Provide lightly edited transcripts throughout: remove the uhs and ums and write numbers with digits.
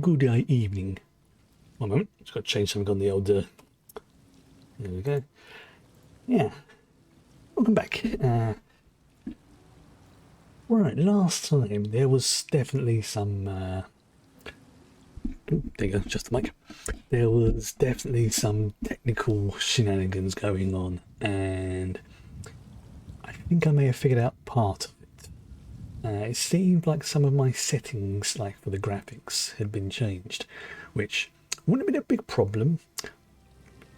good evening. One moment, just got to change something on the old. There we go. Yeah, welcome back. Right, last time there was definitely some. There you go, just the mic. There was definitely some technical shenanigans going on, and I think I may have figured out part of it. It seemed like some of my settings, like for the graphics, had been changed, which wouldn't have been a big problem,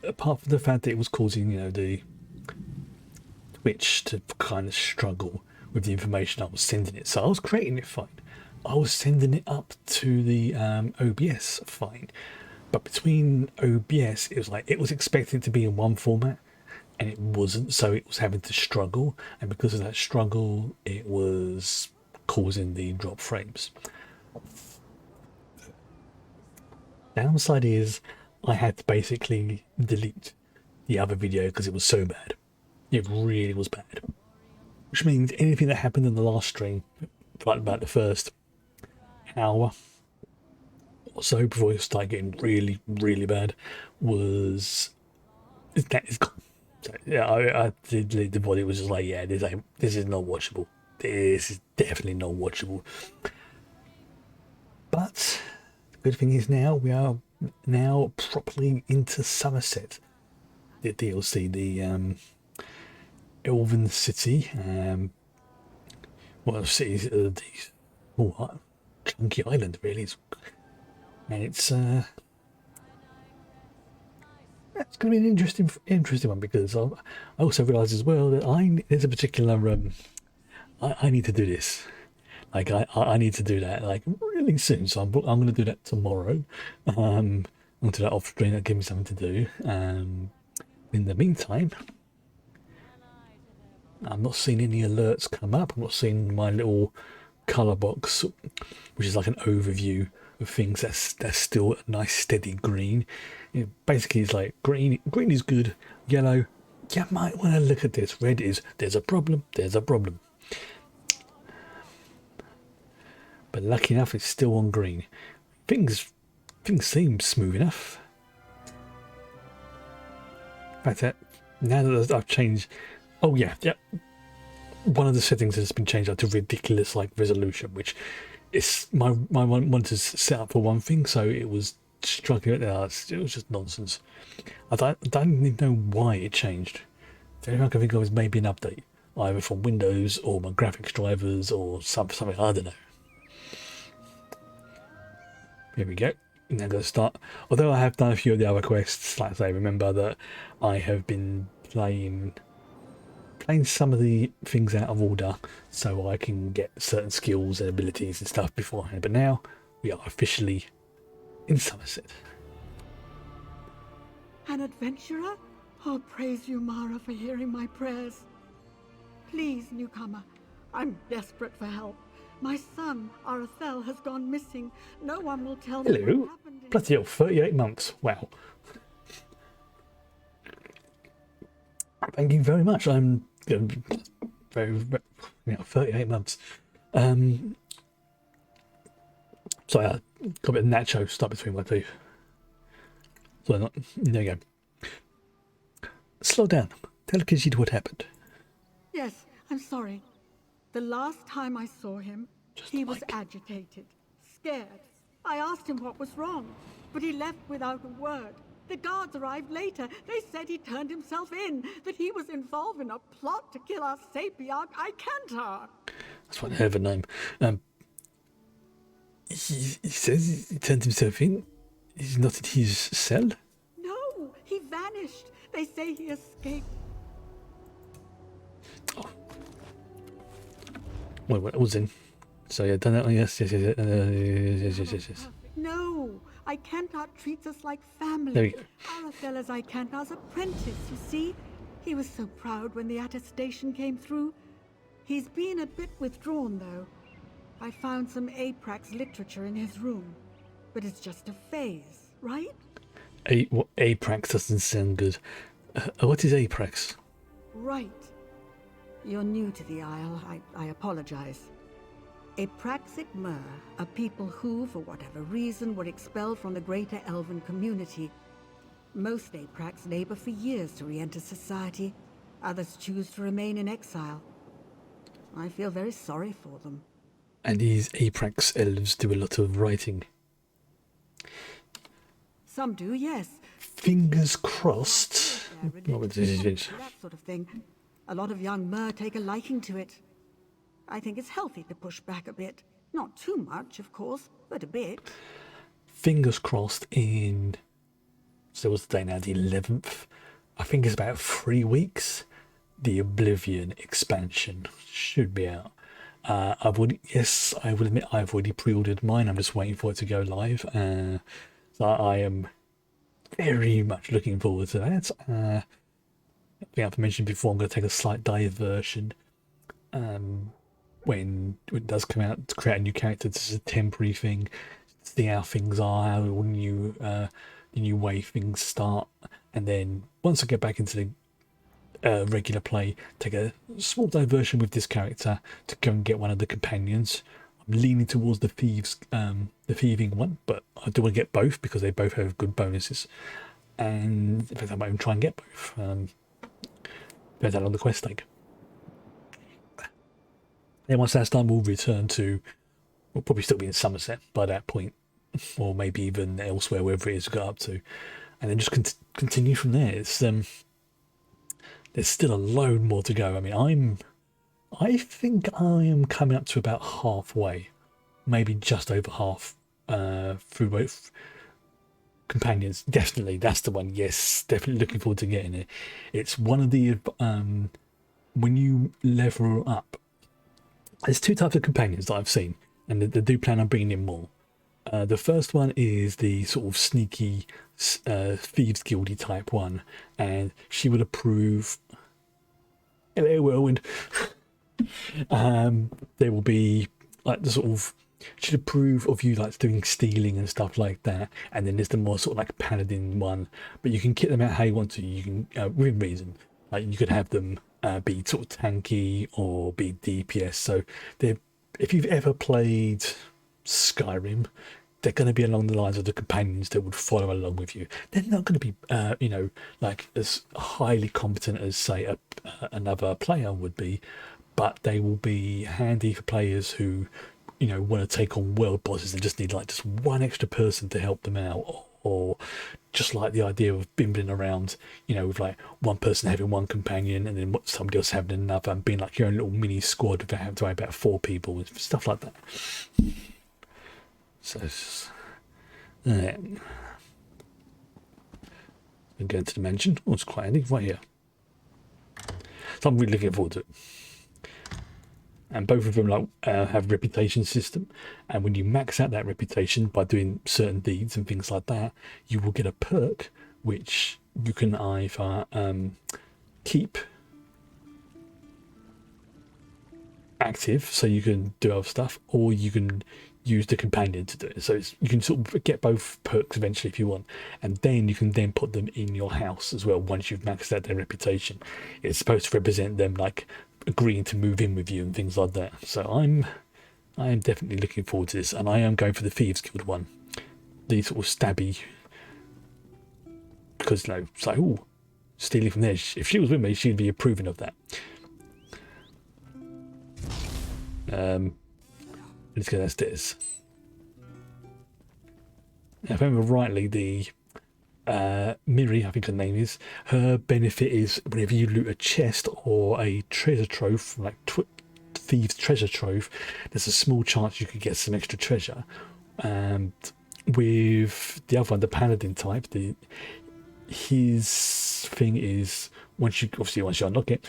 apart from the fact that it was causing, the Twitch to kind of struggle with the information I was sending it. So I was creating it fine. I was sending it up to the OBS fine. But between OBS, it was like it was expected to be in one format, and it wasn't, so it was having to struggle. And because of that struggle, it was causing the drop frames. Downside is I had to basically delete the other video because it was so bad. It really was bad. Which means anything that happened in the last stream, like about the first hour or so before it started getting really, really bad, is gone. So, yeah, I did delete the body. It was just like, yeah, this is not watchable. This is definitely not watchable. But the good thing is now we are now properly into Summerset, the DLC, the Elven City. Well, cities, chunky island really, and it's going to be an interesting one, because I also realised as well that there's a particular I need to do this. Like I need to do that like really soon. So I'm going to do that tomorrow. I'm going to do that off screen. That gives me something to do. In the meantime, I'm not seeing any alerts come up. I'm not seeing my little colour box, which is like an overview of things. That's still a nice steady green. It basically is like green is good. Yellow, you might want to look at this. Red is there's a problem. But lucky enough, it's still on green. Things seem smooth enough. In fact, that now that I've changed, one of the settings has been changed up to ridiculous like resolution, which is my monitor's set up for one thing, so it was struggling. It was just nonsense. I don't even know why it changed. The only thing I can think of is maybe an update, either from Windows or my graphics drivers or something. I don't know. Here we go. Now I'm going to start. Although I have done a few of the other quests, like I say, remember that I have been playing some of the things out of order so I can get certain skills and abilities and stuff beforehand. But now we are officially in Summerset. An adventurer? Oh, praise you, Mara, for hearing my prayers. Please, newcomer, I'm desperate for help. My son, Arathel, has gone missing. No one will tell me what happened. Bloody hell, 38 months. Wow. Thank you very much. I'm very 38 months. Sorry, I got a bit of nacho stuck between my teeth. So there you go. Slow down. Tell Kishid what happened. Yes, I'm sorry. The last time I saw him, he was agitated, scared. I asked him what was wrong, but he left without a word. The guards arrived later. They said he turned himself in, that he was involved in a plot to kill our sapiarch, Icantar. That's one hell of a name. He says he turned himself in. He's not in his cell? No, he vanished. They say he escaped. Oh. Well, what was in? So yeah, done that. Yes. No, Icantar treats us like family. There we go. Arathel is Icantar's apprentice, you see? He was so proud when the attestation came through. He's been a bit withdrawn, though. I found some Aprax literature in his room. But it's just a phase, right? Aprax doesn't sound good. What is Aprax? Right. You're new to the Isle. I apologize. Apraxic Mer are people who, for whatever reason, were expelled from the greater elven community. Most Aprax labor for years to re-enter society. Others choose to remain in exile. I feel very sorry for them. And these Aprax elves do a lot of writing. Some do, yes. Fingers crossed. That sort of thing. A lot of young Mer take a liking to it. I think it's healthy to push back a bit. Not too much, of course, but a bit. Fingers crossed in... So what's the day now? The 11th? I think it's about 3 weeks. The Oblivion expansion should be out. I will admit I've already pre-ordered mine. I'm just waiting for it to go live. So I am very much looking forward to that. I think I've mentioned before, I'm going to take a slight diversion when it does come out to create a new character. This is a temporary thing, see how things are, how all the new way things start, and then once I get back into the regular play, take a small diversion with this character to go and get one of the companions. I'm leaning towards the thieving one, but I do want to get both because they both have good bonuses. And in fact, I might even try and get both. Depends how long the quest take. Then once that's done, we'll return to... We'll probably still be in Summerset by that point, or maybe even elsewhere, wherever it is we got up to, and then just continue from there. It's there's still a load more to go. I mean, I think I am coming up to about halfway, maybe just over half through both companions. Definitely, that's the one. Yes, definitely looking forward to getting it. It's one of the when you level up. There's two types of companions that I've seen, and they do plan on bringing in more. The first one is the sort of sneaky thieves guildy type one, and she would approve. Hello, whirlwind. There will be like the sort of, she'd approve of you like doing stealing and stuff like that, and then there's the more sort of like paladin one, but you can kit them out how you want to. You can within reason, like you could have them be sort of tanky or be DPS. So they're, if you've ever played Skyrim, they're going to be along the lines of the companions that would follow along with you. They're not going to be like as highly competent as say another player would be, but they will be handy for players who want to take on world bosses and just need like just one extra person to help them out, or just like the idea of bimbling around, with like one person having one companion and then somebody else having another, and being like your own little mini squad without having to worry about 4 people and stuff like that. So I'm going to the mansion. Oh, it's quite handy right here. So I'm really looking forward to it. And both of them have reputation system, and when you max out that reputation by doing certain deeds and things like that, you will get a perk which you can either keep active so you can do other stuff, or you can use the companion to do it. So you can sort of get both perks eventually if you want, and then you can then put them in your house as well once you've maxed out their reputation. It's supposed to represent them like agreeing to move in with you and things like that. So I am definitely looking forward to this, and I am going for the Thieves Guild one, the sort of stabby, because it's like, oh, stealing from there. If she was with me, she'd be approving of that. Let's go downstairs. Now, if I remember rightly, the Miri, I think her name is, her benefit is whenever you loot a chest or a treasure trove, like thieves treasure trove, there's a small chance you could get some extra treasure. And with the other one, the paladin type, his thing is once you unlock it,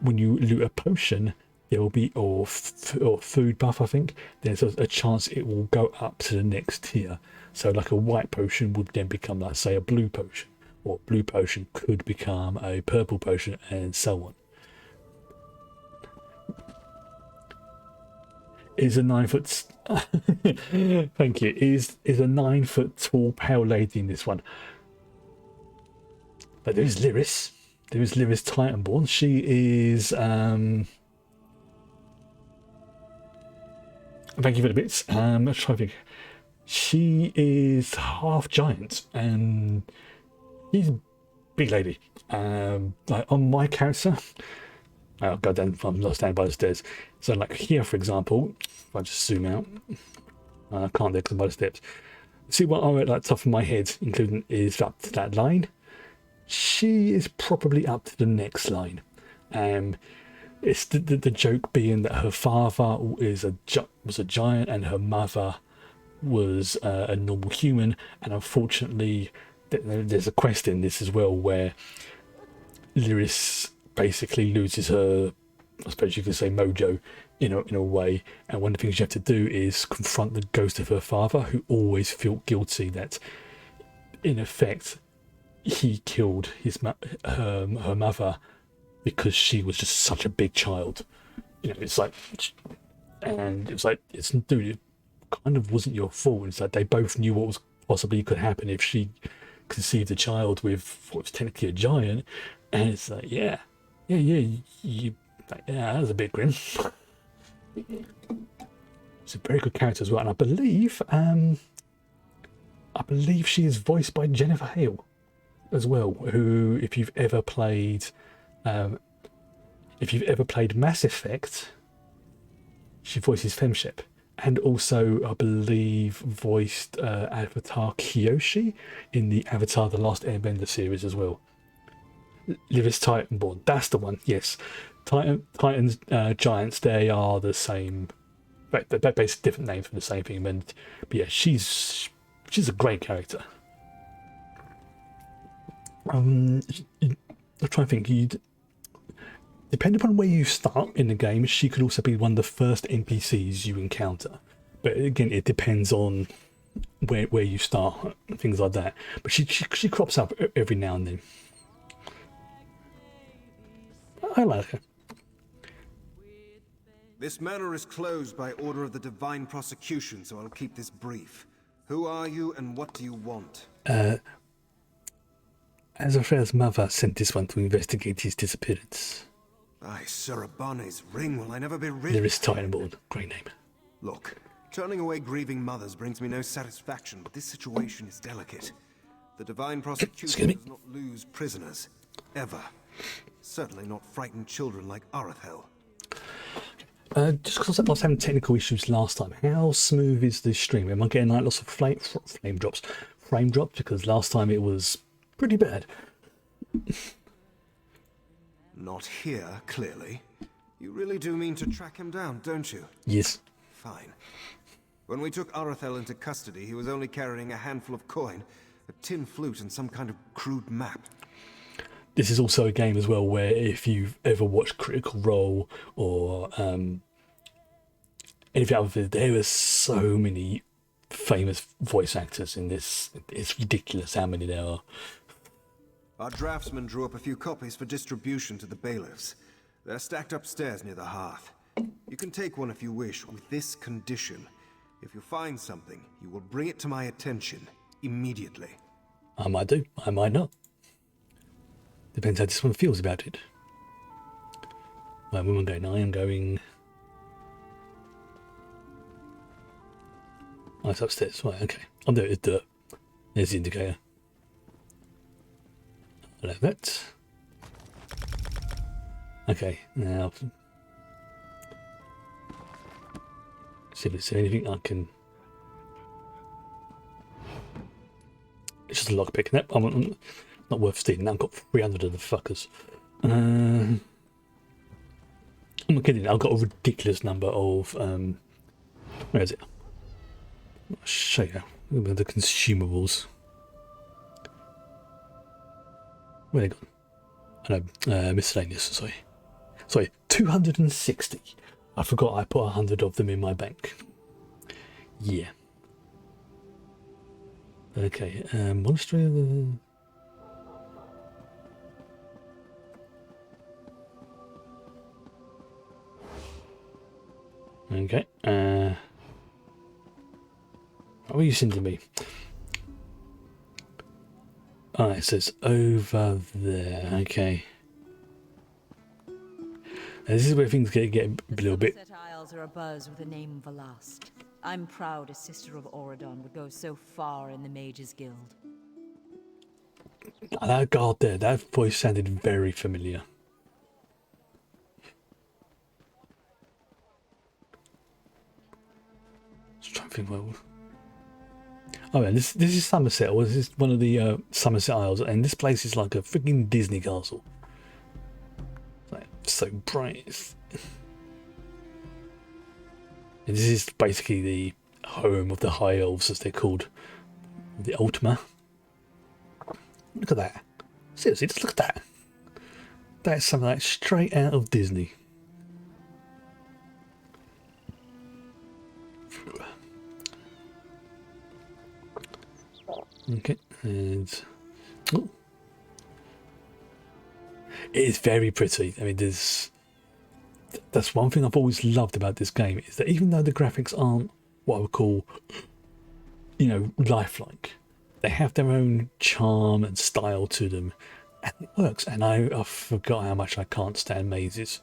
when you loot a potion, there will be or food buff, I think there's a chance it will go up to the next tier. So like a white potion would then become, like, say, a blue potion, or blue potion could become a purple potion, and so on. Is a 9 foot thank you, is a 9 foot tall pale lady in this one. But there is Lyris Titanborn. She is Thank you for the bits. Let's try to think. She is half giant, and she's a big lady. Like on my character, oh god damn, I'm not standing by the stairs. So like here, for example, if I just zoom out, I can't do because I'm by the steps. See what I'm at the top of my head, including is up to that line. She is probably up to the next line. It's the joke being that her father was a giant and her mother was a normal human, and unfortunately there's a quest in this as well where Lyris basically loses her, I suppose you could say, mojo in a way, and one of the things you have to do is confront the ghost of her father, who always felt guilty that in effect he killed her mother because she was just such a big child. It's like, and it's like, dude, it kind of wasn't your fault. It's like they both knew what was possibly could happen if she conceived a child with what was technically a giant, and it's like, yeah, that was a bit grim. It's a very good character as well, and I believe she is voiced by Jennifer Hale as well, who, if you've ever played Mass Effect, she voices Femshep, and also I believe voiced Avatar Kyoshi in the Avatar: The Last Airbender series as well. Lyris Titanborn, that's the one. Yes, Titans, giants, they are the same. Right, they're basically different names for the same thing. But yeah, she's a great character. I'm trying to think. Depending upon where you start in the game, she could also be one of the first NPCs you encounter. But again, it depends on where you start, things like that. But she crops up every now and then. I like her. This manor is closed by order of the Divine Prosecution, so I'll keep this brief. Who are you and what do you want? Azrael's mother sent this one to investigate his disappearance. Aye, Sir Abane's ring, will I never be rid? There is Titanborn, great name. Look, turning away grieving mothers brings me no satisfaction, but this situation is delicate. The Divine Prosecution does not lose prisoners. Ever. Certainly not frightened children like Archaeology. Just because I was having technical issues last time, how smooth is this stream? Am I getting like lots of frame drops? Because last time it was pretty bad. Not here, clearly. You really do mean to track him down, don't you? Yes. Fine. When we took Archaeology into custody, he was only carrying a handful of coin, a tin flute, and some kind of crude map. This is also a game as well where if you've ever watched Critical Role or anything other, there are so many famous voice actors in this. It's ridiculous how many there are. Our draftsman drew up a few copies for distribution to the bailiffs. They're stacked upstairs near the hearth. You can take one if you wish, with this condition. If you find something, you will bring it to my attention immediately. I might do, I might not. Depends how this one feels about it. Right, where am I going? I am going... Oh, it's upstairs. Right, okay. I'll do it with dirt. There's the indicator. I'll have that. Okay, now... see if there's anything I can... It's just a lockpick. Nope, I'm not worth stealing. I've got 300 of the fuckers. I'm not kidding. I've got a ridiculous number of... where is it? I'll show you. The consumables. Where they gone? I know, miscellaneous, sorry. Sorry, 260. I forgot I put 100 of them in my bank. Yeah. Okay, monastery of the... Okay, what are you sending me? Oh, it says over there, okay. Now, this is where things get a little bit halls are abuzz with the name Velast. I'm proud a sister of Auradon would go so far in the Mages Guild. That guard there, that voice sounded very familiar. Just trying to think well. Oh man, this is Summerset, or this is one of the Somerset Isles, and this place is like a freaking Disney castle. It's like so bright. And this is basically the home of the High Elves, as they're called, the Ultima. Look at that! Seriously, just look at that. That's something like straight out of Disney. Okay, and oh, it is very pretty. I mean, that's one thing I've always loved about this game, is that even though the graphics aren't what I would call, you know, lifelike, they have their own charm and style to them, and it works. And I forgot how much I can't stand mazes.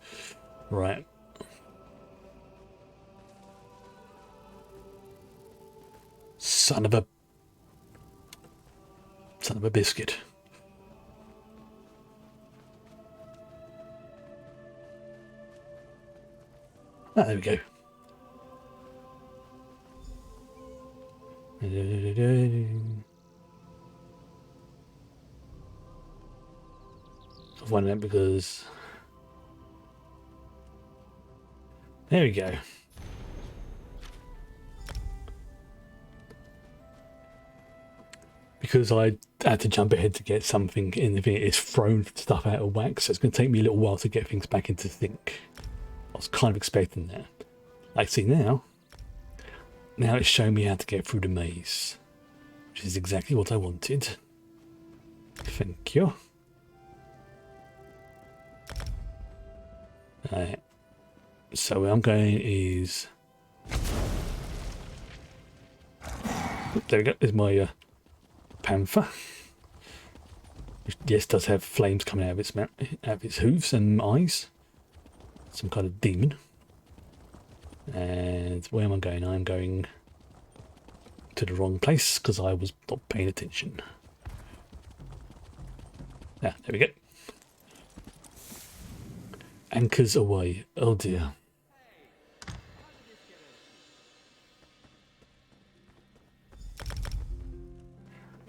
Right. Son of a biscuit. Ah, there we go. I've won that because there we go. Because I had to jump ahead to get something in the thing, it's thrown stuff out of whack, so it's going to take me a little while to get things back into sync. I was kind of expecting that. Like, see now it's showing me how to get through the maze, which is exactly what I wanted. Thank you. Alright, so where I'm going is... There we go, there's my panther. Which, yes, does have flames coming out of its hooves and eyes. Some kind of demon. And where am I going? I'm going to the wrong place because I was not paying attention. Ah, there we go. Anchors away. Oh dear.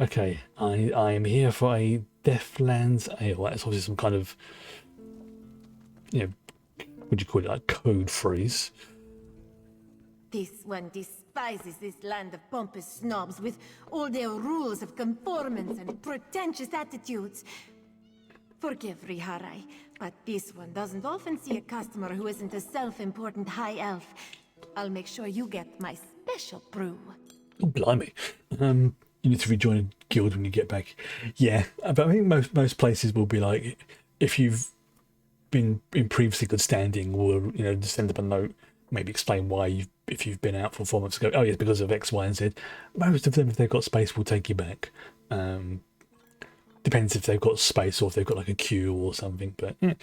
Okay, I am here for a Deathlands Ale. That's obviously some kind of, you know, what do you call it, like code phrase. This one despises this land of pompous snobs with all their rules of conformance and pretentious attitudes. Forgive Riharai, but this one doesn't often see a customer who isn't a self-important high elf. I'll make sure you get my special brew. Oh, blimey. You need to rejoin a guild when you get back. Yeah, but I think most places will be like, if you've been in previously good standing, will, you know, just send up a note, maybe explain why if you've been out for 4 months ago. Oh yes, because of X, Y, and Z. Most of them, if they've got space, will take you back. Depends if they've got space or if they've got like a queue or something. But yeah,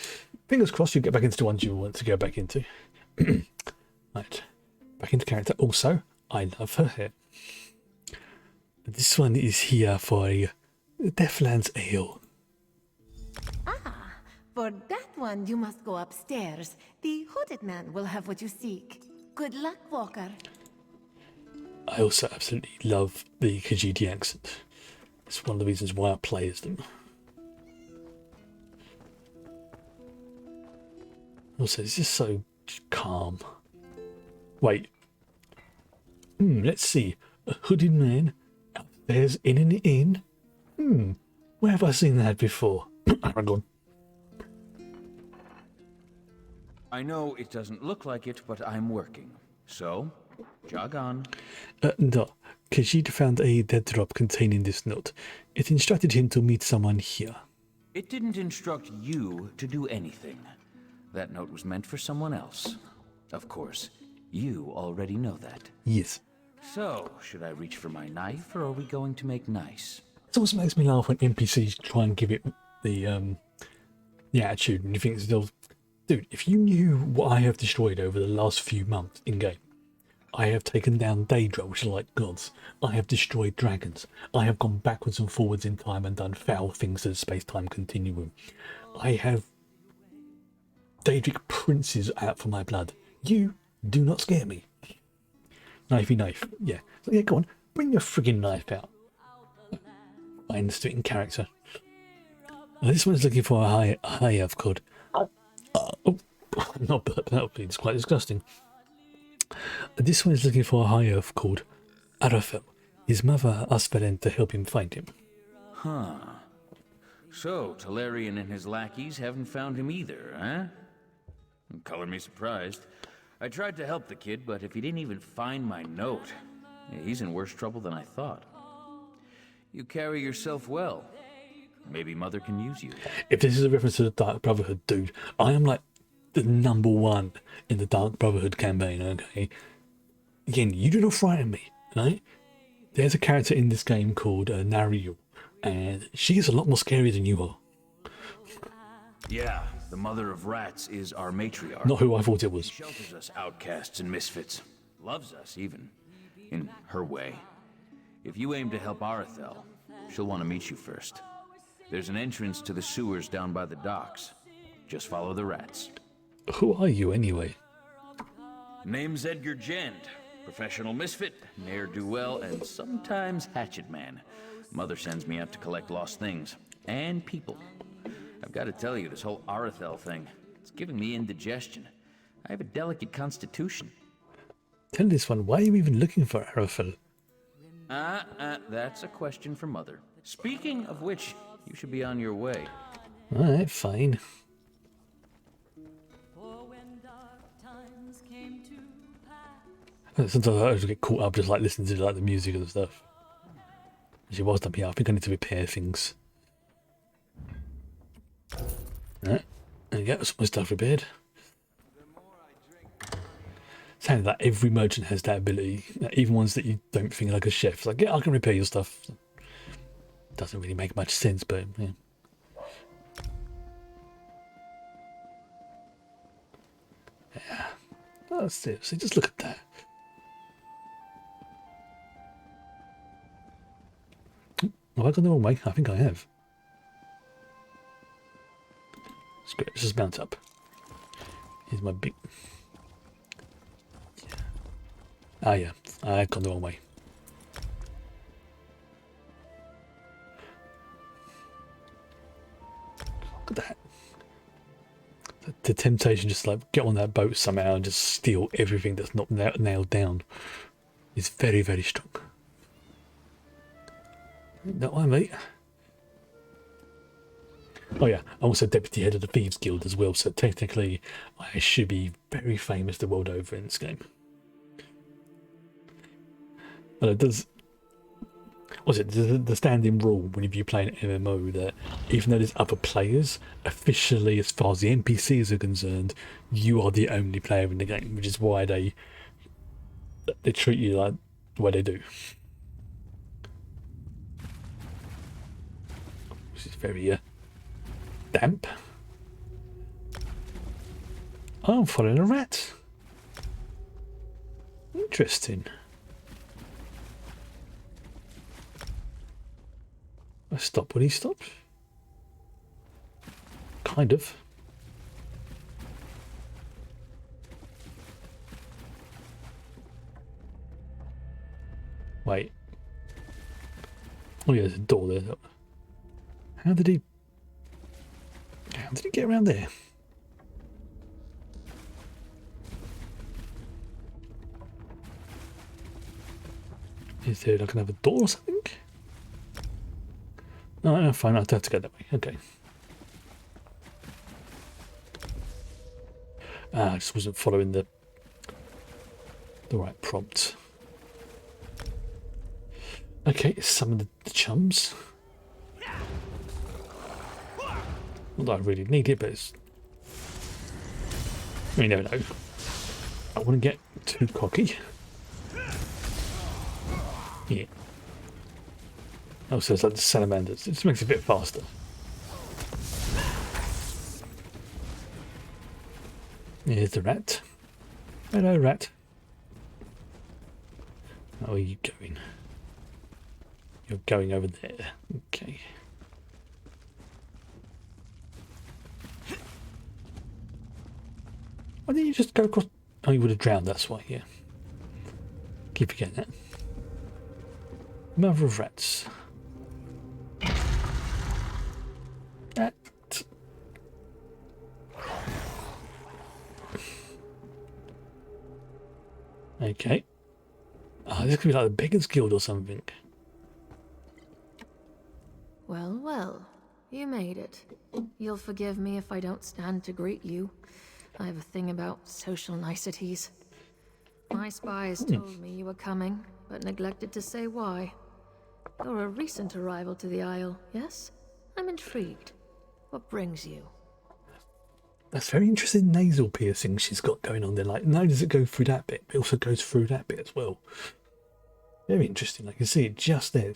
fingers crossed you get back into the ones you want to go back into. Right, back into character. Also, I love her hair. This one is here for a Deathlands Ale. Ah, for that one you must go upstairs. The hooded man will have what you seek. Good luck, Walker. I also absolutely love the Khajiit accent. It's one of the reasons why I play as them. Also, it's just so calm. Wait. Let's see. A hooded man upstairs in an inn? Where have I seen that before? Hang on. I know it doesn't look like it, but I'm working. So, jog on. No. Khajiit found a dead drop containing this note. It instructed him to meet someone here. It didn't instruct you to do anything. That note was meant for someone else. Of course, you already know that. Yes. So, should I reach for my knife, or are we going to make nice? It always makes me laugh when NPCs try and give it the attitude, and you think they'll Dude, if you knew what I have destroyed over the last few months in game, I have taken down Daedra, which are like gods. I have destroyed dragons. I have gone backwards and forwards in time and done foul things to the space-time continuum. I have Daedric princes out for my blood. You do not scare me. Knifey knife. Yeah. So yeah, go on. Bring your friggin' knife out. I understood it in character. This one's looking for a high elf called. Oh, not burp. That would be quite disgusting. This one is looking for a high elf called Arafel. His mother asked Velen to help him find him. Huh. So, Talarian and his lackeys haven't found him either, huh? Color me surprised. I tried to help the kid, but if he didn't even find my note, he's in worse trouble than I thought. You carry yourself well. Maybe Mother can use you. If this is a reference to the Dark Brotherhood, dude, I am like the #1 in the Dark Brotherhood campaign, okay? Again, you do not frighten me, right? There's a character in this game called Nariel, and she is a lot more scary than you are. Yeah, the Mother of Rats is our matriarch. Not who I thought it was. She shelters us outcasts and misfits. Loves us, even. In her way. If you aim to help Arethel, she'll want to meet you first. There's an entrance to the sewers down by the docks. Just follow the rats. Who are you, anyway? Name's Edgar Jend. Professional misfit, ne'er-do-well, and sometimes hatchet man. Mother sends me out to collect lost things. And people. I've got to tell you, this whole Arethel thing, it's giving me indigestion. I have a delicate constitution. Tell this one, why are you even looking for Arafel? That's a question for Mother. Speaking of which, you should be on your way. Alright, fine. Sometimes I just get caught up just like listening to like the music and stuff. Actually, whilst I'm here, I think I need to repair things. Alright, there you go, that's my stuff repaired. Sounds like every merchant has that ability, even ones that you don't think like a chef. It's like, yeah, I can repair your stuff. Doesn't really make much sense, but yeah. Yeah. Oh, seriously, just look at that. Have I gone the wrong way? I think I have. Screw it, let's just mount up. Here's my big... Yeah. Ah yeah, I've gone the wrong way. Look at that. The temptation just like get on that boat somehow and just steal everything that's not nailed down is very, very strong. That one, mate. Oh yeah, I'm also deputy head of the Thieves Guild as well, so technically I should be very famous the world over in this game. But it does... Was it the standing rule whenever you play an MMO that even though there's other players, officially as far as the NPCs are concerned, you are the only player in the game, which is why they treat you like the way they do. This is very damp. Oh, I'm following a rat. Interesting. I stop when he stops. Kind of. Wait. Oh yeah, there's a door there. How did he get around there? Is there like another door or something? No, fine, I'll have to go that way. Okay. I just wasn't following the right prompt. Okay, summon the chums. Not that I really need it, but it's... You never know. I wouldn't get too cocky. Yeah. Oh, so it's like the salamanders. It just makes it a bit faster. Here's the rat. Hello, rat. How are you going? You're going over there. Okay. Why didn't you just go across? Oh, you would have drowned, that's why, yeah. Keep forgetting that. Mother of rats. That. Okay. Oh, this could be like the Beggars Guild or something. Well, well, you made it. You'll forgive me if I don't stand to greet you. I have a thing about social niceties. My spies told me you were coming, but neglected to say why. You're a recent arrival to the Isle, yes? I'm intrigued. What brings you? That's very interesting nasal piercing she's got going on there. Like, not only does it go through that bit, but it also goes through that bit as well. Very interesting. I can see it just there.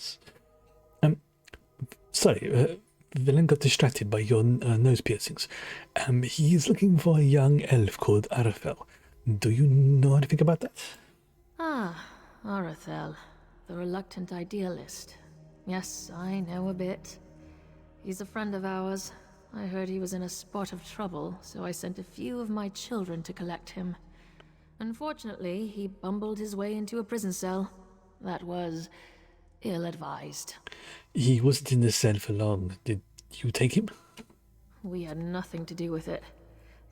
Sorry, Villain got distracted by your nose piercings. He is looking for a young elf called Arafel. Do you know anything about that? Ah, Arathel, the reluctant idealist. Yes, I know a bit. He's a friend of ours. I heard he was in a spot of trouble, so I sent a few of my children to collect him. Unfortunately, he bumbled his way into a prison cell. That was ill-advised. He wasn't in the cell for long. Did you take him? We had nothing to do with it.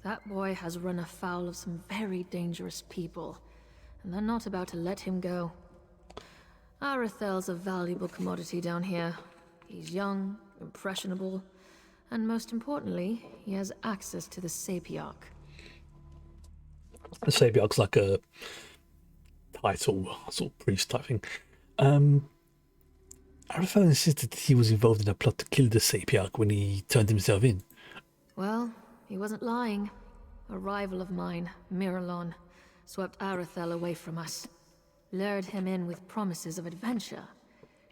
That boy has run afoul of some very dangerous people, and they're not about to let him go. Arathel's a valuable commodity down here. He's young, impressionable, and most importantly, he has access to the Sapiarch. The Sapiarch's like a title, sort of priest type thing. Arafel insisted that he was involved in a plot to kill the Sapiarch when he turned himself in. Well, he wasn't lying. A rival of mine, Miralon, swept Arathel away from us, lured him in with promises of adventure,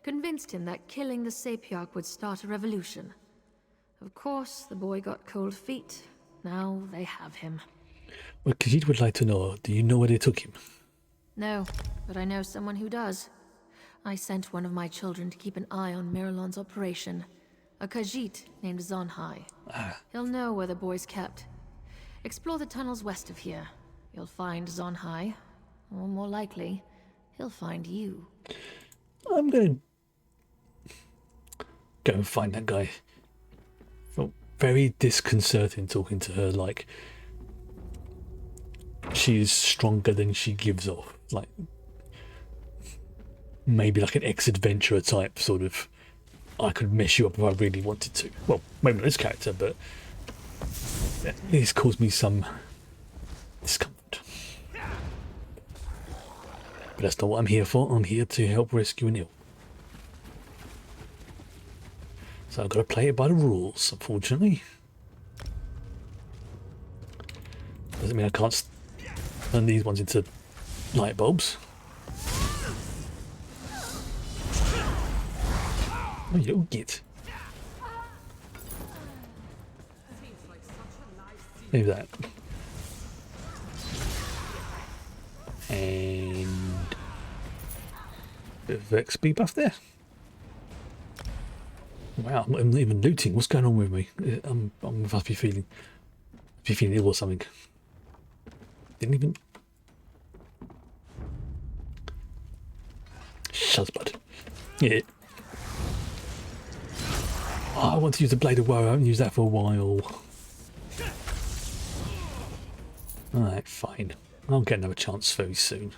convinced him that killing the Sapiarch would start a revolution. Of course, the boy got cold feet. Now they have him. Well, Khajiit would like to know, do you know where they took him? No, but I know someone who does. I sent one of my children to keep an eye on Miralon's operation. A Khajiit named Zonhai. He'll know where the boy's kept. Explore the tunnels west of here. You'll find Zonhai. Or more likely, he'll find you. I'm going to go and find that guy. Felt very disconcerting talking to her, like she's stronger than she gives off. Like, maybe like an ex-adventurer type sort of, I could mess you up if I really wanted to. Well, maybe not this character, but at least caused me some discomfort. But that's not what I'm here for. I'm here to help rescue an ill. So I've got to play it by the rules, unfortunately. Doesn't mean I can't turn these ones into light bulbs. Oh, you little git. Leave that. And bit of XP buff there. Wow, I'm not even looting. What's going on with me? I must be feeling ill or something. Didn't even. Shuzzbud. Yeah. Oh, I want to use the Blade of Woe. I haven't used that for a while. Alright, fine. I'll get another chance very soon.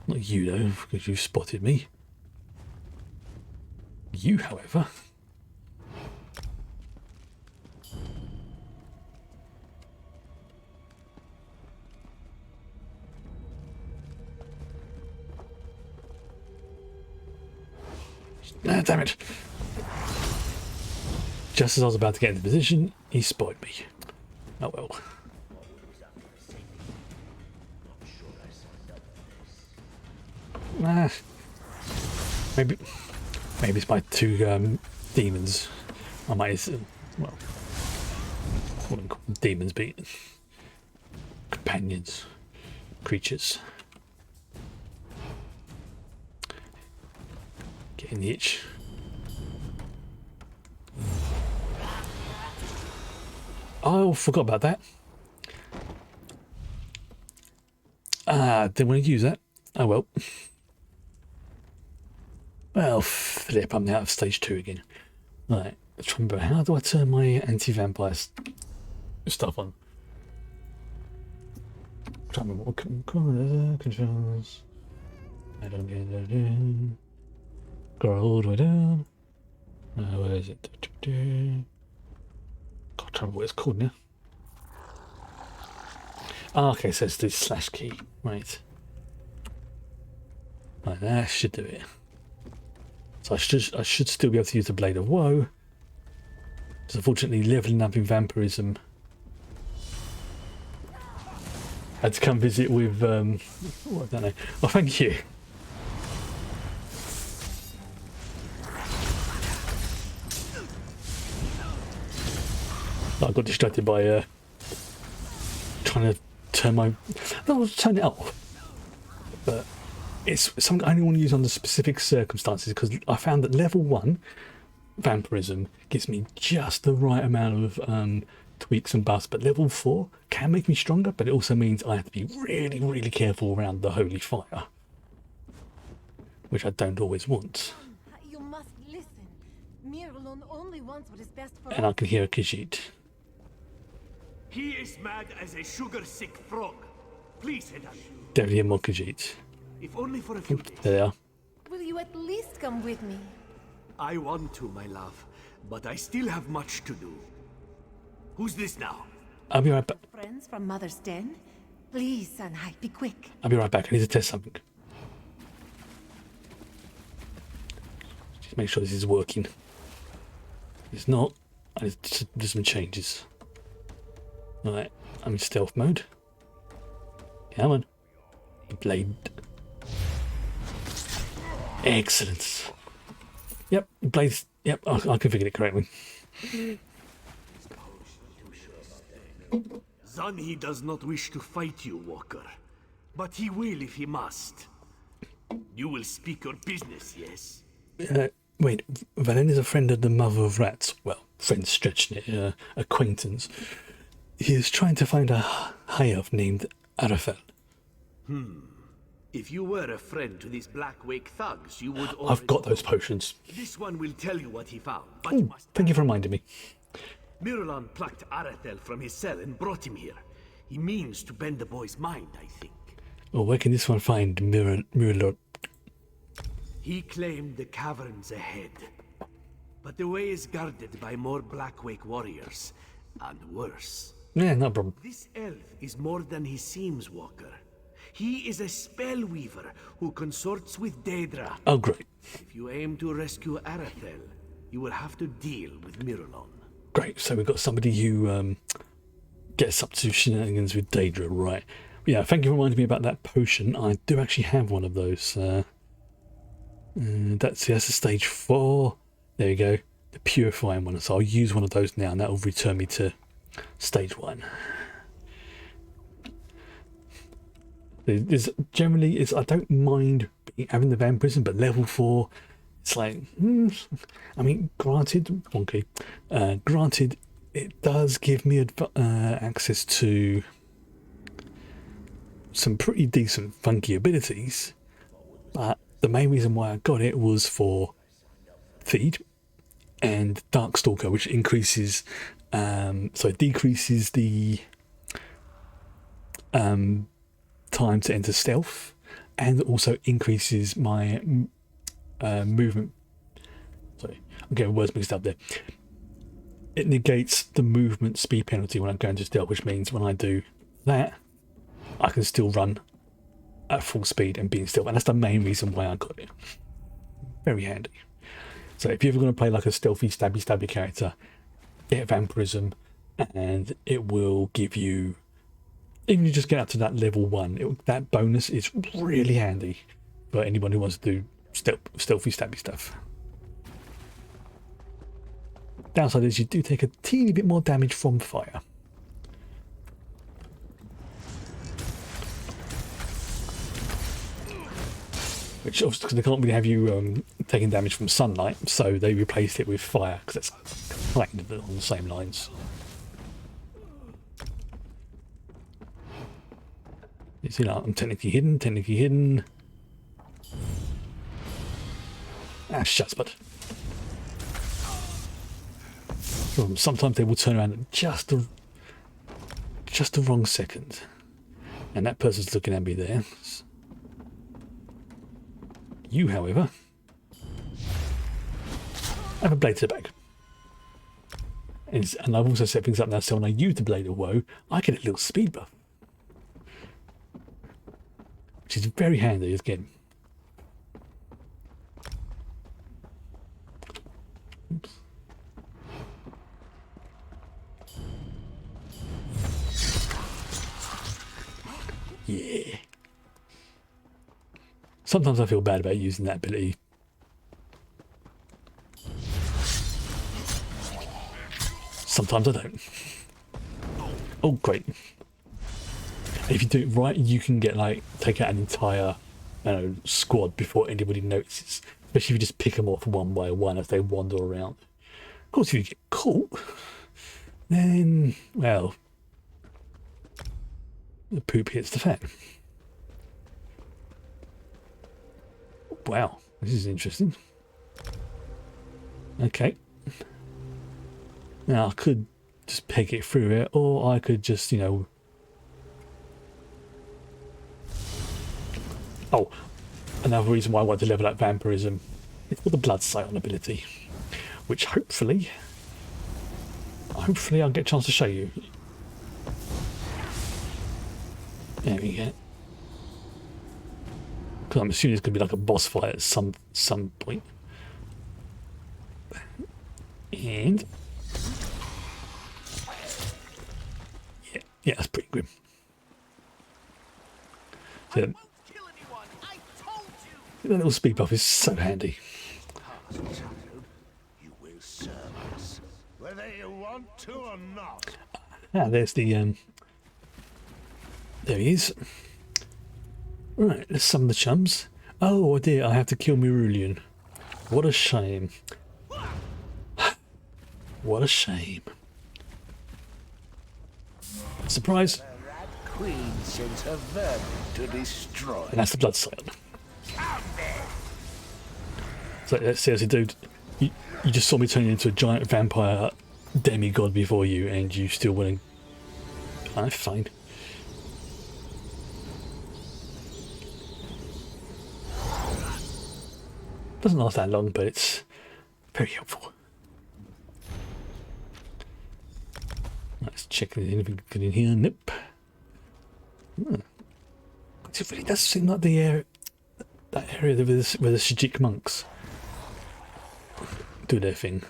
Not you, though, because you spotted me. You, however... Ah, damn it! Just as I was about to get into position, he spotted me. Oh well. Maybe it's my two demons. I might, well, I wouldn't call them demons, but companions, creatures. Getting the itch. Oh, forgot about that. Didn't want to use that. Oh well. Well, flip, I'm now at stage 2 again. Right, let's try and remember, how do I turn my anti-vampire stuff on? Try and remember what controls. I don't get that in. Go all the way down. Where is it? Can't remember what it's called now. Oh, okay, so it's the slash key. Right. Right, that should do it. So I should still be able to use the Blade of Woe. Because unfortunately, leveling up in vampirism, I had to come visit with I don't know. Oh, thank you. I got distracted by trying to turn my... No, turn it off. But it's something I only want to use under specific circumstances, because I found that level 1 vampirism gives me just the right amount of tweaks and buffs, but level 4 can make me stronger, but it also means I have to be really, really careful around the holy fire, which I don't always want. You must listen. Miralon only wants what is best for And I can hear a Khajiit. He is mad as a sugar-sick frog. Please head on. Definitely a more Khajiit. If only for a few days. There they are. Will you at least come with me? I want to, my love, but I still have much to do. Who's this now? I'll be right back. Friends from Mother's Den? Please, Sanhai, be quick. I'll be right back. I need to test something. Just make sure this is working. If it's not, I need to do some changes. Alright, I'm in stealth mode. Come on. The blade. Excellent. Yep, blades. Yep, I configured it correctly. Zanhi does not wish to fight you, Walker. But he will if he must. You will speak your business, yes? Wait, Valen is a friend of the Mother of Rats. Well, friend stretching it, acquaintance. He is trying to find a high elf named Arafel. If you were a friend to these Black Wake thugs, you would already... I've got those potions. This one will tell you what he found, but Ooh, you must... thank you for reminding me. Miralon plucked Arathel from his cell and brought him here. He means to bend the boy's mind, I think. Well, where can this one find Miralon? He claimed the caverns ahead. But the way is guarded by more Blackwake warriors. And worse. Yeah, no problem. This elf is more than he seems, Walker. He is a spellweaver who consorts with Daedra. Oh, great. If you aim to rescue Arathel, you will have to deal with Miralon. Great, so we've got somebody who gets up to shenanigans with Daedra, right. Yeah, thank you for reminding me about that potion. I do actually have one of those. That's a stage 4. There you go. The purifying one. So I'll use one of those now, and that will return me to stage 1. There's generally, I don't mind having the vampirism, but level 4, it's like, I mean, granted, wonky. Granted, it does give me access to some pretty decent funky abilities, but the main reason why I got it was for Feed and Darkstalker, which increases, so it decreases the time to enter stealth, and also increases my movement. Sorry, I'm getting words mixed up there. It negates the movement speed penalty when I'm going to stealth, which means when I do that, I can still run at full speed and be in stealth, and that's the main reason why I got it. Very handy. So if you're ever going to play like a stealthy stabby character, get vampirism, and it will give you, even if you just get up to that level 1, that bonus is really handy for anyone who wants to do stealthy stabby stuff. Downside is you do take a teeny bit more damage from fire. which obviously because they can't really have you taking damage from sunlight, so they replaced it with fire because that's kind of on the same lines. You see, like, I'm technically hidden. Ah, shucks, bud. Sometimes they will turn around at just the wrong second, and that person's looking at me there. You, however, have a blade to the back. And I've also set things up now so when I use the Blade of Woe, I get a little speed buff, which is very handy again. Oops. Yeah. Sometimes I feel bad about using that ability. Sometimes I don't. Oh, great. If you do it right, you can get, like, take out an entire, squad before anybody notices. Especially if you just pick them off one by one as they wander around. Of course, if you get caught, then, well, the poop hits the fan. Wow, this is interesting. Okay. Now, I could just peg it through it, or I could just, Oh, another reason why I want to level up vampirism is for the blood sight ability, which hopefully I'll get a chance to show you. There we go. Because I'm assuming it's going to be like a boss fight at some point. And yeah, that's pretty grim. So, that little speed buff is so handy. You will serve us, whether you want to or not. Ah, there's the there he is. Right, there's some of the chums. Oh dear, I have to kill Mirulian. What a shame. What a shame. Surprise! The Rat Queen sends her vermin to destroy. And that's the blood sight. So seriously, dude, you just saw me turn into a giant vampire demigod before you, and you still wouldn't. I'm fine. Doesn't last that long, but it's very helpful. Let's check if there's anything good in here. Nope. It really does seem like the area, that area where the Shijik monks do their thing.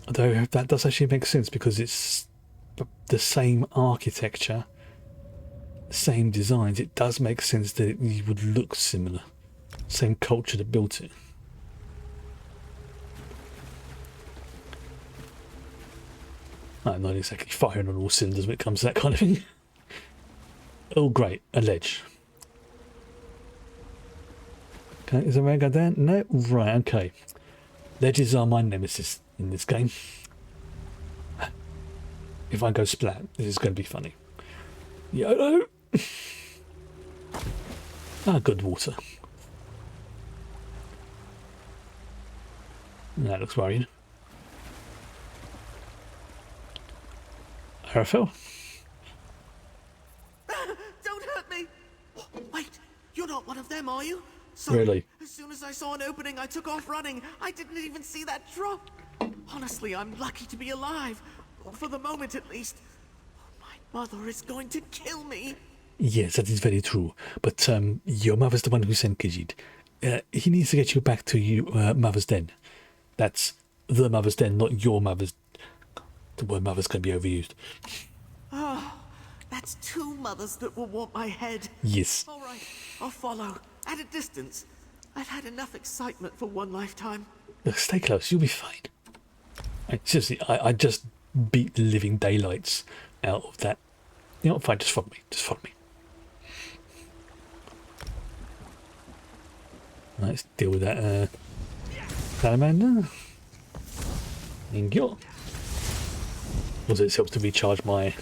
Although that does actually make sense because it's the same architecture, same designs. It does make sense that it would look similar. Same culture that built it. I'm not exactly firing on all cylinders when it comes to that kind of thing. Oh great, a ledge. Okay, is there a way I go down? No? Right, okay. Ledges are my nemesis in this game. If I go splat, this is going to be funny. YOLO! Good water. That looks worrying. Arafel? Don't hurt me! Wait, you're not one of them, are you? Sorry. Really? As soon as I saw an opening, I took off running. I didn't even see that drop. Honestly, I'm lucky to be alive. For the moment, at least. My mother is going to kill me. Yes, that is very true. But your mother's the one who sent Khajiit. He needs to get you back to your mother's den. That's the mother's den, not your mother's. The word mother's going to be overused. Oh, that's two mothers that will want my head. Yes. All right, I'll follow. At a distance. I've had enough excitement for one lifetime. Look, stay close, you'll be fine. Seriously, I just beat the living daylights out of that. You know what, fine, just follow me. Just follow me. Let's deal with that salamander. Thank you. Also, it helps to recharge my...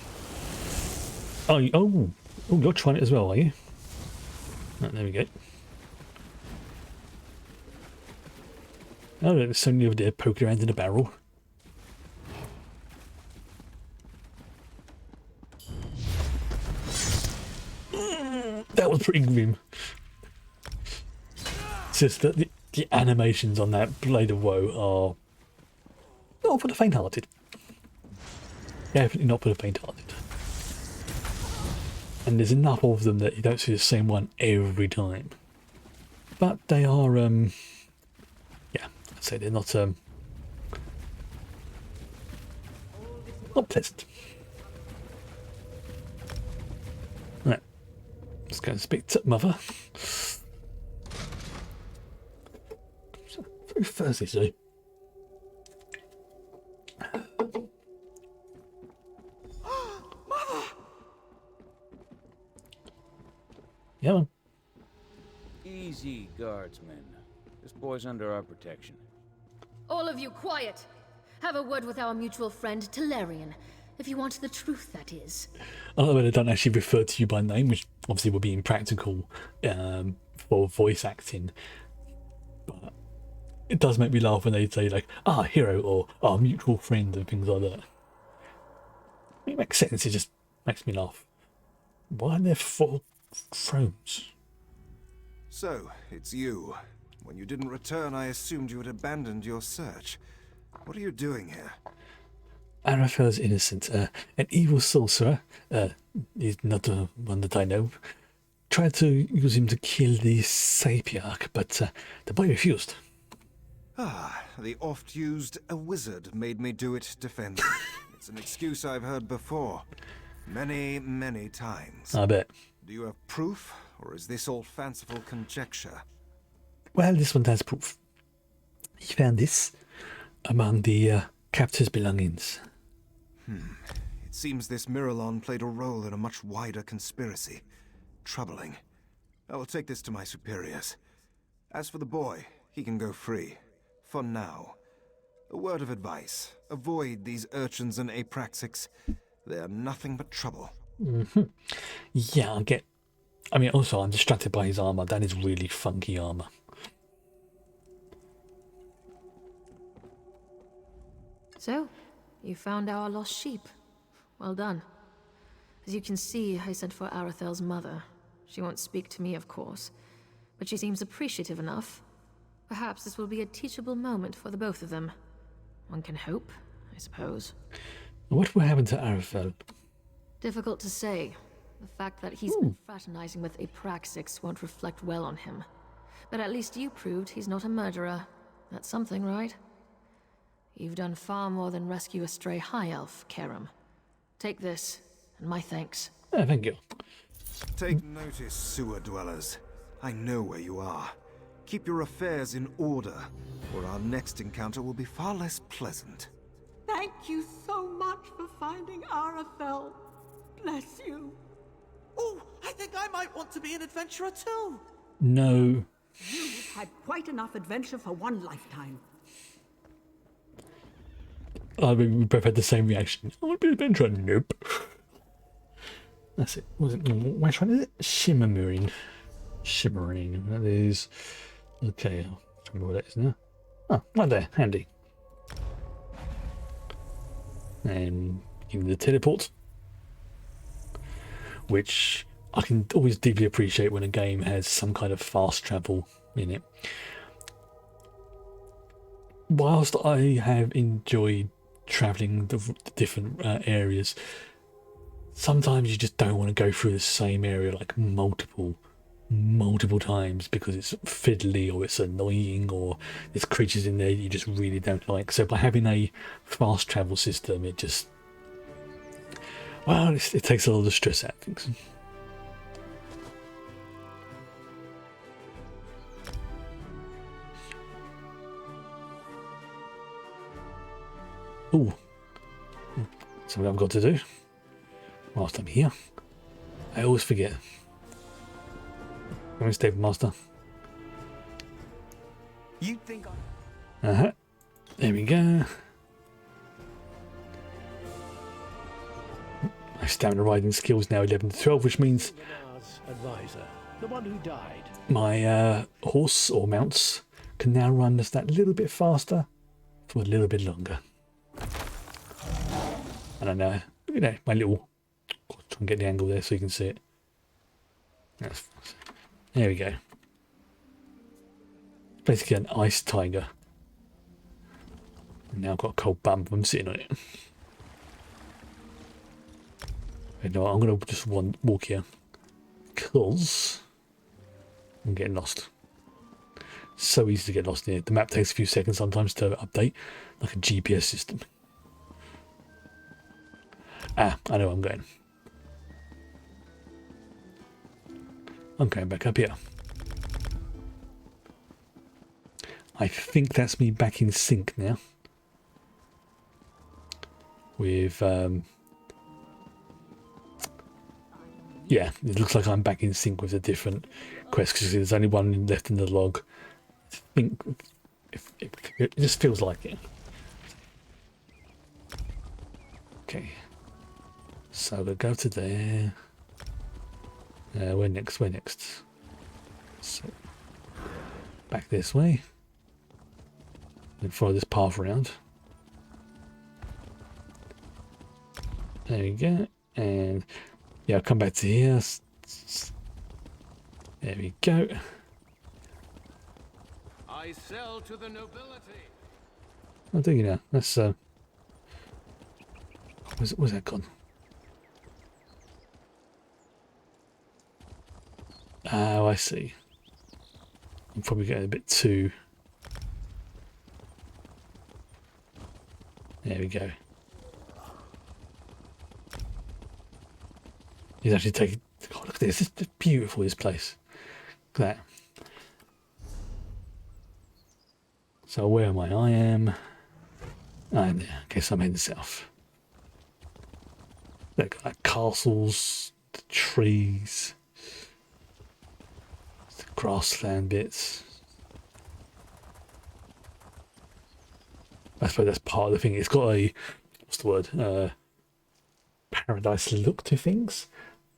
Oh, you're trying it as well, are you? Oh, there we go. Oh, there's somebody over there poking around in a barrel. That was pretty grim. It's just that the animations on that Blade of Woe are not for the faint-hearted. Definitely not for the faint-hearted. And there's enough of them that you don't see the same one every time. But they are, yeah, I'd say they're not pleasant. Right, let's go and speak to Mother. Very thirsty today. Mother! Yeah, man. Easy, guardsmen. This boy's under our protection. All of you, quiet! Have a word with our mutual friend, Talarian. If you want the truth, that is. Although they don't actually refer to you by name, which obviously would be impractical for voice acting. But it does make me laugh when they say, like, our hero or our mutual friend and things like that. It makes sense, it just makes me laugh. Why are there 4 thrones? So, it's you. When you didn't return, I assumed you had abandoned your search. What are you doing here? Arafel's innocent. An evil sorcerer, he's not the one that I know, tried to use him to kill the Sapiarch, but the boy refused. Ah, the oft-used "a wizard made me do it" defense. It's an excuse I've heard before. Many, many times. I bet. Do you have proof, or is this all fanciful conjecture? Well, this one has proof. He found this among the captor's belongings. It seems this Miralon played a role in a much wider conspiracy. Troubling. I will take this to my superiors. As for the boy, he can go free. For now. A word of advice. Avoid these urchins and apraxics. They are nothing but trouble. Yeah, I mean, also, I'm distracted by his armour. That is really funky armour. So, you found our lost sheep. Well done. As you can see, I sent for Arathel's mother. She won't speak to me, of course, but she seems appreciative enough. Perhaps this will be a teachable moment for the both of them. One can hope, I suppose. What will happen to Arathel? Difficult to say. The fact that he's been fraternizing with Apraxix won't reflect well on him. But at least you proved he's not a murderer. That's something, right? You've done far more than rescue a stray high elf, Karam. Take this, and my thanks. Oh, thank you. Take notice, sewer dwellers. I know where you are. Keep your affairs in order, or our next encounter will be far less pleasant. Thank you so much for finding Arafel. Bless you. Oh, I think I might want to be an adventurer too. No. You've had quite enough adventure for one lifetime. I mean, we both had the same reaction. I want to be an adventurer. Nope. That's it. Was it? Which one is it? Shimmering. That is. Okay. I'll remember what that is now. Oh, right there. Handy. And give me the teleport, which I can always deeply appreciate when a game has some kind of fast travel in it. Whilst I have enjoyed travelling the different areas, sometimes you just don't want to go through the same area like multiple times because it's fiddly or it's annoying or there's creatures in there you just really don't like. So by having a fast travel system, it just, well, it takes a lot of the stress out of things. Ooh, something I've got to do whilst I'm here. I always forget. Where's David Master? You think I... Uh-huh. There we go. My stamina riding skills now 11 to 12, which means advisor, the one who died. My horse or mounts can now run just that little bit faster for a little bit longer. I don't know, my little... Try and get the angle there so you can see it. There we go. Basically an ice tiger. And now I've got a cold bum from sitting on it. You know what, I'm going to just walk here. Because I'm getting lost. So easy to get lost in here. The map takes a few seconds sometimes to update, like a GPS system. Ah, I know where I'm going. I'm going back up here. I think that's me back in sync now. With, yeah, it looks like I'm back in sync with the different quests because there's only one left in the log. I think it just feels like it. Okay. So we'll go to there. Where next? Where next? So back this way. Then follow this path around. There we go. And yeah, I'll come back to here. There we go. I sell to the nobility. I'll do you now. That's where's that gone? Oh, I see. I'm probably getting a bit too... There we go. He's actually taking... God, look at this. This is beautiful, this place. Look at that. So where am I? I am... I'm there. I guess I'm heading south. Look, like castles, the trees... grassland bits. I suppose that's part of the thing. It's got a, what's the word? Paradise look to things.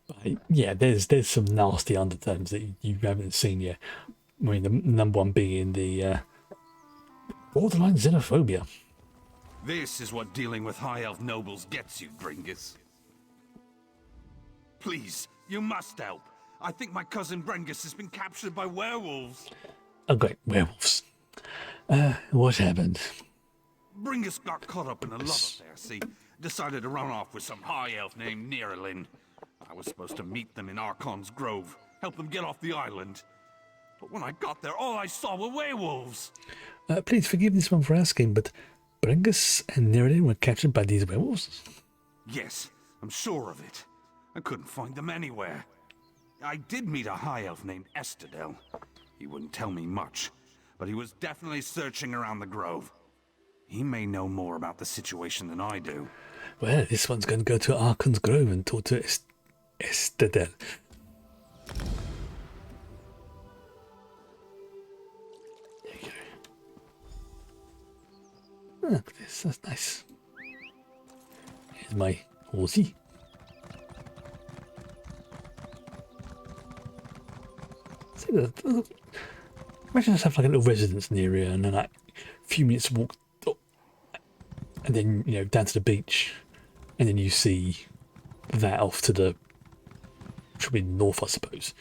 But yeah, there's some nasty undertones that you haven't seen yet. I mean, the number one being the borderline xenophobia. This is what dealing with high elf nobles gets you, Brengus. Please, you must help. I think my cousin Brengus has been captured by werewolves. Oh great, werewolves. What happened? Brengus got caught up in a love affair, see? Decided to run off with some high elf named Neerlin. I was supposed to meet them in Archon's Grove, help them get off the island. But when I got there, all I saw were werewolves. Please forgive this one for asking, but Brengus and Neerlin were captured by these werewolves? Yes, I'm sure of it. I couldn't find them anywhere. I did meet a high elf named Estadel. He wouldn't tell me much, but he was definitely searching around the grove. He may know more about the situation than I do. Well, this one's going to go to Archon's Grove and talk to Estadel. There you go. Look at this, that's nice. Here's my horsey. See, imagine just have like a little residence near here and then like a few minutes walk up, and then, you know, down to the beach, and then you see that off to the, should be north, I suppose.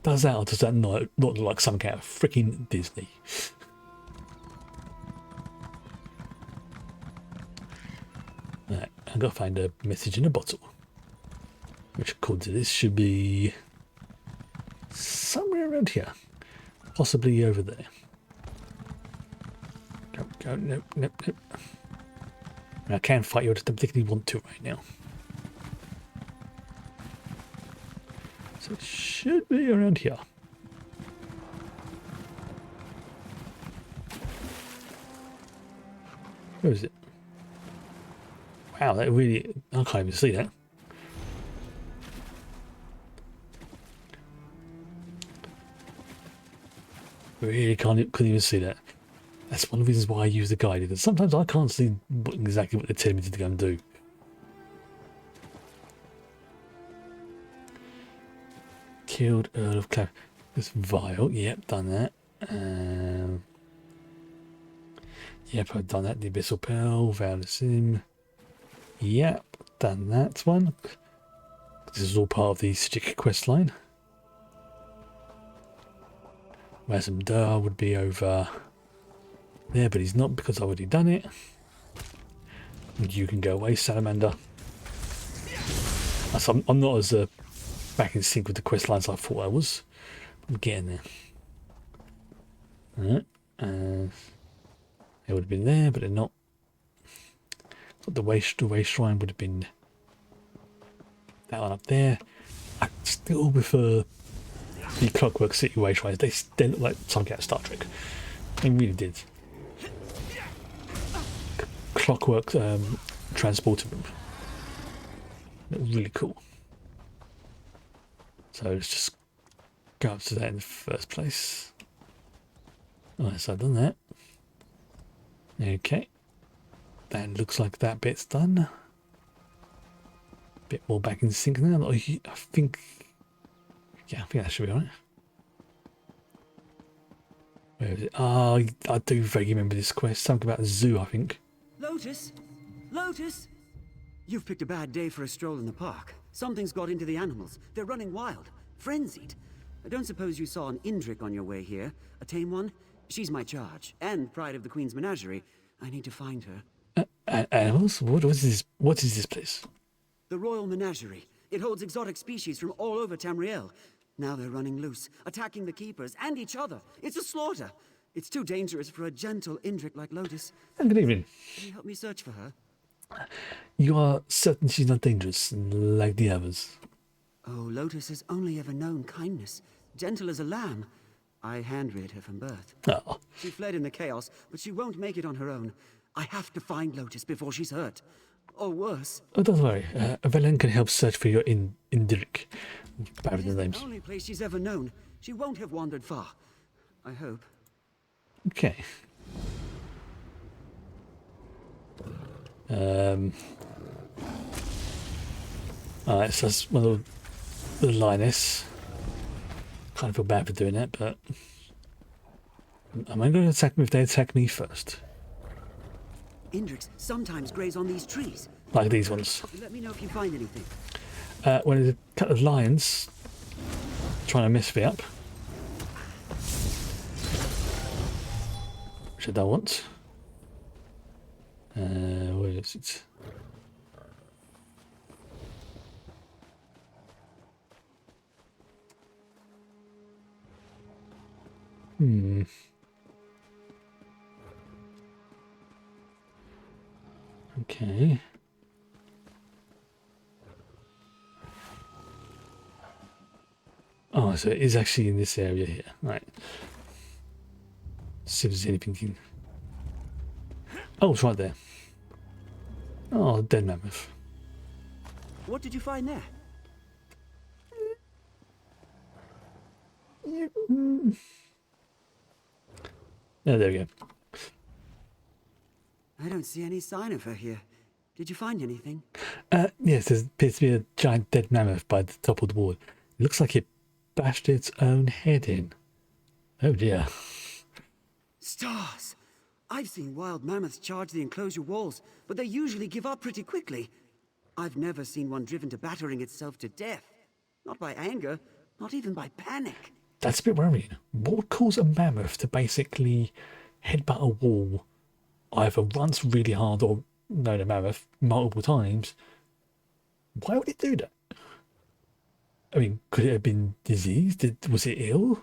Does that or does that not look like something out of freaking Disney? Right, I've got to find a message in a bottle, which according to this should be somewhere around here, possibly over there. Go, nope. I can fight you, I just don't particularly want to right now. So it should be around here. Where is it? Wow, that really... I can't even see that. Really couldn't even see that. That's one of the reasons why I use the guide, because sometimes I can't see exactly what they're telling me to go and do. Killed Earl of Clare. This vial, yep, done that. Yep, I've done that. The Abyssal Pearl, Vow of Sim. Yep, done that one. This is all part of the Stick quest line. Razum Dar would be over there, but he's not because I've already done it. And you can go away, Salamander. I'm not as back in sync with the quest lines I thought I was. I'm getting there. Alright, they would have been there, but they're not. The way shrine would have been that one up there. I still prefer the Clockwork City way shrines. They look like something out of Star Trek. They really did. Clockwork transporter room. Really cool. So let's just go up to that in the first place. Alright, so I've done that. Okay. That looks like that bit's done. Bit more back in sync now. I think... Yeah, I think that should be alright. Where is it? Oh, I do vaguely remember this quest. Something about a zoo, I think. Lotus? Lotus? You've picked a bad day for a stroll in the park. Something's got into the animals. They're running wild. Frenzied. I don't suppose you saw an Indrik on your way here. A tame one? She's my charge. And pride of the Queen's Menagerie. I need to find her. Animals? What is this place? The Royal Menagerie. It holds exotic species from all over Tamriel. Now they're running loose, attacking the keepers and each other. It's a slaughter. It's too dangerous for a gentle Indrik like Lotus. Good evening. Can you help me search for her? You are certain she's not dangerous, like the others? Oh, Lotus has only ever known kindness. Gentle as a lamb. I hand-reared her from birth. Oh. She fled in the chaos, but she won't make it on her own. I have to find Lotus before she's hurt. Or worse. Oh, don't worry. Velen can help search for your Indrik. Bad with the names. The only place she's ever known. She won't have wandered far. I hope. Okay. Alright, so that's one of the lioness. Kind of feel bad for doing that, but am I going to attack them if they attack me first? Indriks sometimes graze on these trees. Like these ones. Let me know if you find anything. When there's a couple of lions trying to mess me up, which I don't want. Where is it? Okay. Oh, so it is actually in this area here. Right. See if there's anything in... Oh, it's right there. Oh, dead mammoth. What did you find there? Oh, there we go. I don't see any sign of her here. Did you find anything? Yes, there appears to be a giant dead mammoth by the top of the wall. It looks like it bashed its own head in. Oh dear. Stars! I've seen wild mammoths charge the enclosure walls, but they usually give up pretty quickly. I've never seen one driven to battering itself to death. Not by anger, not even by panic. That's a bit worrying. What would cause a mammoth to basically headbutt a wall either once really hard or, no, the mammoth, multiple times? Why would it do that? I mean, could it have been diseased? Was it ill?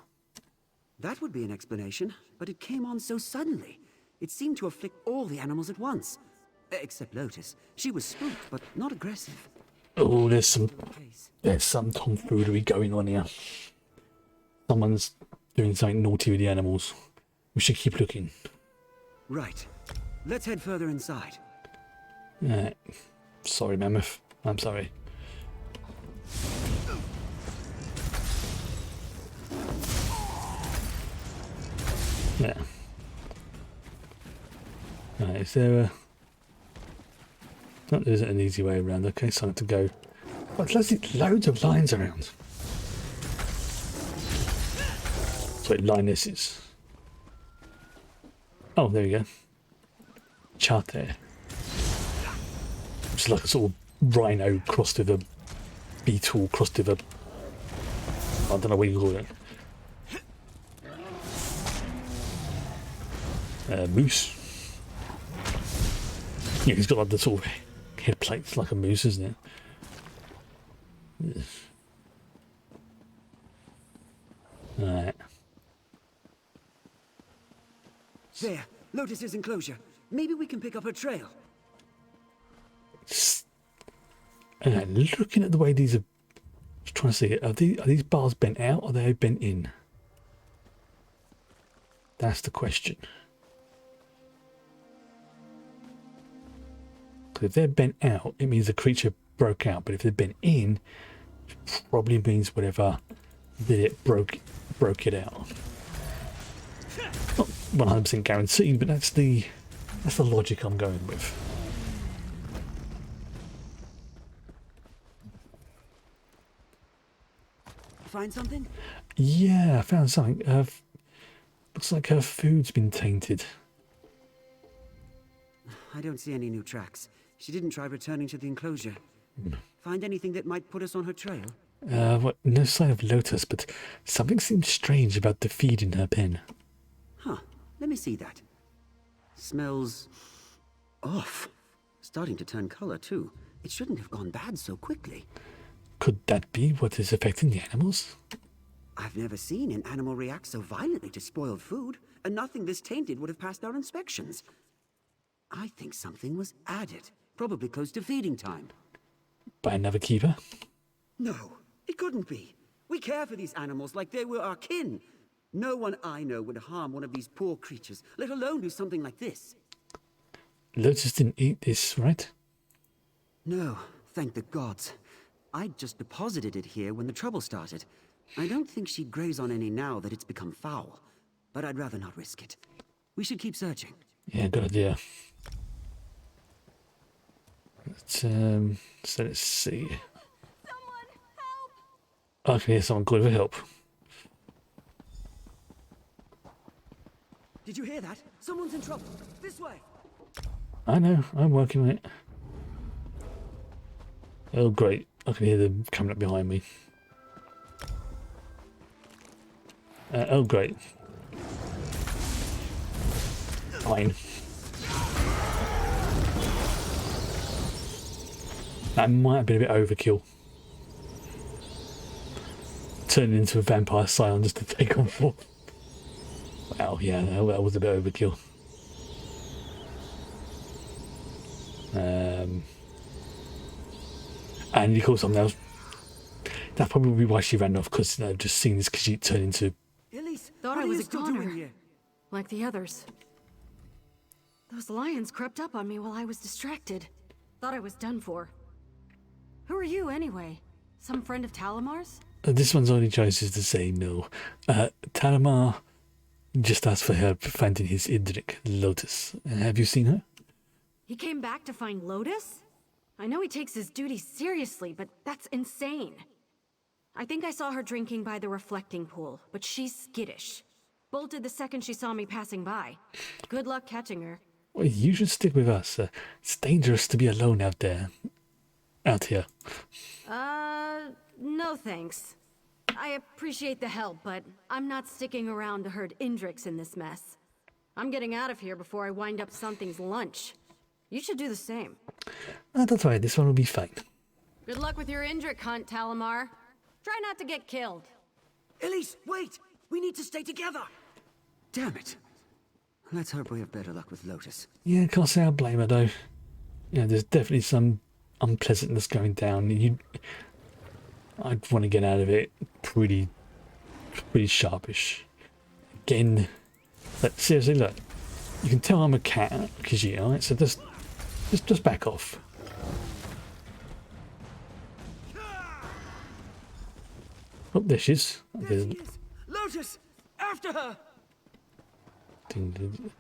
That would be an explanation, but it came on so suddenly. It seemed to afflict all the animals at once. Except Lotus. She was spooked, but not aggressive. Oh, there's some tomfoolery going on here. Someone's doing something naughty with the animals. We should keep looking. Right. Let's head further inside. Sorry, Mammoth. I'm sorry. Yeah. Right, is there a... There isn't an easy way around. Okay, so I have to go... Oh, there's loads of lines around. Sorry, lionesses. Oh, there you go. Chapter. It's like a sort of rhino crossed with a beetle crossed with a... I don't know what you call it. Moose. Yeah, he's got like the sort of head plates like a moose, isn't it? Alright. There, Lotus's enclosure. Maybe we can pick up her trail. And looking at the way these are... I was trying to see it. Are these bars bent out or are they bent in? That's the question. If they're bent out, it means the creature broke out. But if they're bent in, it probably means whatever did it broke it out. Not 100% guaranteed, but that's the logic I'm going with. Find something? Yeah, I found something. Looks like her food's been tainted. I don't see any new tracks. She didn't try returning to the enclosure. Find anything that might put us on her trail? No sign of Lotus, but something seems strange about the feed in her pen. Huh, let me see that. Smells... off. Starting to turn color, too. It shouldn't have gone bad so quickly. Could that be what is affecting the animals? I've never seen an animal react so violently to spoiled food, and nothing this tainted would have passed our inspections. I think something was added, probably close to feeding time. By another keeper? No, it couldn't be. We care for these animals like they were our kin. No one I know would harm one of these poor creatures, let alone do something like this. Lotus didn't eat this, right? No, thank the gods. I just deposited it here when the trouble started. I don't think she'd graze on any now that it's become foul, but I'd rather not risk it. We should keep searching. Yeah, good idea. So let's see. Someone help! I can hear someone calling for help. Did you hear that? Someone's in trouble. This way. I know, I'm working on it. Oh great, I can hear them coming up behind me. Oh great. Fine. That might have been a bit overkill. Turning into a vampire scion just to take on four. Wow, yeah, that was a bit overkill. And you call something else. That's probably why she ran off, because I've just seen this Khajiit turn into... Elise, Thought what I are was you a still goner. doing here? Like the others. Those lions crept up on me while I was distracted. Thought I was done for. Who are you, anyway? Some friend of Talamar's? This one's only choice is to say no. Talamar just asked for help finding his Idrik, Lotus. Have you seen her? He came back to find Lotus? I know he takes his duties seriously, but that's insane. I think I saw her drinking by the reflecting pool, but she's skittish. Bolted the second she saw me passing by. Good luck catching her. Well, you should stick with us. It's dangerous to be alone out there. Out here. No thanks. I appreciate the help, but I'm not sticking around to herd Indrix in this mess. I'm getting out of here before I wind up something's lunch. You should do the same. That's right, this one will be fine. Good luck with your Indrik hunt, Talamar. Try not to get killed. Elise, wait! We need to stay together! Damn it. Let's hope we have better luck with Lotus. Yeah, can't say I blame her though. Yeah, there's definitely some unpleasantness going down. I'd want to get out of it pretty sharpish. Again, but seriously, look, you can tell I'm a cat, Khajiit, alright? So just back off. Oh, there she is. There she is! Lotus! After her! thinking,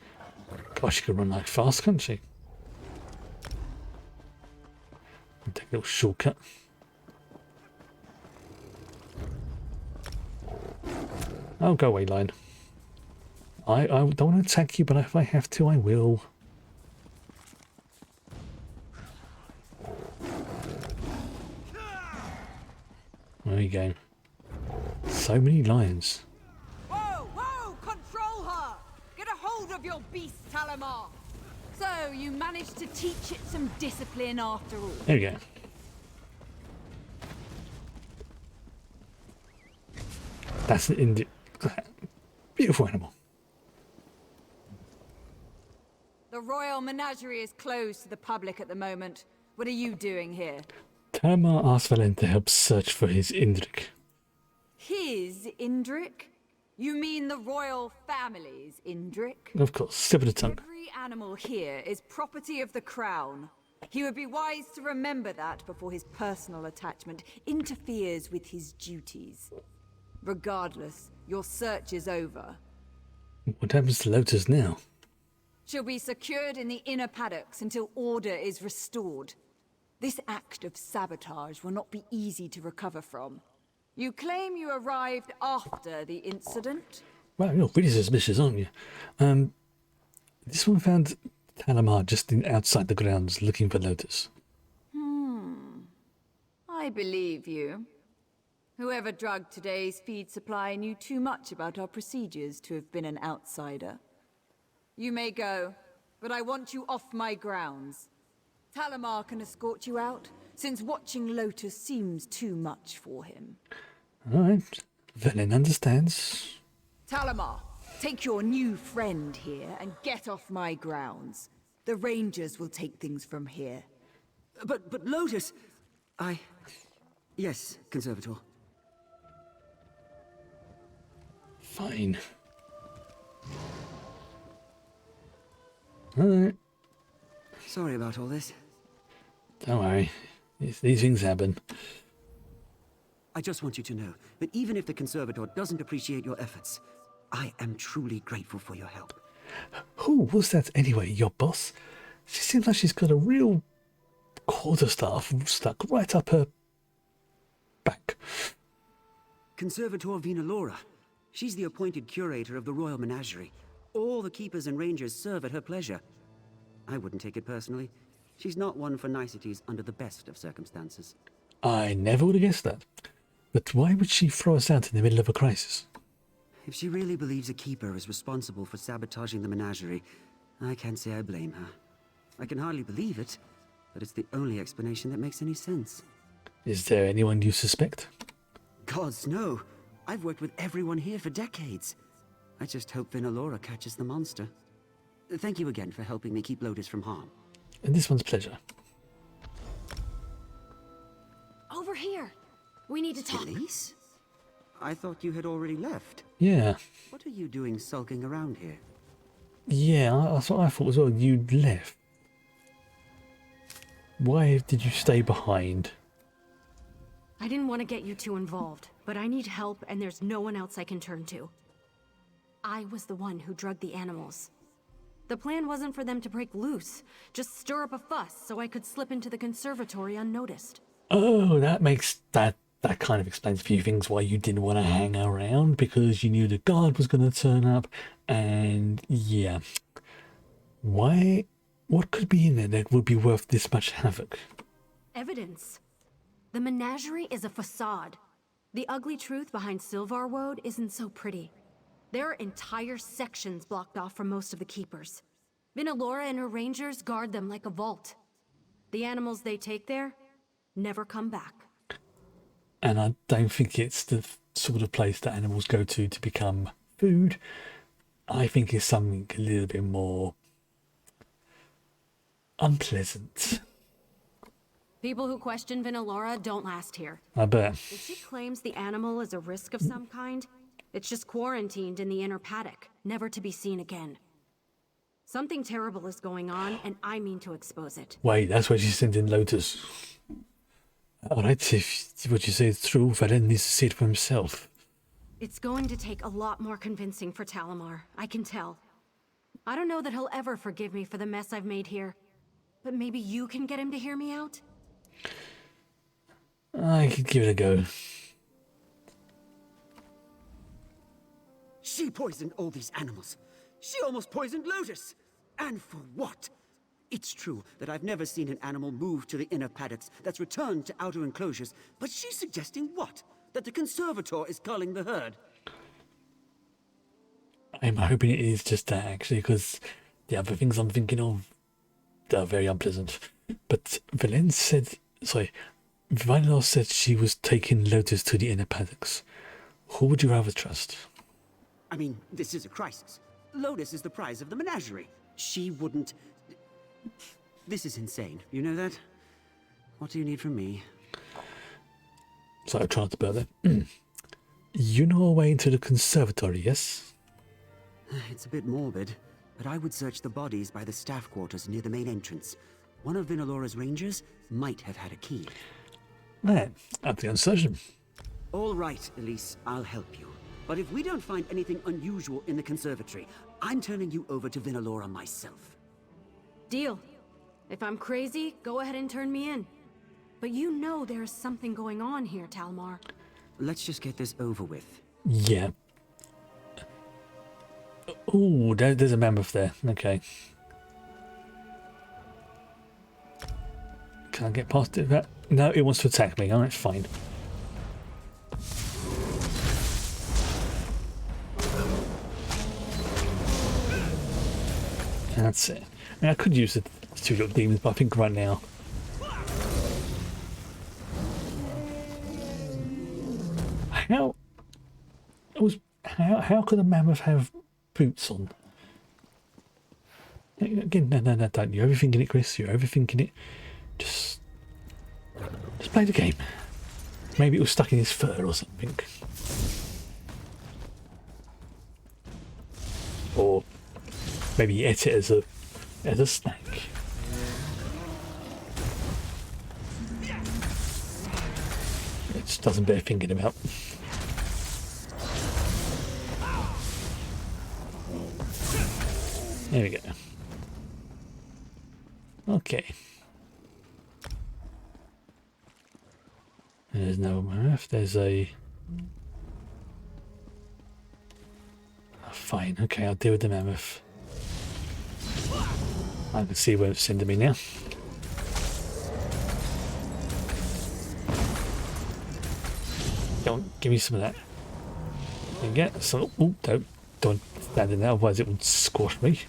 gosh, she could run like fast, couldn't she? Take a little shortcut. Oh, go away, line. I don't want to attack you, but if I have to, I will. There you go. So many lions. Whoa, whoa! Control her! Get a hold of your beast, Talamar! So, you managed to teach it some discipline after all. There we go. That's an beautiful animal. The Royal Menagerie is closed to the public at the moment. What are you doing here? Talamar asked Velen to help search for his Indrik. His Indrik? You mean the royal family's Indrik? Of course, slip of the tongue. Every animal here is property of the crown. He would be wise to remember that before his personal attachment interferes with his duties. Regardless, your search is over. What happens to Lotus now? She'll be secured in the inner paddocks until order is restored. This act of sabotage will not be easy to recover from. You claim you arrived after the incident? Well, you're really suspicious, aren't you? This one found Talamar just outside the grounds looking for Lotus. I believe you. Whoever drugged today's feed supply knew too much about our procedures to have been an outsider. You may go, but I want you off my grounds. Talamar can escort you out, since watching Lotus seems too much for him. Alright, Velen understands. Talamar, take your new friend here and get off my grounds. The Rangers will take things from here. But Lotus... Yes, Conservator. Fine. Alright. Sorry about all this. Don't worry. These things happen. I just want you to know that even if the Conservator doesn't appreciate your efforts, I am truly grateful for your help. Who was that anyway, your boss? She seems like she's got a real quarterstaff stuck right up her back. Conservator Vinalora. She's the appointed curator of the Royal Menagerie. All the keepers and rangers serve at her pleasure. I wouldn't take it personally. She's not one for niceties under the best of circumstances. I never would have guessed that. But why would she throw us out in the middle of a crisis? If she really believes a keeper is responsible for sabotaging the menagerie, I can't say I blame her. I can hardly believe it, but it's the only explanation that makes any sense. Is there anyone you suspect? Gods, no. I've worked with everyone here for decades. I just hope Vinalora catches the monster. Thank you again for helping me keep Lotus from harm. And this one's pleasure. Over here. We need to talk. Elise? I thought you had already left. Yeah. What are you doing sulking around here? Yeah, that's what I thought as well. You'd left. Why did you stay behind? I didn't want to get you too involved, but I need help and there's no one else I can turn to. I was the one who drugged the animals. The plan wasn't for them to break loose, just stir up a fuss so I could slip into the conservatory unnoticed. Oh, that makes that kind of explains a few things why you didn't want to hang around, because you knew the guard was going to turn up, and yeah. Why? What could be in there that would be worth this much havoc? Evidence. The menagerie is a facade. The ugly truth behind Silvarwoad isn't so pretty. There are entire sections blocked off from most of the keepers. Vinalora and her rangers guard them like a vault. The animals they take there never come back. And I don't think it's the sort of place that animals go to become food. I think it's something a little bit more unpleasant. People who question Vinalora don't last here. I bet. If she claims the animal is a risk of some kind, it's just quarantined in the inner paddock, never to be seen again. Something terrible is going on, and I mean to expose it. Wait, that's why she sent in Lotus. Alright, if what you say is true, Velen needs to see it for himself. It's going to take a lot more convincing for Talamar, I can tell. I don't know that he'll ever forgive me for the mess I've made here. But maybe you can get him to hear me out? I could give it a go. She poisoned all these animals. She almost poisoned Lotus. And for what? It's true that I've never seen an animal move to the inner paddocks that's returned to outer enclosures, but she's suggesting what? That the conservator is culling the herd? I'm hoping it is just that, actually, because the other things I'm thinking of are very unpleasant. But Valen said, sorry, Valinor said she was taking Lotus to the inner paddocks. Who would you rather trust? I mean, this is a crisis. Lotus is the prize of the Menagerie. She wouldn't... This is insane. You know that? What do you need from me? So I tried to spell that. You know a way into the conservatory, yes? It's a bit morbid, but I would search the bodies by the staff quarters near the main entrance. One of Vinalora's rangers might have had a key. Man, up the uncertain. All right, Elise, I'll help you. But if we don't find anything unusual in the conservatory, I'm turning you over to Vinalora myself. Deal. If I'm crazy, go ahead and turn me in. But you know there's something going on here, Talmar. Let's just get this over with. Yeah. Oh, there's a mammoth there. Okay. Can I get past it? No, it wants to attack me. Oh, that's fine. That's it. I mean, I could use the two little demons, but I think right now... How could a mammoth have boots on? Again, no, don't. You're overthinking it, Chris. You're overthinking it. Just play the game. Maybe it was stuck in his fur or something. Or maybe he ate it as a snack. It just doesn't bear thinking about. There we go. Okay. There's no mammoth. There's a... Oh, fine. Okay, I'll deal with the mammoth. I can see where it's sending me now. Go on, give me some of that. There you get some. Oh, don't stand in there, otherwise it would squash me.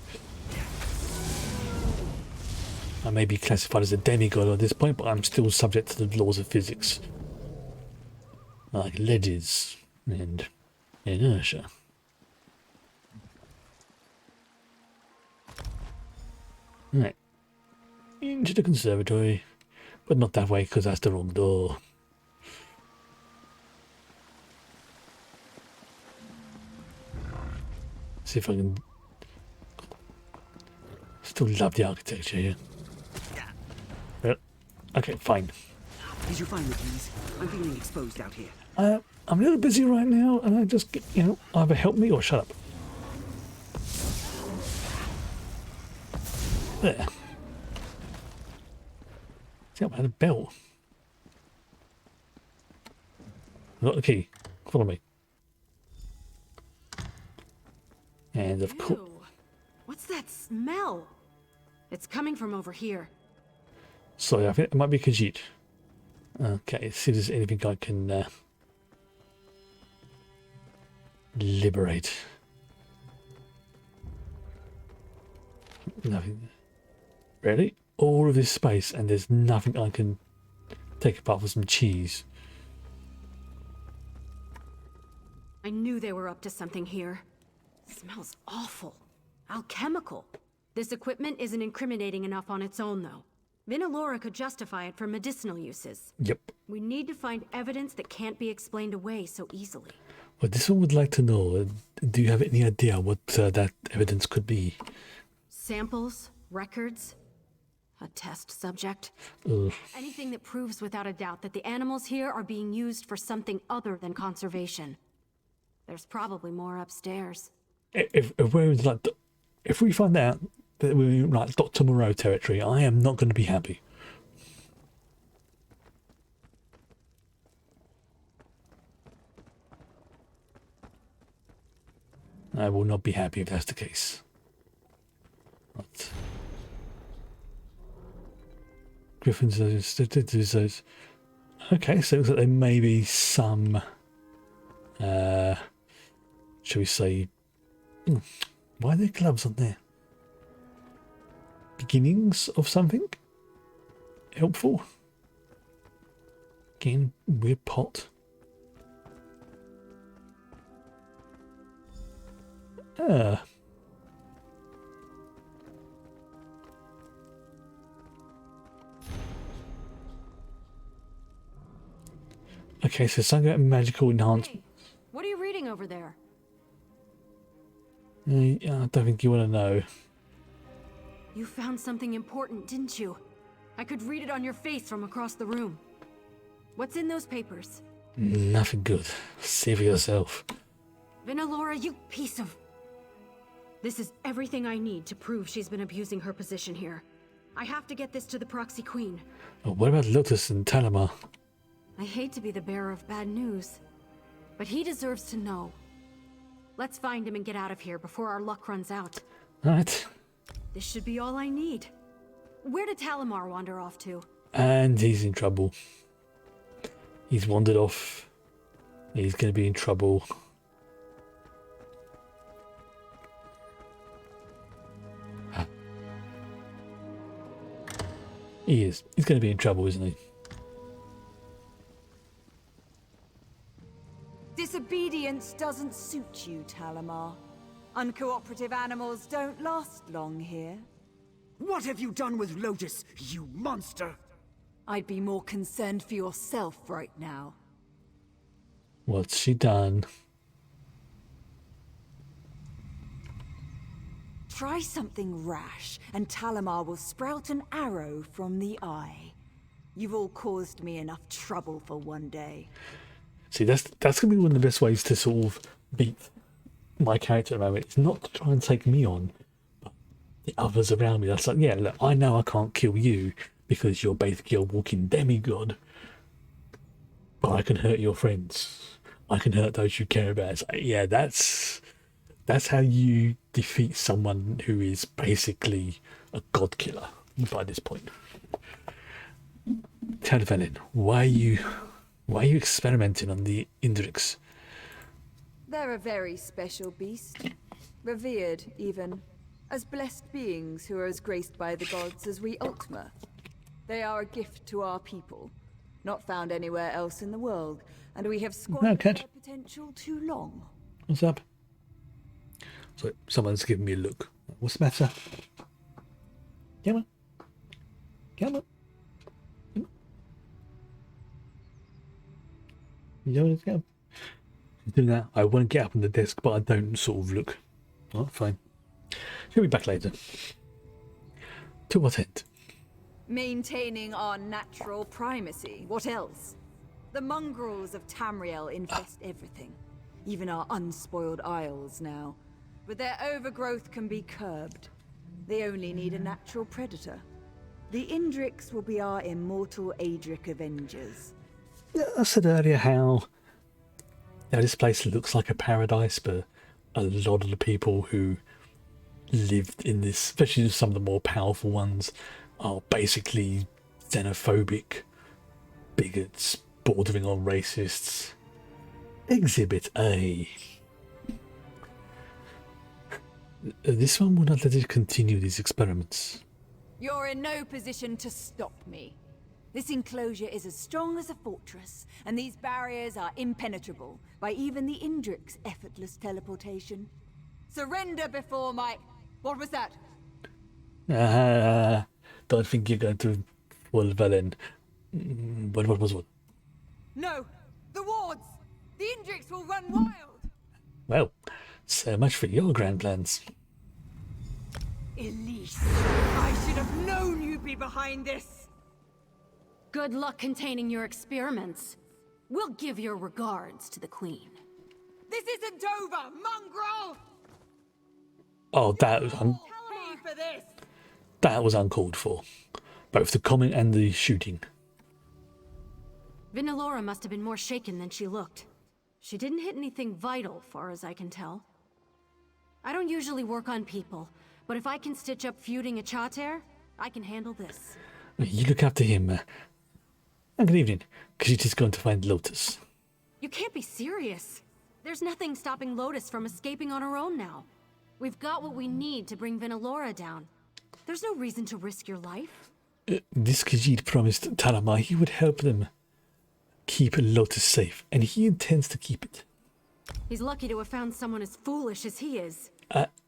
I may be classified as a demigod at this point, but I'm still subject to the laws of physics, like ledges and inertia. Right, into the conservatory, but not that way because that's the wrong door. See if I can. Still love the architecture here. Okay, fine. Did you find the keys? I'm feeling exposed out here. I'm a little busy right now, and I just, either help me or shut up. There. See, I had a bell. I got the key. Follow me. And of course. What's that smell? It's coming from over here. Sorry, I think it might be Khajiit. Okay, let's see if there's anything I can liberate. Nothing. Really? All of this space and there's nothing I can take apart from some cheese. I knew they were up to something here. It smells awful. Alchemical. This equipment isn't incriminating enough on its own, though. Vinalora could justify it for medicinal uses. Yep. We need to find evidence that can't be explained away so easily. Well, this one would like to know, do you have any idea what that evidence could be? Samples? Records? A test subject? Ugh. Anything that proves without a doubt that the animals here are being used for something other than conservation. There's probably more upstairs. If If we find out that we're like Dr. Moreau territory, I am not going to be happy. I will not be happy if that's the case. Right. Griffins, those. Okay, so it looks like there may be some, shall we say, why are there gloves on there? Beginnings of something? Helpful? Again, weird pot. Okay, so something about magical enhancement. Hey, what are you reading over there? I don't think you want to know. You found something important, didn't you? I could read it on your face from across the room. What's in those papers? Nothing good. See for yourself. Vinalora, you piece of... This is everything I need to prove she's been abusing her position here. I have to get this to the Proxy Queen. Oh, what about Lotus and Talamar? I hate to be the bearer of bad news, but he deserves to know. Let's find him and get out of here before our luck runs out. Alright. This should be all I need. Where did Talamar wander off to? And he's in trouble. He's wandered off. He's going to be in trouble. He is. He's going to be in trouble, isn't he? Disobedience doesn't suit you, Talamar. Uncooperative animals don't last long here. What have you done with Lotus, you monster? I'd be more concerned for yourself right now. What's she done? Try something rash, and Talamar will sprout an arrow from the eye. You've all caused me enough trouble for one day. See, that's going to be one of the best ways to sort of beat my character at the moment. It's not to try and take me on, but the others around me. That's like, yeah, look, I know I can't kill you because you're basically a walking demigod, but I can hurt your friends. I can hurt those you care about. It's like, yeah, that's how you defeat someone who is basically a god killer by this point. Tadvelin, why are you experimenting on the Indrix? They're a very special beast. Revered, even. As blessed beings who are as graced by the gods as we Ultima. They are a gift to our people. Not found anywhere else in the world. And we have squandered their potential too long. What's up? So someone's giving me a look. What's the matter? Come on. Come on. Come on. You don't want to go? She's doing that. I want to get up on the desk, but I don't sort of look. Oh, fine. She'll be back later. To what end? Maintaining our natural primacy. What else? The mongrels of Tamriel infest everything. Even our unspoiled isles now. But their overgrowth can be curbed. They only need a natural predator. The Indrix will be our immortal Adric Avengers. I said earlier how this place looks like a paradise, but a lot of the people who lived in this, especially some of the more powerful ones, are basically xenophobic bigots, bordering on racists. Exhibit A. This one will not let it continue these experiments. You're in no position to stop me. This enclosure is as strong as a fortress, and these barriers are impenetrable by even the Indrix effortless teleportation. Surrender before my... What was that? Don't think you're going to fall Velen. But what was what? No! The wards! The Indrix will run wild! Well, so much for your grand plans. Elise, I should have known you'd be behind this! Good luck containing your experiments. We'll give your regards to the Queen. This isn't over, mongrel! Oh, that was uncalled for. Both the comment and the shooting. Vinalora must have been more shaken than she looked. She didn't hit anything vital, far as I can tell. I don't usually work on people, but if I can stitch up feuding a Chater, I can handle this. You look after him. Good evening. Because you're just going to find Lotus. You can't be serious. There's nothing stopping Lotus from escaping on her own now. We've got what we need to bring Vinalora down. There's no reason to risk your life. This Khajiit promised Talamar he would help them keep Lotus safe, and he intends to keep it. He's lucky to have found someone as foolish as he is.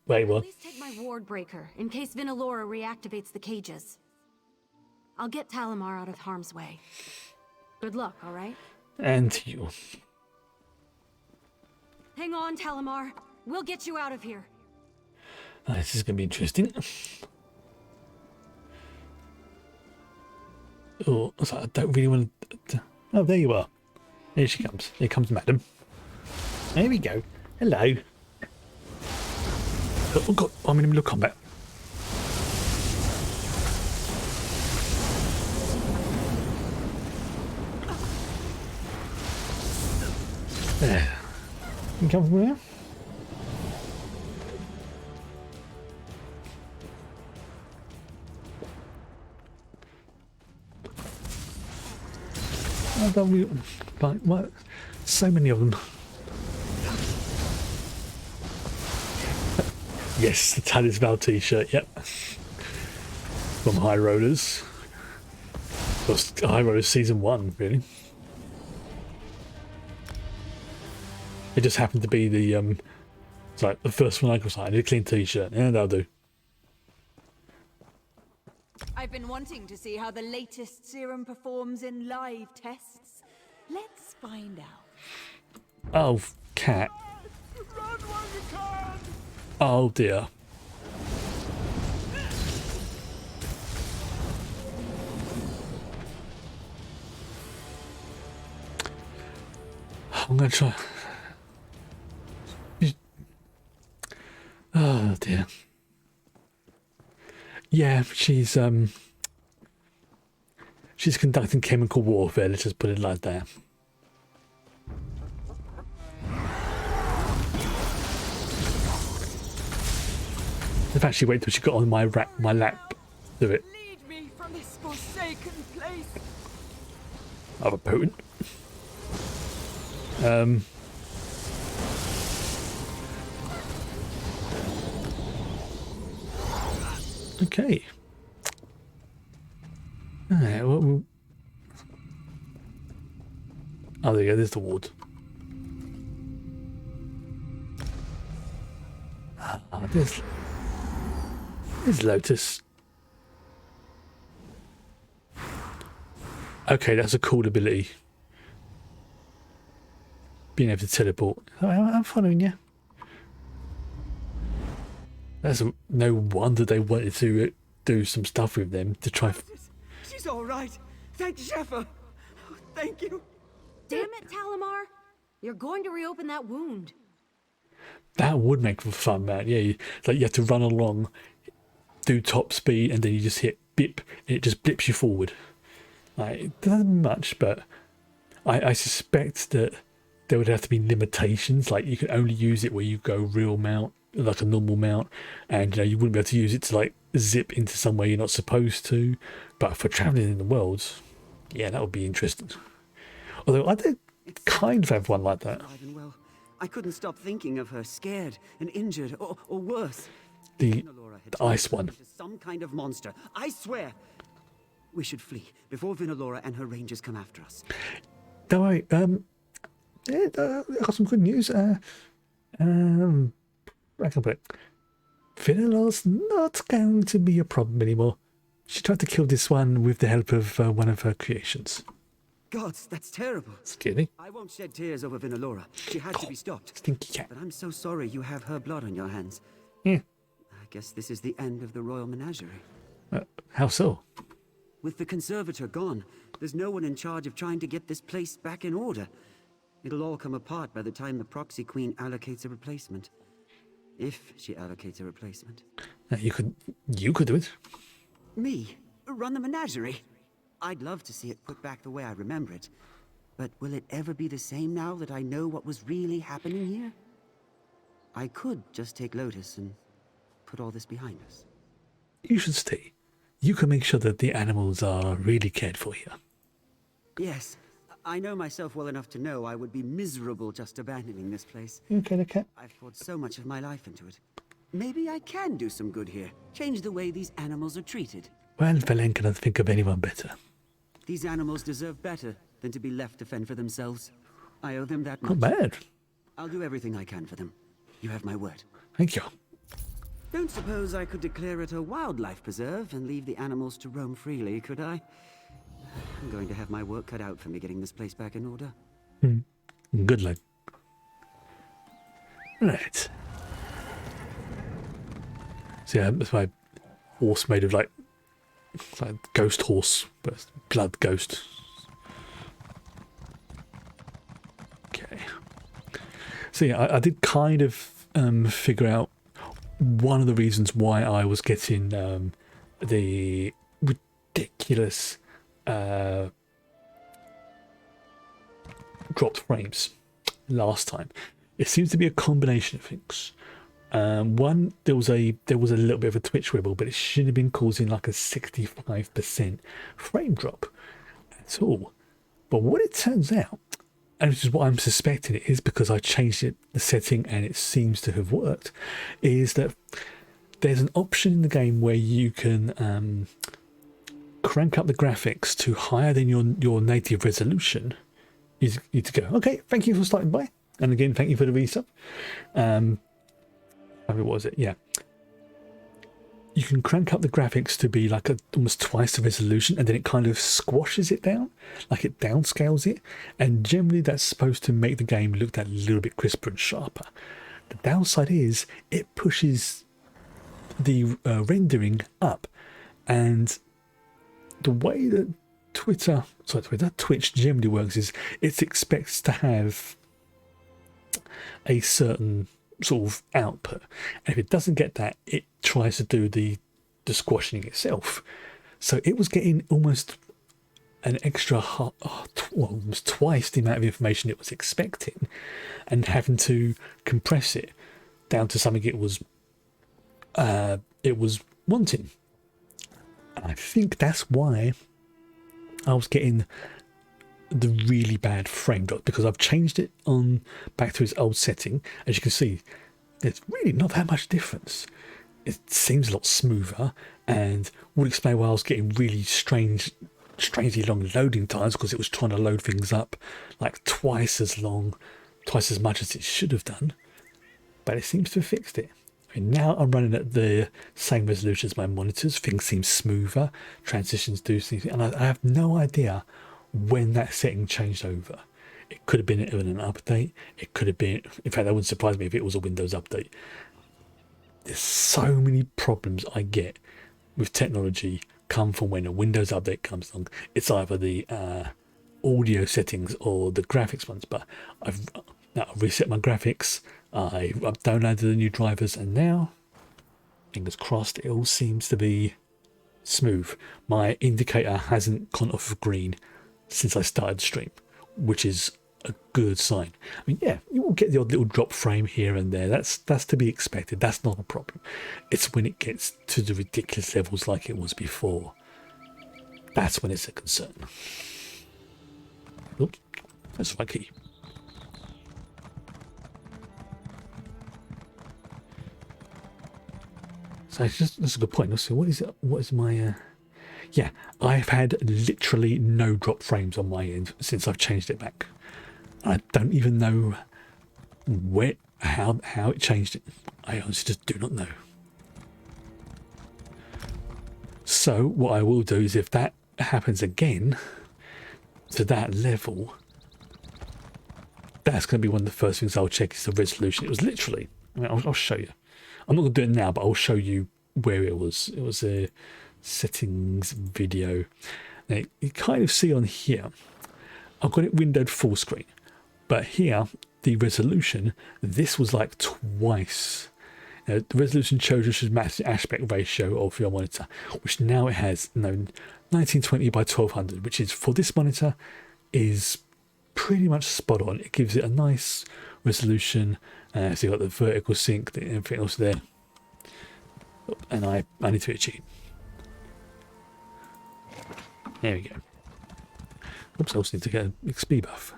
Wait, what? Please take my ward breaker, in case Vinalora reactivates the cages. I'll get Talamar out of harm's way. Good luck, alright? And you. Hang on, Talamar. We'll get you out of here. This is going to be interesting. Oh, I don't really want to... Oh, there you are. Here she comes. Here comes Madam. There we go. Hello. Oh god, I'm in the middle of combat. There. You come from there? I don't really, like, what? So many of them. Yes, the Talisman t-shirt, yep. From High Rollers. Well, High Rollers Season 1, really. It just happened to be the, it's like the first one I got, I need a clean t-shirt. Yeah, that'll do. I've been wanting to see how the latest serum performs in live tests. Let's find out. Oh, cat. Run while you can! Oh dear. I'm gonna try. Oh dear. Yeah, she's conducting chemical warfare, let's just put it like that. In fact, she waited till she got on my lap. Do it. Lead me from this forsaken place. Rather potent. Okay. Alright, well, oh, there you go, there's the ward. There's Lotus. Okay, that's a cool ability. Being able to teleport. Oh, I'm following you. That's no wonder they wanted to do some stuff with them to try. She's all right. Thank Sheffer. Thank you. Damn it, Talamar. You're going to reopen that wound. That would make for fun, man. Yeah, like you have to run along, do top speed, and then you just hit bip, and it just blips you forward. Like, it doesn't much, but I suspect that there would have to be limitations. Like you can only use it where you go real mount, like a normal mount, and you wouldn't be able to use it to like zip into somewhere you're not supposed to. But for traveling in the worlds, yeah, that would be interesting. Although I did kind of have one like that. Well, I couldn't stop thinking of her, scared and injured, or worse. The ice one. Some kind of monster. I swear. We should flee before Vinalora and her rangers come after us. Don't worry. I got some good news. I can put it. Vinalora's not going to be a problem anymore. She tried to kill this one with the help of one of her creations. Gods, that's terrible. Scary. I won't shed tears over Vinalora. She had to be stopped. Stinky cat. But I'm so sorry you have her blood on your hands. Yeah. I guess this is the end of the royal menagerie. How so? With the conservator gone, there's no one in charge of trying to get this place back in order. It'll all come apart by the time the proxy queen allocates a replacement. if she allocates a replacement. You could do it. Me? Run the menagerie? I'd love to see it put back the way I remember it. But will it ever be the same now that I know what was really happening here? I could just take Lotus and put all this behind us. You should stay. You can make sure that the animals are really cared for here. Yes, I know myself well enough to know I would be miserable just abandoning this place. Okay. I've poured so much of my life into it. Maybe I can do some good here. Change the way these animals are treated. Well, Velen cannot think of anyone better. These animals deserve better than to be left to fend for themselves. I owe them that much. Not bad. I'll do everything I can for them. You have my word. Thank you. Don't suppose I could declare it a wildlife preserve and leave the animals to roam freely, could I? I'm going to have my work cut out for me getting this place back in order. Good luck. Right. So yeah, that's my horse made of like ghost horse, but blood ghost. Okay. So yeah, I did kind of figure out one of the reasons why I was getting the ridiculous dropped frames last time. It seems to be a combination of things. One, there was a little bit of a twitch wibble, but it shouldn't have been causing like a 65% frame drop at all. But what it turns out, and which is what I'm suspecting it is because I changed the setting and it seems to have worked, is that there's an option in the game where you can crank up the graphics to higher than your native resolution. You need to go, okay, thank you for starting by. And again, thank you for the resub. What was it? Yeah. You can crank up the graphics to be like almost twice the resolution, and then it kind of squashes it down, like it downscales it. And generally that's supposed to make the game look that little bit crisper and sharper. The downside is it pushes the rendering up, and the way that Twitch generally works is it expects to have a certain sort of output, and if it doesn't get that, it tries to do the squashing itself. So it was getting almost an extra almost twice the amount of information it was expecting, and having to compress it down to something it was wanting. And I think that's why I was getting the really bad frame drop, because I've changed it on back to its old setting. As you can see, there's really not that much difference. It seems a lot smoother, and would explain why I was getting really strangely long loading times, because it was trying to load things up like twice as much as it should have done. But it seems to have fixed it. I mean, now I'm running at the same resolution as my monitors. Things seem smoother, transitions do things, and I have no idea when that setting changed over. It could have been in an update. It could have been, in fact, that wouldn't surprise me if it was a Windows update. There's so many problems I get with technology come from when a Windows update comes along. It's either the audio settings or the graphics ones. But I've reset my graphics. I've downloaded the new drivers, and now, fingers crossed, it all seems to be smooth. My indicator hasn't gone off of green since I started the stream, which is a good sign. I mean, yeah, you will get the odd little drop frame here and there. That's to be expected. That's not a problem. It's when it gets to the ridiculous levels like it was before. That's when it's a concern. Oops, that's my key. So that's a good point. Let's see, what is my yeah, I've had literally no drop frames on my end since I've changed it back. I don't even know how it changed it. I honestly just do not know. So what I will do is, if that happens again to that level, that's going to be one of the first things I'll check, is the resolution. It was literally, I mean, I'll show you. I'm not going to do it now, but I'll show you where it was. It was a settings video. Now, you kind of see on here, I've got it windowed full screen, but here the resolution, this was like twice. The resolution shows us the max aspect ratio of your monitor, which now it has 1920 by 1200, which is for this monitor is pretty much spot on. It gives it a nice resolution. So you've got the vertical sync, everything else there. And I need to cheat. There we go. Oops, I also need to get an XP buff.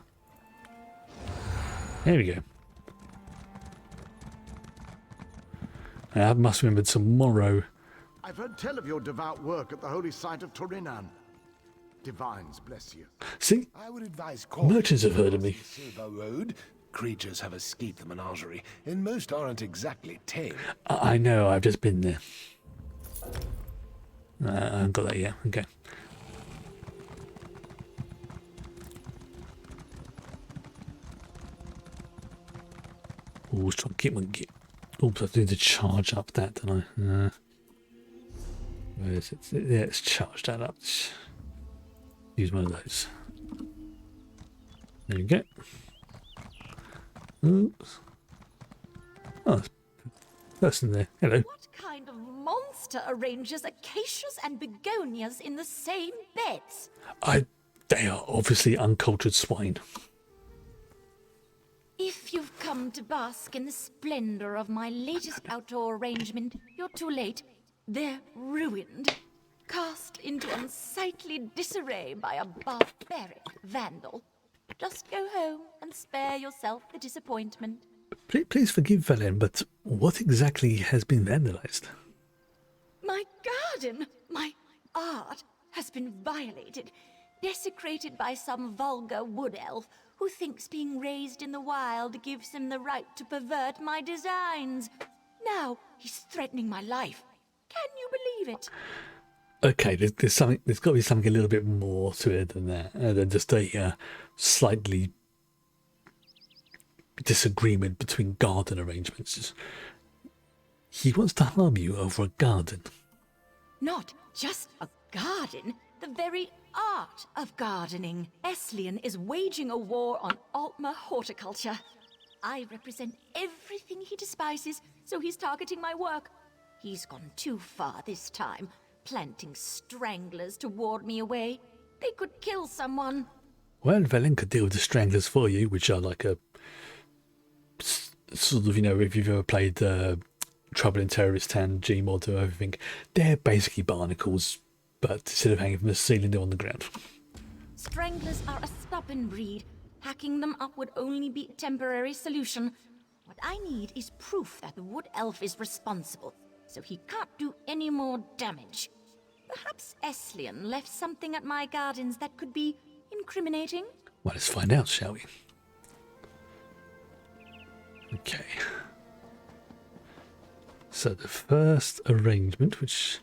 There we go. I must remember tomorrow. I've heard tell of your devout work at the holy site of Torinan. Divines bless you. See, I would advise merchants have heard of me. Silver Road. Creatures have escaped the Menagerie, and most aren't exactly tame. I know, I've just been there. I haven't got that yet. Okay. Oh, let's try and keep one. Oops, I need to charge up that, don't I? Where is it? Yeah, let's charge that up. Use one of those. There we go. Oops. Oh, there's a person there. Hello. What kind of monster arranges acacias and begonias in the same beds? They are obviously uncultured swine. If you've come to bask in the splendor of my latest outdoor arrangement, you're too late. They're ruined, cast into unsightly disarray by a barbaric vandal. Just go home and spare yourself the disappointment. Please forgive Valen, but what exactly has been vandalized? My garden, my art, has been violated, desecrated by some vulgar wood elf who thinks being raised in the wild gives him the right to pervert my designs. Now he's threatening my life. Can you believe it? Okay, there's something. There's got to be something a little bit more to it than that, than just a slightly disagreement between garden arrangements. He wants to harm you over a garden. Not just a garden, the very art of gardening. Eslian is waging a war on Altmer horticulture. I represent everything he despises, so he's targeting my work. He's gone too far this time, planting stranglers to ward me away. They could kill someone. Well, Velen could deal with the stranglers for you, which are like a sort of, if you've ever played Trouble in Terrorist Town, Gmod or everything, they're basically barnacles, but instead of hanging from the ceiling, they're on the ground. Stranglers are a stubborn breed. Hacking them up would only be a temporary solution. What I need is proof that the wood elf is responsible, so he can't do any more damage. Perhaps Eslian left something at my gardens that could be incriminating? Well, let's find out, shall we? Okay. So the first arrangement, which,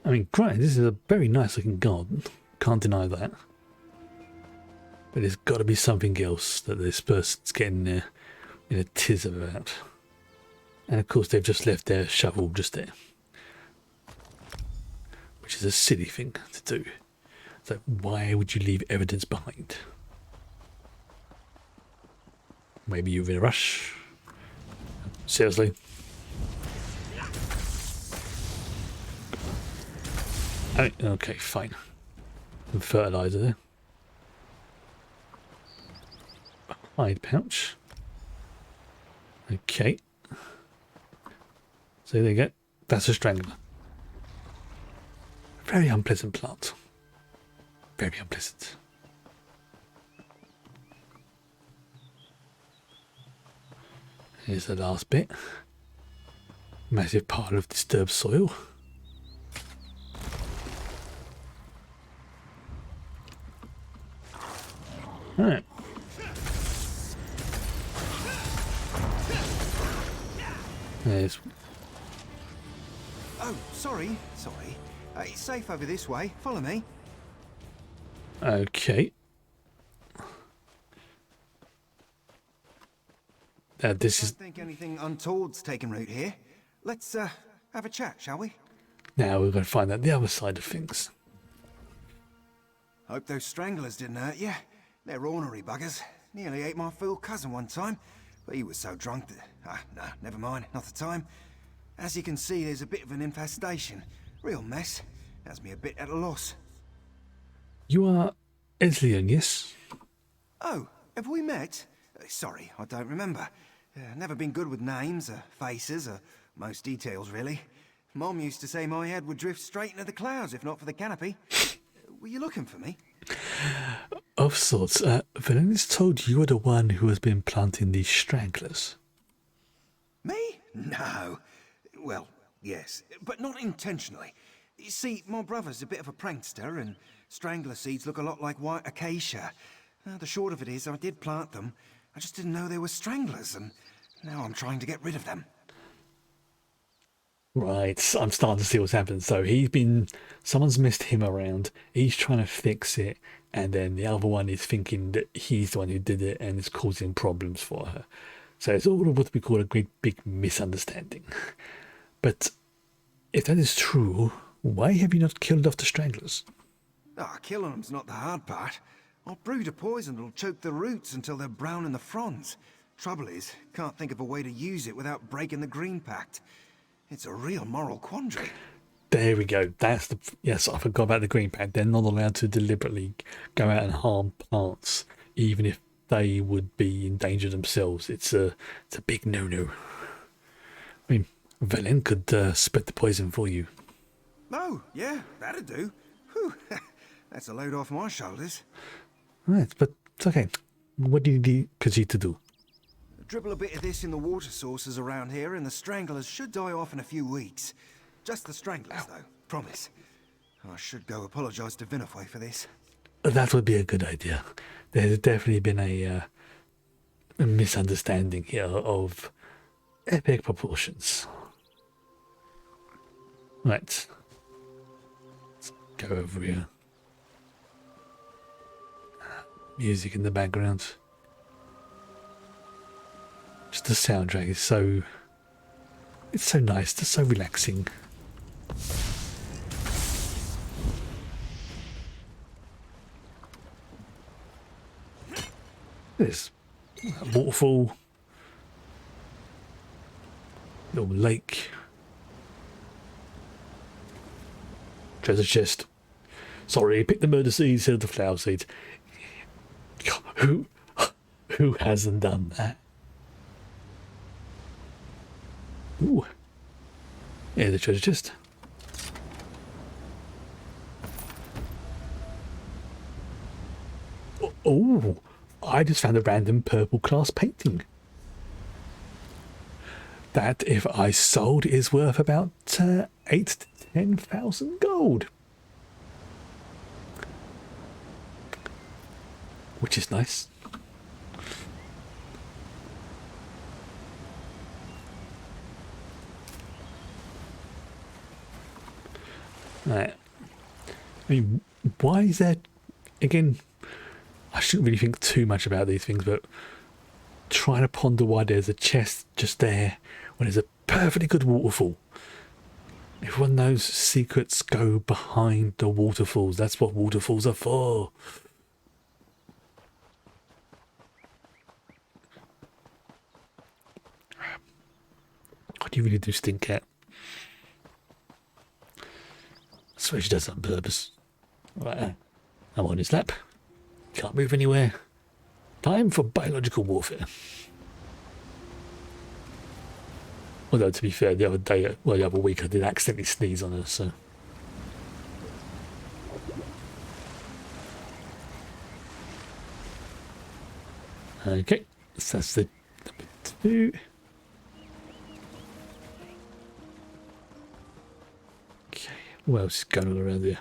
I mean, granted, this is a very nice looking garden. Can't deny that. But there's got to be something else that this person's getting in a tizz about. And of course, they've just left their shovel just there. Which is a silly thing to do. So why would you leave evidence behind? Maybe you're in a rush. Seriously? Oh, okay, fine. Some fertilizer there. Hide pouch. Okay. So there you go. That's a strangler. Very unpleasant plant. Very unpleasant. Here's the last bit. Massive pile of disturbed soil. Alright. There's... Oh, sorry. It's safe over this way. Follow me. Okay. This is... I don't think anything untoward's taken root here. Let's have a chat, shall we? Now we're going to find out the other side of things. Hope those stranglers didn't hurt you. They're ornery buggers. Nearly ate my fool cousin one time, but he was so drunk that... no, never mind, not the time. As you can see, there's a bit of an infestation. Real mess. Has me a bit at a loss. You are Eslian, yes? Oh, have we met? Sorry, I don't remember. Never been good with names, or faces, or most details, really. Mom used to say my head would drift straight into the clouds if not for the canopy. Were you looking for me? Of sorts. Valenis told you were the one who has been planting these stragglers. Me? No. Well, yes, but not intentionally. You see, my brother's a bit of a prankster, and strangler seeds look a lot like white acacia. The short of it is, I did plant them. I just didn't know they were stranglers, and now I'm trying to get rid of them. Right, I'm starting to see what's happened. So someone's messed him around, he's trying to fix it, and then the other one is thinking that he's the one who did it and is causing problems for her. So it's all what we call a great big misunderstanding. But if that is true, why have you not killed off the stranglers? Killing them's not the hard part. I'll brew a poison that'll choke the roots until they're brown in the fronds. Trouble is, can't think of a way to use it without breaking the Green Pact. It's a real moral quandary. There we go. Yes, I forgot about the Green Pact. They're not allowed to deliberately go out and harm plants, even if they would be in danger themselves. It's a big no-no. I mean, Velen could spread the poison for you. Oh, yeah, that'd do. Whew. That's a load off my shoulders. Right, but it's okay. What do you proceed to do? Dribble a bit of this in the water sources around here, and the stranglers should die off in a few weeks. Just the stranglers, though. Promise. I should go apologise to Vinify for this. That would be a good idea. There's definitely been a misunderstanding here of epic proportions. Right. Let's go over here. Music in the background. Just the soundtrack is so... It's so nice, it's so relaxing. There's a waterfall. Little lake. Treasure chest. Sorry, pick the murder seeds instead of the flower seeds. Who hasn't done that? Ooh. Yeah, the treasure chest. Oh, I just found a random purple class painting. That, if I sold, is worth about 8 to 10,000 gold. Which is nice. Right. I mean, why is there... Again, I shouldn't really think too much about these things, but trying to ponder why there's a chest just there when there's a perfectly good waterfall. Everyone knows secrets go behind the waterfalls. That's what waterfalls are for. God, you really do stink, cat. I swear she does it on purpose. Right, I'm on his lap. Can't move anywhere. Time for biological warfare. Although, to be fair, the other week I did accidentally sneeze on her, so... Okay, so that's the number 2. Okay, what else is going on around here?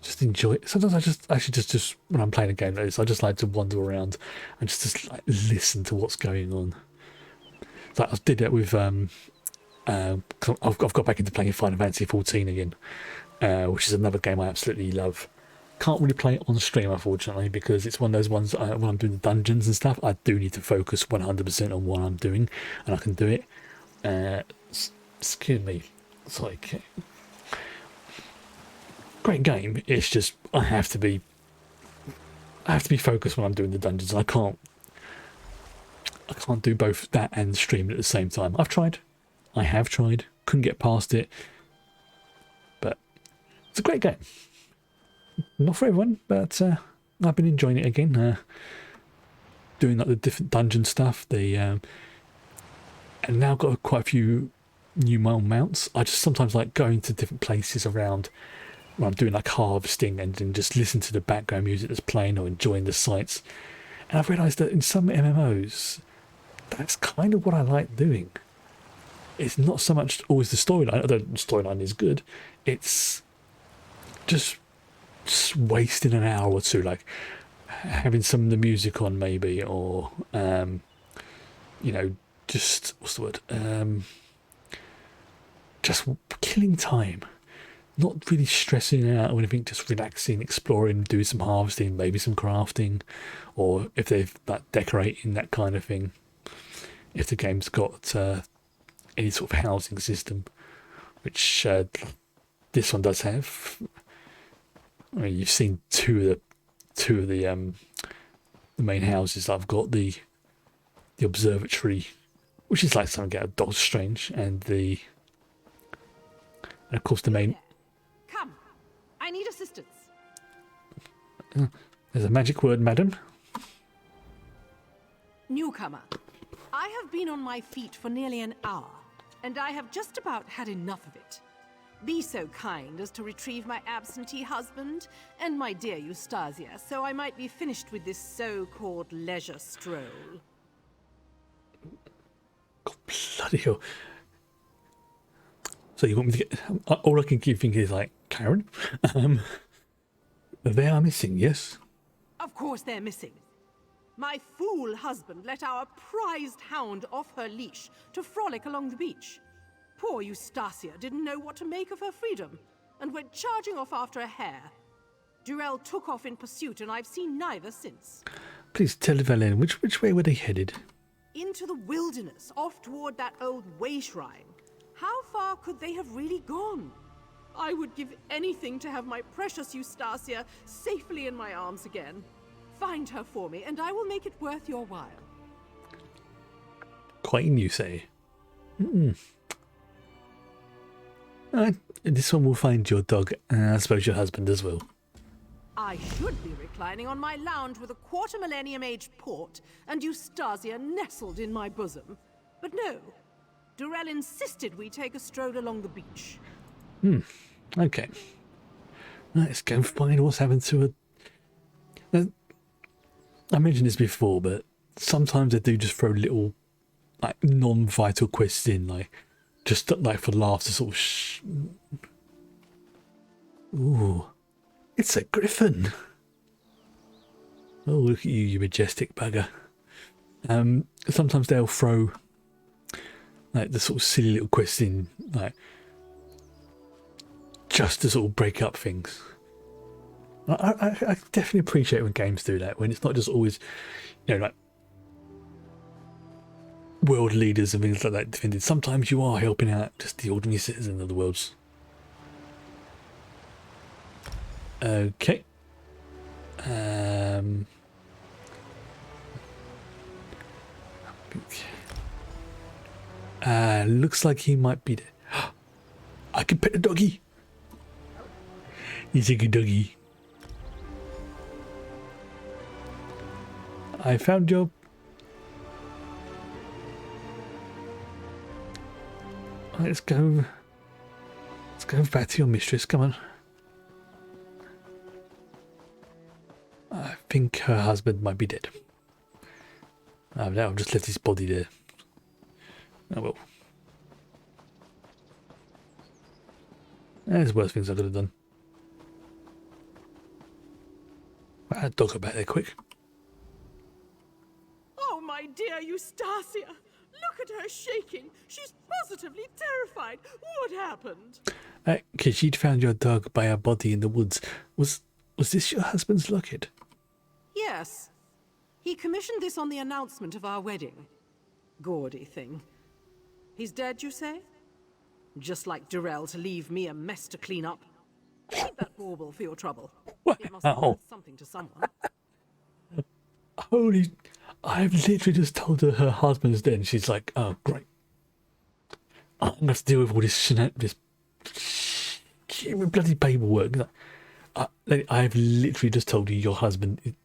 Just enjoy it. Sometimes I just when I'm playing a game like this, I just like to wander around and just like listen to what's going on. Like I did that with I've got back into playing Final Fantasy 14 again, which is another game I absolutely love. Can't really play it on stream, unfortunately, because it's one of those ones when I'm doing the dungeons and stuff, I do need to focus 100% on what I'm doing, and I can do it. Excuse me. Sorry. great game. It's just I have to be focused when I'm doing the dungeons. I can't do both that and stream it at the same time. I have tried, couldn't get past it, but it's a great game. Not for everyone, but I've been enjoying it again. Doing like the different dungeon stuff. And now got quite a few new mounts. I just sometimes like going to different places around when I'm doing like harvesting and then just listen to the background music that's playing or enjoying the sights. And I've realised that in some MMOs, that's kind of what I like doing. It's not so much always the storyline, although the storyline is good. It's just wasting an hour or two, like having some of the music on maybe, or just what's the word? Just killing time, not really stressing out or anything, just relaxing, exploring, doing some harvesting, maybe some crafting, or if they've like decorating, that kind of thing. If the game's got any sort of housing system, which this one does have. I mean, you've seen two of the main houses. I've got the observatory, which is like something out of Doctor Strange, and of course the main. Come, I need assistance. There's a magic word, madam. Newcomer, I have been on my feet for nearly an hour, and I have just about had enough of it. Be so kind as to retrieve my absentee husband and my dear Eustasia, so I might be finished with this so-called leisure stroll. God, bloody hell. So you want me to get... All I can keep thinking is like, Karen? They are missing, yes? Of course they're missing. My fool husband let our prized hound off her leash to frolic along the beach. Poor Eustasia didn't know what to make of her freedom and went charging off after a hare. Durell took off in pursuit, and I've seen neither since. Please tell Valene, which way were they headed? Into the wilderness, off toward that old way shrine. How far could they have really gone? I would give anything to have my precious Eustasia safely in my arms again. Find her for me, and I will make it worth your while. Queen, you say? This one will find your dog, and I suppose your husband as well. I should be reclining on my lounge with a quarter-millennium-aged port, and Eustasia nestled in my bosom. But no, Durell insisted we take a stroll along the beach. Okay. Let's go find what's happened to her. I mentioned this before, but sometimes they do just throw little, like, non-vital quests in, like, just like for laughs to sort of Ooh, it's a griffin. Oh, look at you, you majestic bugger. Sometimes they'll throw like the sort of silly little quests in, like just to sort of break up things. I definitely appreciate when games do that, when it's not just always, like world leaders and things like that defended. Sometimes you are helping out just the ordinary citizen of the worlds. Okay. Looks like he might be there. I can pet the doggy. He's a good doggy. I found your... Let's go back to your mistress. Come on. I think her husband might be dead. Now I've just left his body there. Oh well. There's worse things I could have done. Wow, that dog got back there quick. Oh, my dear Eustasia! Look at her shaking. She's positively terrified. What happened? Because she'd found your dog by her body in the woods. Was this your husband's locket? Yes. He commissioned this on the announcement of our wedding. Gaudy thing. He's dead, you say? Just like Durell to leave me a mess to clean up. Keep that bauble for your trouble. Wow. It must be worth something to someone. Holy... I've literally just told her her husband's dead, and she's like, oh, great. I'm going to have to deal with all this bloody paperwork. I've literally just told you your husband...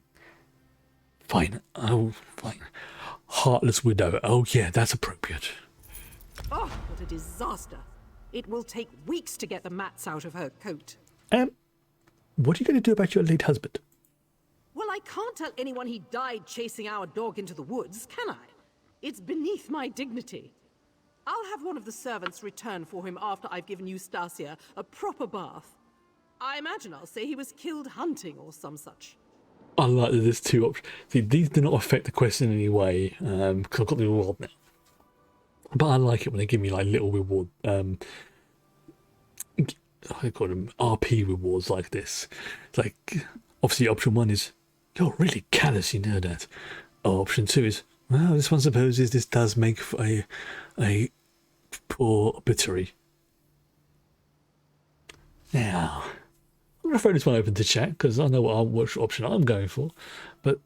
Fine. Oh, fine. Heartless widow. Oh, yeah, that's appropriate. Oh, what a disaster. It will take weeks to get the mats out of her coat. What are you going to do about your late husband? Well, I can't tell anyone he died chasing our dog into the woods, can I? It's beneath my dignity. I'll have one of the servants return for him after I've given Eustacia a proper bath. I imagine I'll say he was killed hunting or some such. I like that there's two options. See, these do not affect the question in any way, because I've got the reward now. But I like it when they give me like little reward, I call them RP rewards like this. It's like, obviously option 1 is, you're really callous, you know that. Or option 2 is, well, this one supposes this does make for a poor obituary. Now, I'm going to throw this one open to chat, because I know which option I'm going for. But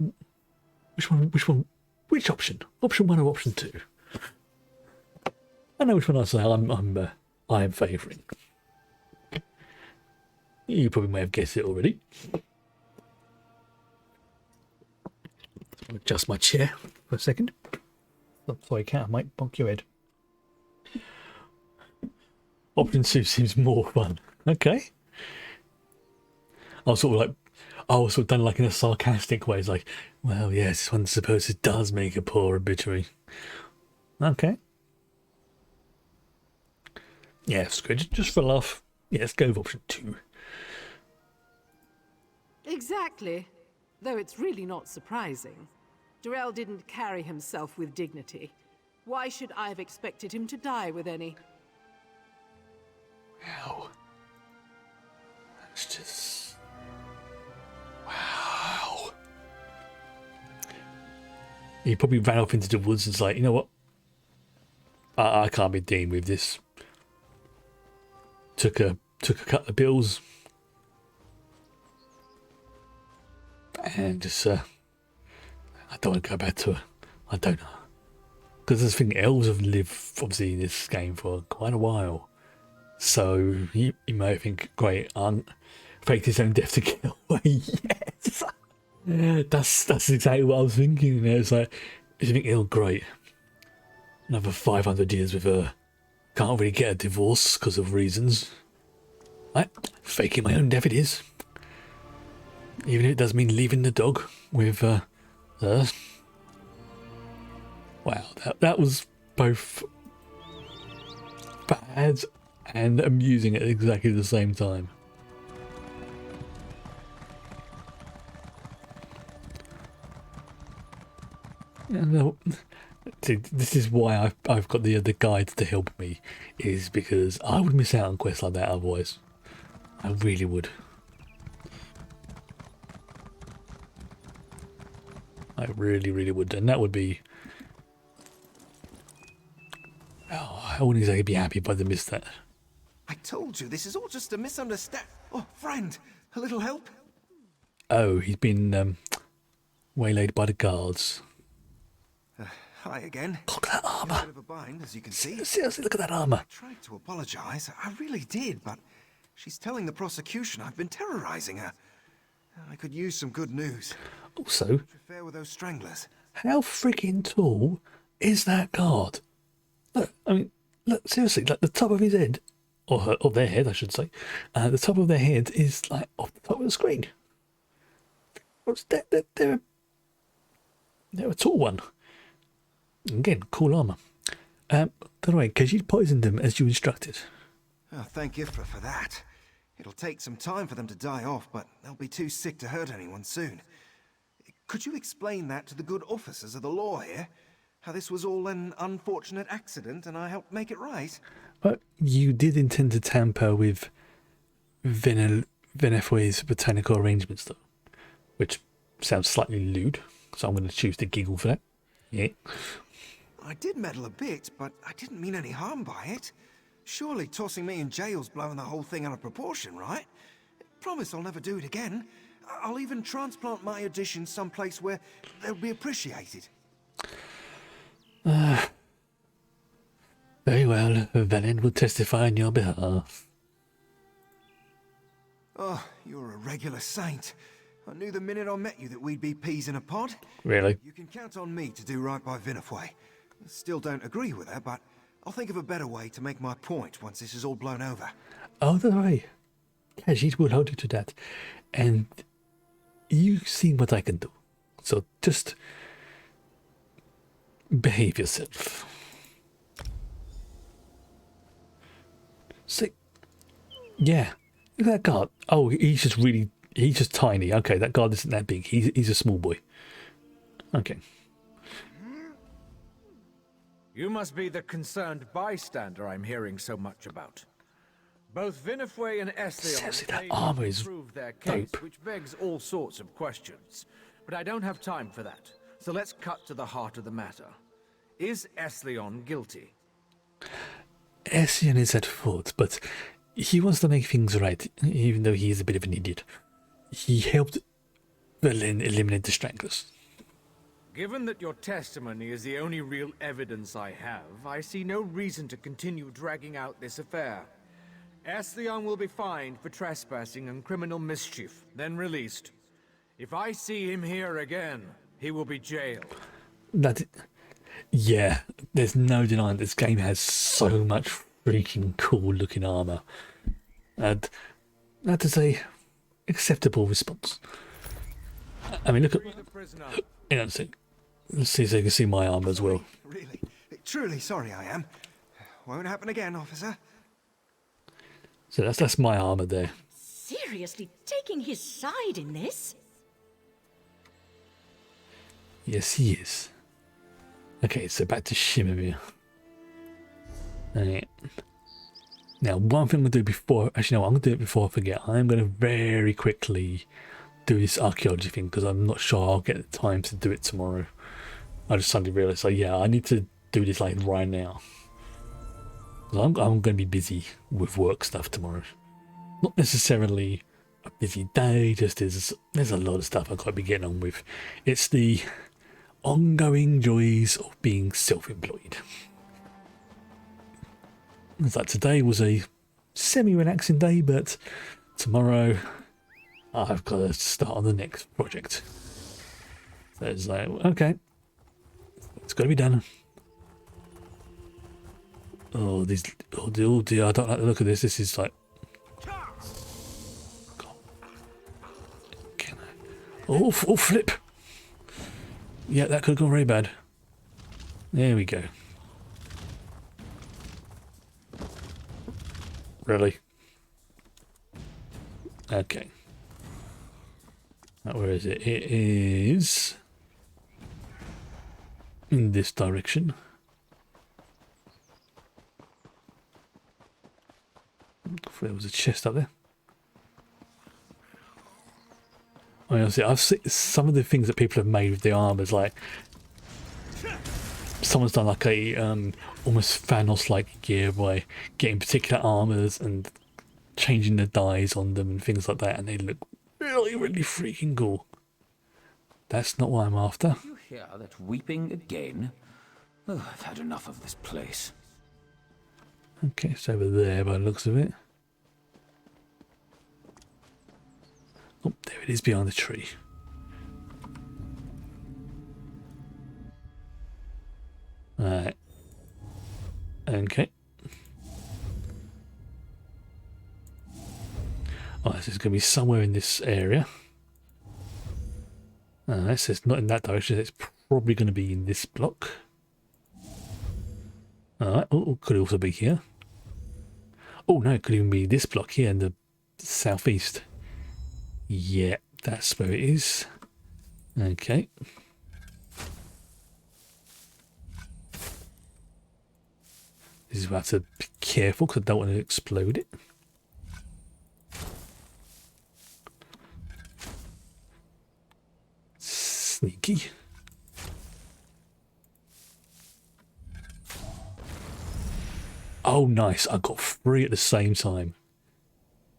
which option? Option 1 or option 2? I know which one I say I am favouring. You probably may have guessed it already. I'll adjust my chair for a second. Oh, sorry, cat, I might bonk your head. Option 2 seems more fun. Okay. I was sort of done like in a sarcastic way. It's like, well, yes, this one supposes it does make a poor obituary. Okay. Yeah, screw it. Just for a laugh. Yeah, let's go with option 2. Exactly. Though it's really not surprising. Durell didn't carry himself with dignity. Why should I have expected him to die with any? Wow. That's just... Wow. He probably ran off into the woods and was like, you know what? I can't be dealing with this. Took a cut of bills. And just, I don't want to go back to her. I don't know. Because I think elves have lived, obviously, in this game for quite a while. So, you may think, great, faked his own death to get away. Yes! That's exactly what I was thinking. You know, it's like, if you think, oh, great. Another 500 years with her. Can't really get a divorce because of reasons. Right? Faking my own death it is. Even if it does mean leaving the dog with her. Wow, that was both bad and amusing at exactly the same time. And this is why I've got the guides to help me, is because I would miss out on quests like that otherwise. I really would. I really, really would, and that would be... Oh, I wouldn't exactly be happy if I'd missed that. I told you, this is all just a misunderstanding. Oh, friend, a little help? Oh, he's been waylaid by the guards. Hi again. Look at that armour. A bit of a bind, as you can see. Seriously, look at that armour. I tried to apologise. I really did, but she's telling the prosecution I've been terrorising her. I could use some good news. Also, fair with those stranglers. How freaking tall is that guard? Look, I mean, look, seriously, like the top of his head, or their head, I should say, the top of their head is like off the top of the screen. They're a tall one. Again, cool armour. By the way, because you poisoned them as you instructed. Oh, thank Ifra for that. It'll take some time for them to die off, but they'll be too sick to hurt anyone soon. Could you explain that to the good officers of the law here? How this was all an unfortunate accident and I helped make it right? But you did intend to tamper with Venefue's botanical arrangements, though. Which sounds slightly lewd, so I'm going to choose to giggle for that. Yeah. I did meddle a bit, but I didn't mean any harm by it. Surely tossing me in jail's blowing the whole thing out of proportion, right? promise I'll never do it again. I'll even transplant my additions someplace where they'll be appreciated. Very well, Velen will testify on your behalf. Oh, you're a regular saint. I knew the minute I met you that we'd be peas in a pod. Really? You can count on me to do right by Vinifwe. Still don't agree with her, but I'll think of a better way to make my point once this is all blown over. Oh, the way. Khajiit will hold you to that. And you've seen what I can do. So just behave yourself. See, yeah, look at that guard. Oh, he's just tiny. Okay, that guard isn't that big. He's a small boy. Okay. You must be the concerned bystander I'm hearing so much about. Both Vinifwe and Eslion prove their case, which begs all sorts of questions. But I don't have time for that, so let's cut to the heart of the matter. Is Eslion guilty? Eslion is at fault, but he wants to make things right, even though he is a bit of an idiot. He helped Berlin eliminate the Stranglers. Given that your testimony is the only real evidence I have, I see no reason to continue dragging out this affair. Eslion will be fined for trespassing and criminal mischief, then released. If I see him here again, he will be jailed. Yeah, there's no denying this game has so much freaking cool looking armor. And that is a acceptable response. I mean, look at... Let's see so you can see my armor as well. Really? Truly sorry I am. Won't happen again, officer. So that's my armor there. Seriously taking his side in this? Yes, he is. Okay, so back to Shimmermere. Alright. Now, one thing I'm going to do before... Actually, no, I'm going to do it before I forget. I'm going to very quickly do this archaeology thing because I'm not sure I'll get the time to do it tomorrow. I just suddenly realised, like, yeah, I need to do this like right now. I'm going to be busy with work stuff tomorrow. Not necessarily a busy day, just there's a lot of stuff I've got to be getting on with. It's the ongoing joys of being self-employed. It's like today was a semi-relaxing day, but tomorrow I've got to start on the next project. So it's like, okay, it's got to be done. Oh, dear, I don't like the look of this. This is like... Oh, flip! Yeah, that could have gone very bad. There we go. Really? Okay. Now, where is it? It is... in this direction. There was a chest up there. Honestly, I've seen some of the things that people have made with the armors, like someone's done like a almost Thanos-like gear by getting particular armors and changing the dyes on them and things like that, and they look really, really freaking cool. That's not what I'm after. You hear that weeping again? Oh, I've had enough of this place. Okay, it's over there by the looks of it. Oh, there it is behind the tree. Alright. Okay. Oh, this is going to be somewhere in this area. It says not in that direction. It's probably going to be in this block. Alright. Oh, could also be here. Oh no, it could even be this block here in the southeast. Yeah, that's where it is. Okay. This is where I have to be careful because I don't want to explode it. Sneaky. Oh, nice. I got 3 at the same time.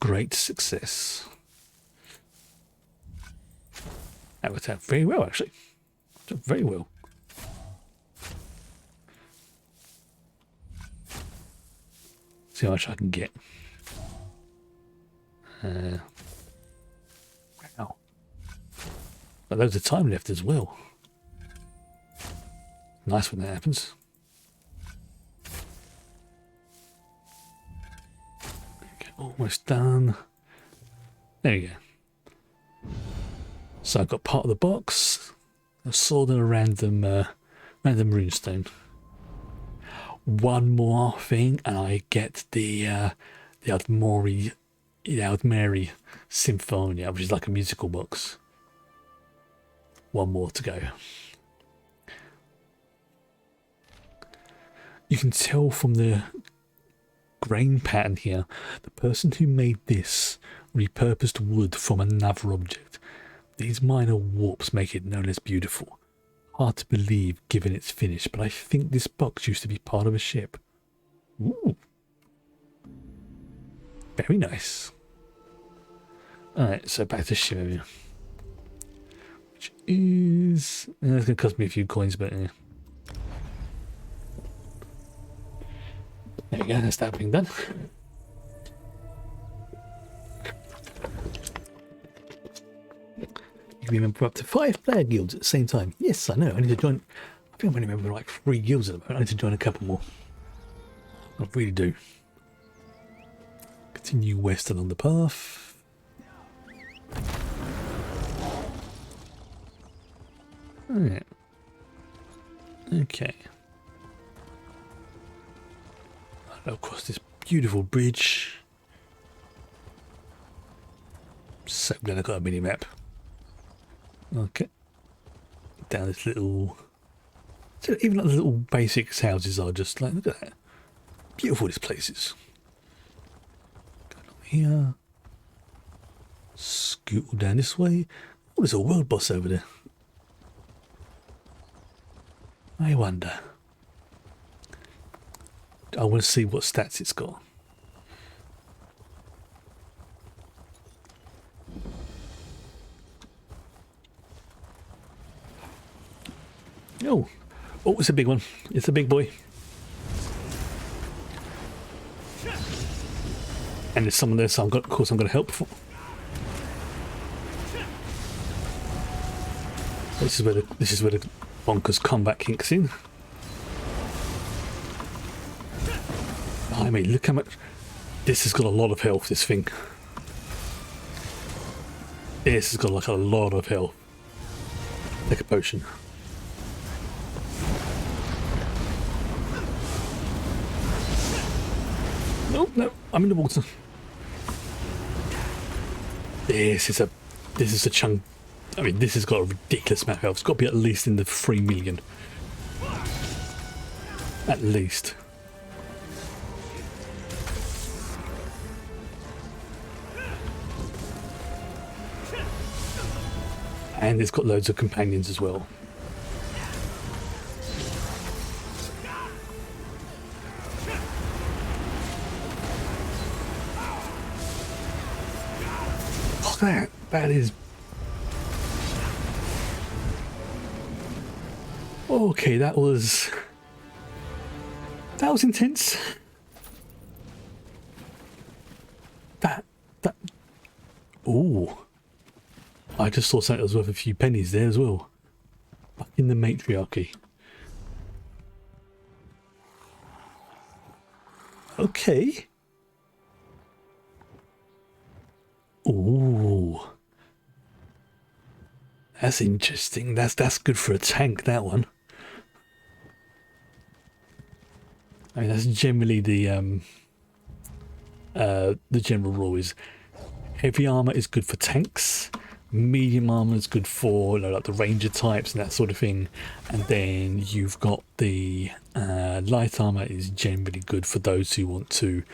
Great success. That worked out very well, actually. Very well. See how much I can get. Wow. Got loads of time left as well. Nice when that happens. Okay, almost done. There you go. So I've got part of the box, a sword and a random runestone. One more thing, and I get the Aldmeri Symphonia, which is like a musical box. One more to go. You can tell from the grain pattern here, the person who made this repurposed wood from another object. These minor warps make it no less beautiful. Hard to believe given its finish, but I think this box used to be part of a ship. Ooh. Very nice. Alright, so back to Shimmer. Which is... it's going to cost me a few coins, but... There you go, that's that being done. You can be a member up to 5 player guilds at the same time. Yes, I know. I need to join. I think I'm only a member of like 3 guilds at the moment. I need to join a couple more. I really do. Continue west along the path. Alright. Okay. I'll cross this beautiful bridge. So glad I got a mini map. Okay. Down this little... So even like the little basic houses are just like, look at that. Beautiful this place is. Going on here. Scoot down this way. Oh, there's a world boss over there. I wonder. I want to see what stats it's got. Oh, it's a big one. It's a big boy. And there's someone there, so of course I'm going to help. This is where the bonkers combat kinks in. I mean, look how much. This has got a lot of health. This thing. This has got like a lot of health. Take a potion. No, I'm in the water. This is a chunk. I mean, this has got a ridiculous amount of health. It's got to be at least in the 3 million. At least. And it's got loads of companions as well. That is... Okay, that was intense. Ooh. I just saw something that was worth a few pennies there as well. Back in the matriarchy. Okay. Ooh. That's interesting. That's good for a tank, that one. I mean, that's generally the general rule is heavy armor is good for tanks, medium armor is good for like the ranger types and that sort of thing, and then you've got the light armor is generally good for those who want to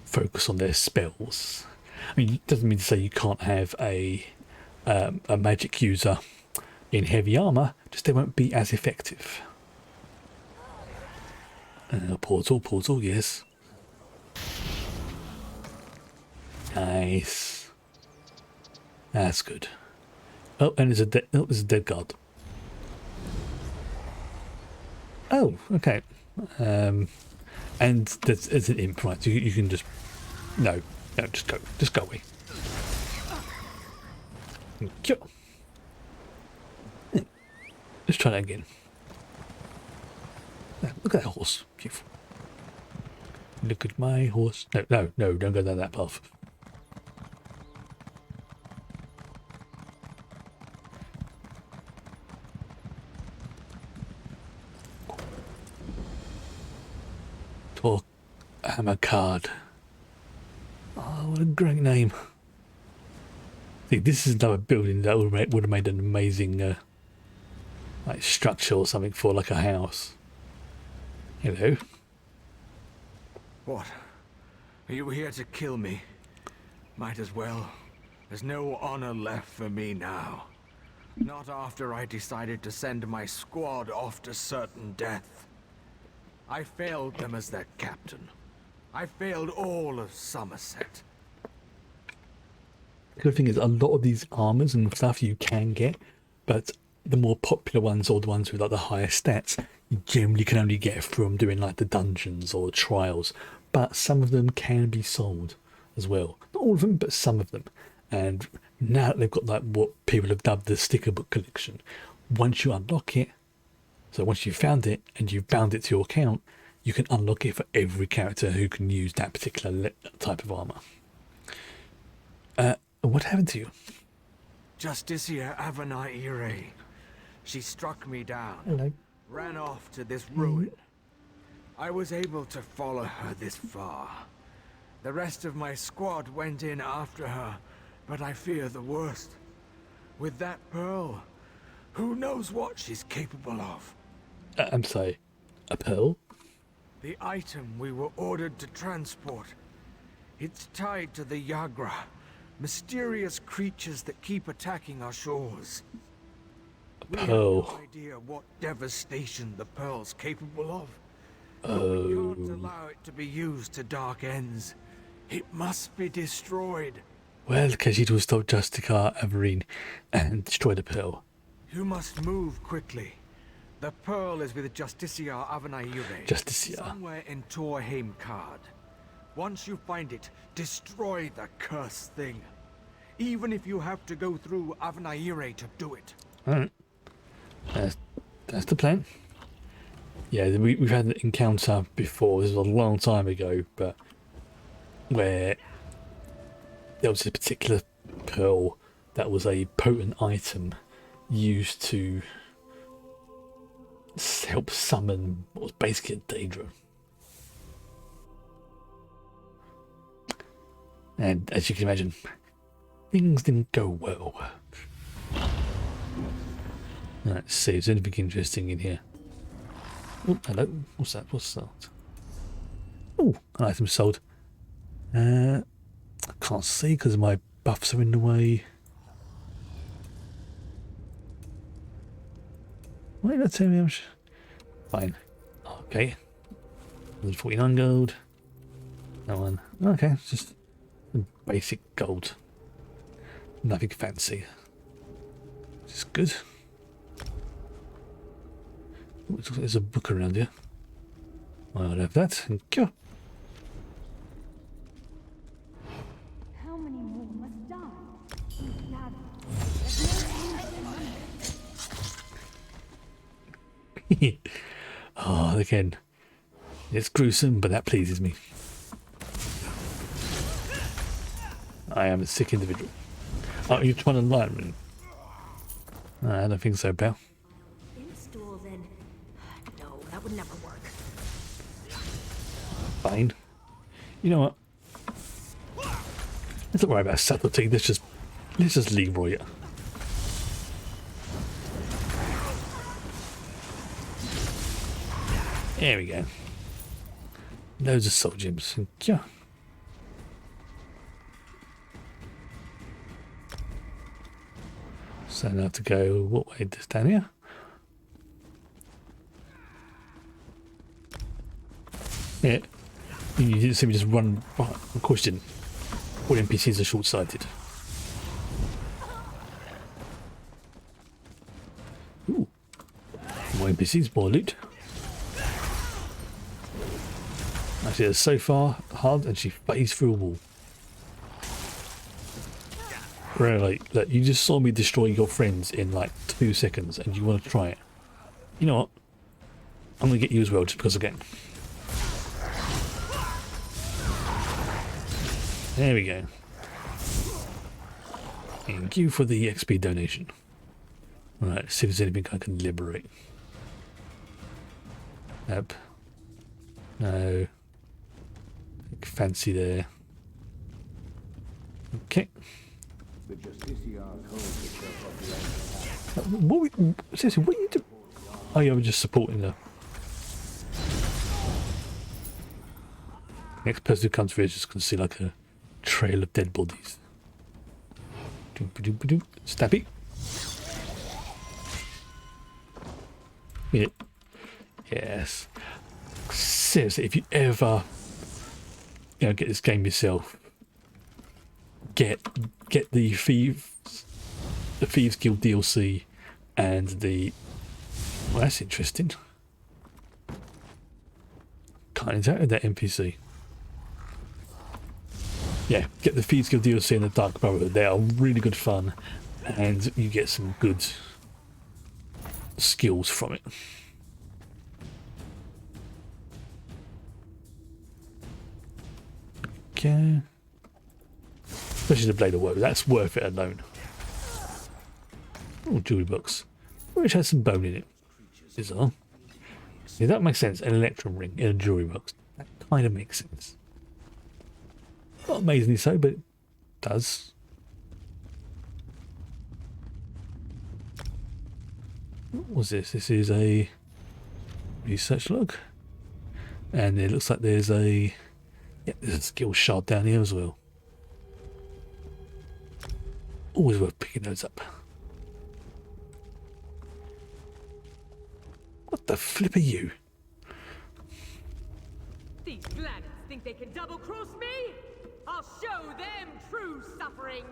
focus on their spells. I mean, it doesn't mean to say you can't have a magic user in heavy armor, just they won't be as effective. Portal, yes. Nice. That's good. Oh, and there's a dead guard. Oh, okay. And there's an imp, right? So you can just no, just go away. Let's try that again. Look at that horse, beautiful. Look at my horse. No, don't go down that path. Talk Hammer Card. Oh, what a great name. See, this is another building that would have made an amazing like structure or something for like a house. Hello. What? Are you here to kill me? Might as well. There's no honor left for me now. Not after I decided to send my squad off to certain death. I failed them as their captain. I failed all of Sommerset. The good thing is a lot of these armors and stuff you can get, but the more popular ones or the ones with like the higher stats, you generally can only get from doing like the dungeons or the trials. But some of them can be sold as well. Not all of them, but some of them. And now they've got like what people have dubbed the sticker book collection. Once you unlock it, so once you've found it and you've bound it to your account, you can unlock it for every character who can use that particular type of armor. What happened to you? Justicia Avanaire. She struck me down. Hello. Ran off to this ruin. I was able to follow her this far. The rest of my squad went in after her, but I fear the worst. With that pearl, who knows what she's capable of? I'm sorry, a pearl? The item we were ordered to transport. It's tied to the Yagra, mysterious creatures that keep attacking our shores. We have no idea what devastation the pearl's capable of. But we can't allow it to be used to dark ends. It must be destroyed. Well, Khajiit will stop Justicar Averine and destroy the pearl. You must move quickly. The pearl is with Justicia Avanaire. Justicia. Somewhere in Torheim Card. Once you find it, destroy the cursed thing. Even if you have to go through Avanaire to do it. Alright. That's the plan. Yeah, we've had an encounter before. This was a long time ago, but where there was a particular pearl that was a potent item used to help summon what was basically a Daedra. And as you can imagine, things didn't go well. Let's see, is there anything interesting in here? Oh, hello. What's that? What's that? Oh, an item sold. I can't see because my buffs are in the way. Why not tell me how much? Fine. Okay. 49 gold. That one. Okay, it's just basic gold. Nothing fancy. Which is good. There's a book around here. I'll have that. Thank you. How many more must die? Oh, again. It's gruesome, but that pleases me. I am a sick individual. Oh, you're trying to enlighten? I don't think so, pal. Install then. No, that would never work. Fine. You know what? Let's not worry about subtlety. Let's just Leroy it. There we go. Loads of soul gems. Yeah. So now I have to go what way? Just down here. Yeah. You didn't see me just run. Oh, of course you didn't. All NPCs are short-sighted. More NPCs, more loot. Actually, it's so far hard, and she phased through a wall. Really, look, you just saw me destroy your friends in like 2 seconds, and you want to try it. You know what? I'm going to get you as well, just because I can. There we go. Thank you for the XP donation. Alright, see if there's anything I can liberate. Nope. No. Fancy there. Okay. Seriously, what are you doing? Oh, yeah, we're just supporting her. Next person who comes through is just going to see like a trail of dead bodies. Stabby. Yeah. Yes. Seriously, if you ever, get this game yourself, get the Thieves Guild DLC and the. Well, that's interesting. Can't interact with that NPC. Yeah, get the Thieves Guild DLC and the Dark Brotherhood. They are really good fun, and you get some good skills from it. Okay. Especially the Blade of Woe. That's worth it alone. Oh, jewelry box. Which has some bone in it. Bizarre. Yeah, that makes sense. An electrum ring in a jewelry box. That kind of makes sense. Not amazingly so, but it does. What was this? This is a research log. And it looks like there's a skill shard down here as well. Always worth picking those up. What the flip are you? These planets think they can double-cross me? I'll show them true suffering.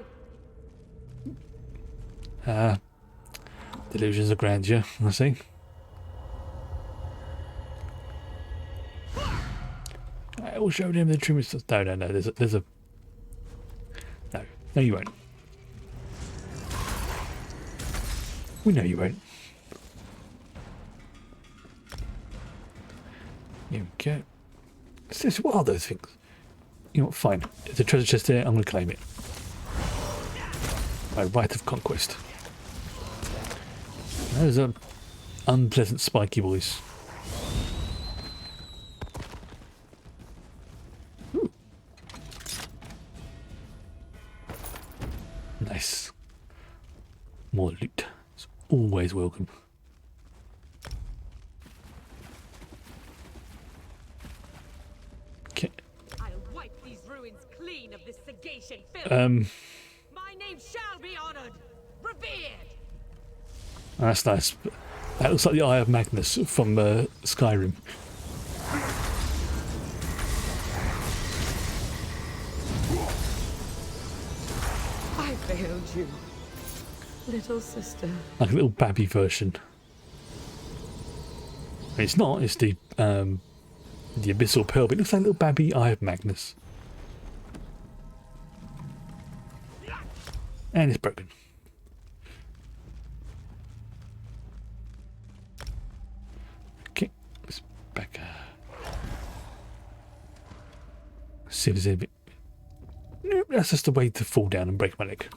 Delusions of grandeur, I see. I will show them the truest. No. There's a. No, you won't. We know you won't. Here we go. Seriously, what are those things? You know what, fine. There's a treasure chest there, I'm going to claim it. My right of conquest. Those are unpleasant spiky boys. Ooh. Nice. More loot. It's always welcome. My name shall be honored, revered. That's nice. That looks like the Eye of Magnus from Skyrim. I failed you, little sister. Like a little babby version. It's not. It's the Abyssal Pearl, but it looks like a little babby Eye of Magnus. And it's broken. Okay, let's back. See if there's anything. Nope, that's just a way to fall down and break my leg.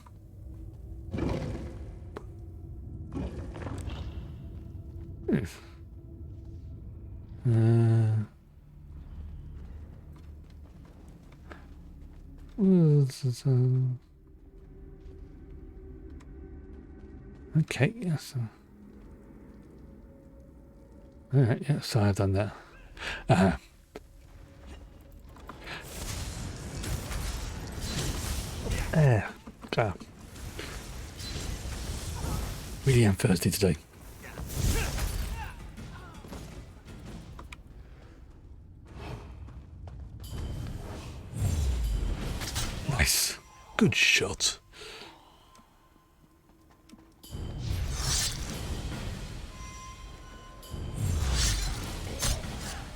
Okay, yes. Alright, yeah, so I've done that. Really am thirsty today. Nice. Good shot.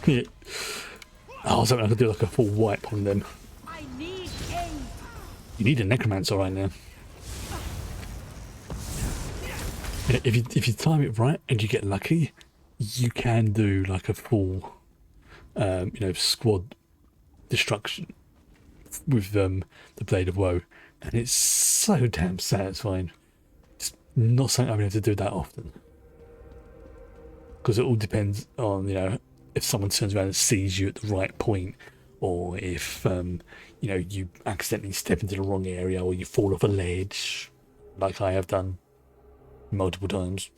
Yeah. I was hoping I could do like a full wipe on them. I need aid. You need a necromancer right now. Yeah, if you time it right and you get lucky, you can do like a full, you know, squad destruction with the Blade of Woe, and it's so damn satisfying. It's not something I'm able to do that often, because it all depends on, you know, if someone turns around and sees you at the right point, or if you know, you accidentally step into the wrong area, or you fall off a ledge, like I have done multiple times.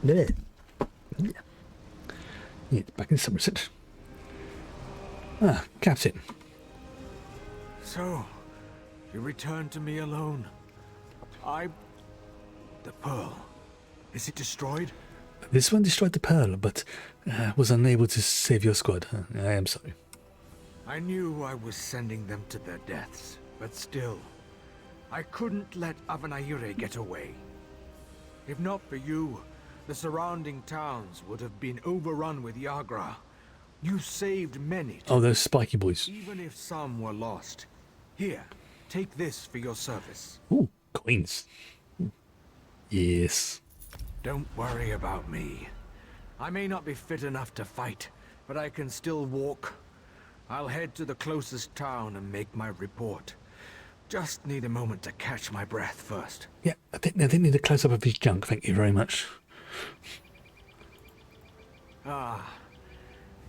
Yeah. Yeah, back in Summerset. Ah, Captain. So, you returned to me alone. The pearl. Is it destroyed? This one destroyed the pearl, but was unable to save your squad. I am sorry. I knew I was sending them to their deaths, but still, I couldn't let Avanaire get away. If not for you, the surrounding towns would have been overrun with Yagra. You saved many. Oh, those spiky boys. Even if some were lost. Here, take this for your service. Ooh, coins. Yes. Don't worry about me. I may not be fit enough to fight, but I can still walk. I'll head to the closest town and make my report. Just need a moment to catch my breath first. Yeah, I didn't need a close-up of his junk, thank you very much. Ah,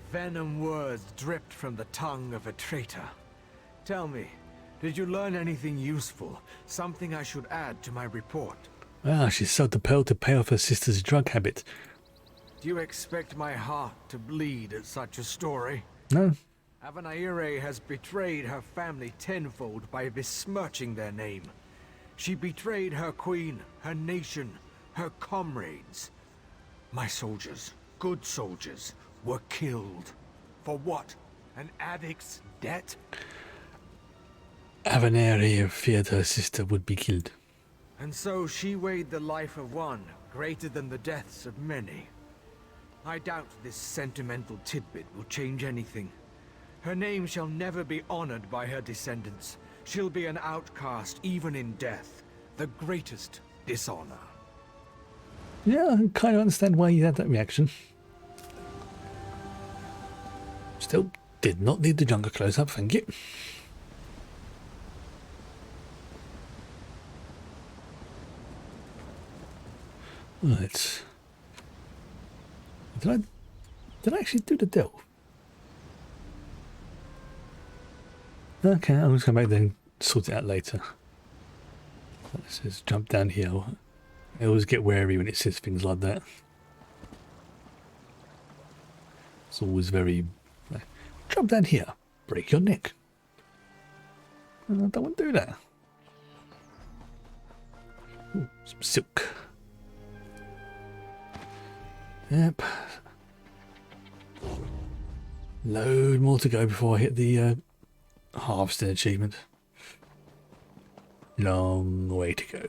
venom words dripped from the tongue of a traitor. Tell me, did you learn anything useful? Something I should add to my report? Ah, she sold the pearl to pay off her sister's drug habit. Do you expect my heart to bleed at such a story? No. Avanaire has betrayed her family tenfold by besmirching their name. She betrayed her queen, her nation, her comrades. My soldiers, good soldiers, were killed. For what? An addict's debt? Avanaire feared her sister would be killed. And so she weighed the life of one greater than the deaths of many. I doubt this sentimental tidbit will change anything. Her name shall never be honored by her descendants. She'll be an outcast even in death. The greatest dishonor. Yeah, I kind of understand why you had that reaction. Still, did not need the jungle close-up, thank you. Right. Did I actually do the delve? Okay, I'll just come back there and sort it out later. Let's just jump down here. I always get wary when it says things like that. It's always very... jump down here. Break your neck. I don't want to do that. Ooh, some silk. Yep. Load more to go before I hit the harvesting achievement. Long way to go.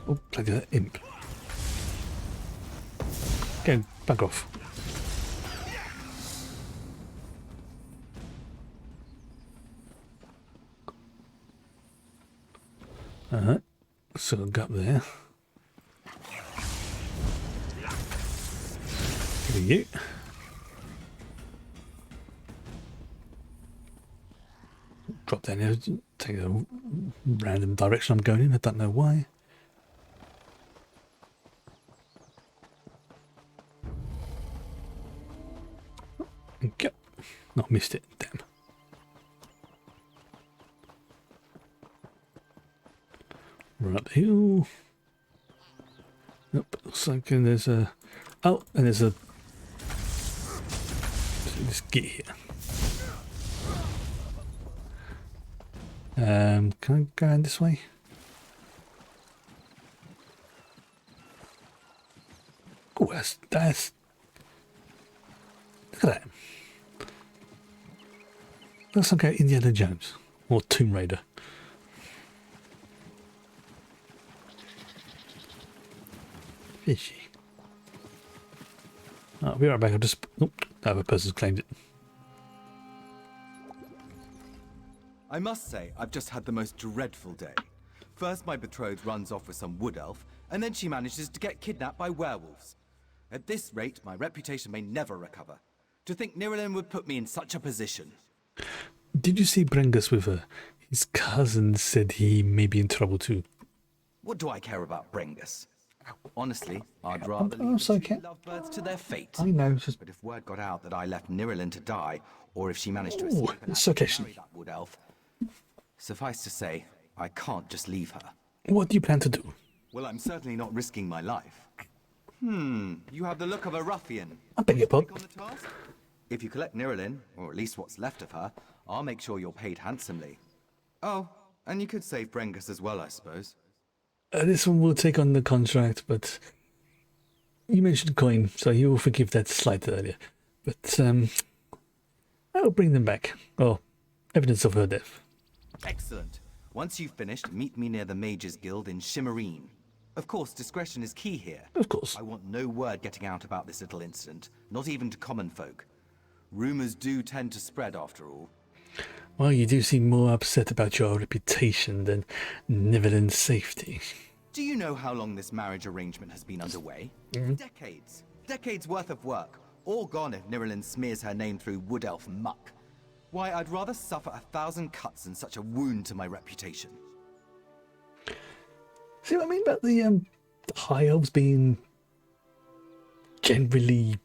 Oh, bloody that imp. Go, back off. So I'll go up there. Here you. Drop down here, take a random direction I'm going in, I don't know why. Okay. Not missed it, damn. Run up the hill. Nope, looks like there's a... oh, and there's a... let's get here. Can I go around this way? Oh, that's... look at that. Looks like Indiana Jones or Tomb Raider. Fishy. I'll be right back. I'll just... Oh, the other person's claimed it. I must say, I've just had the most dreadful day. First, my betrothed runs off with some wood elf, and then she manages to get kidnapped by werewolves. At this rate, my reputation may never recover. To think Nirelin would put me in such a position. Did you see Brengus with her? His cousin said he may be in trouble too. What do I care about Brengus? Honestly, I'd rather leave the two lovebirds to their fate. I know. But if word got out that I left Nirelin to die, or if she managed to escape and marry that wood elf, suffice to say, I can't just leave her. What do you plan to do? Well, I'm certainly not risking my life. You have the look of a ruffian. I beg your pardon. If you collect Nirelin, or at least what's left of her, I'll make sure you're paid handsomely. Oh, and you could save Brengus as well, I suppose. This one will take on the contract, but you mentioned coin, so you will forgive that slight earlier. But I'll bring them back. Oh, evidence of her death. Excellent. Once you've finished, meet me near the Mages Guild in Shimmerine. Of course, discretion is key here. Of course. I want no word getting out about this little incident, not even to common folk. Rumors do tend to spread, after all. Well, you do seem more upset about your reputation than Nirrelin's safety. Do you know how long this marriage arrangement has been underway? Decades. Decades worth of work. All gone if Nirelin smears her name through wood elf muck. Why, I'd rather suffer 1,000 cuts than such a wound to my reputation. See what I mean about the high elves being generally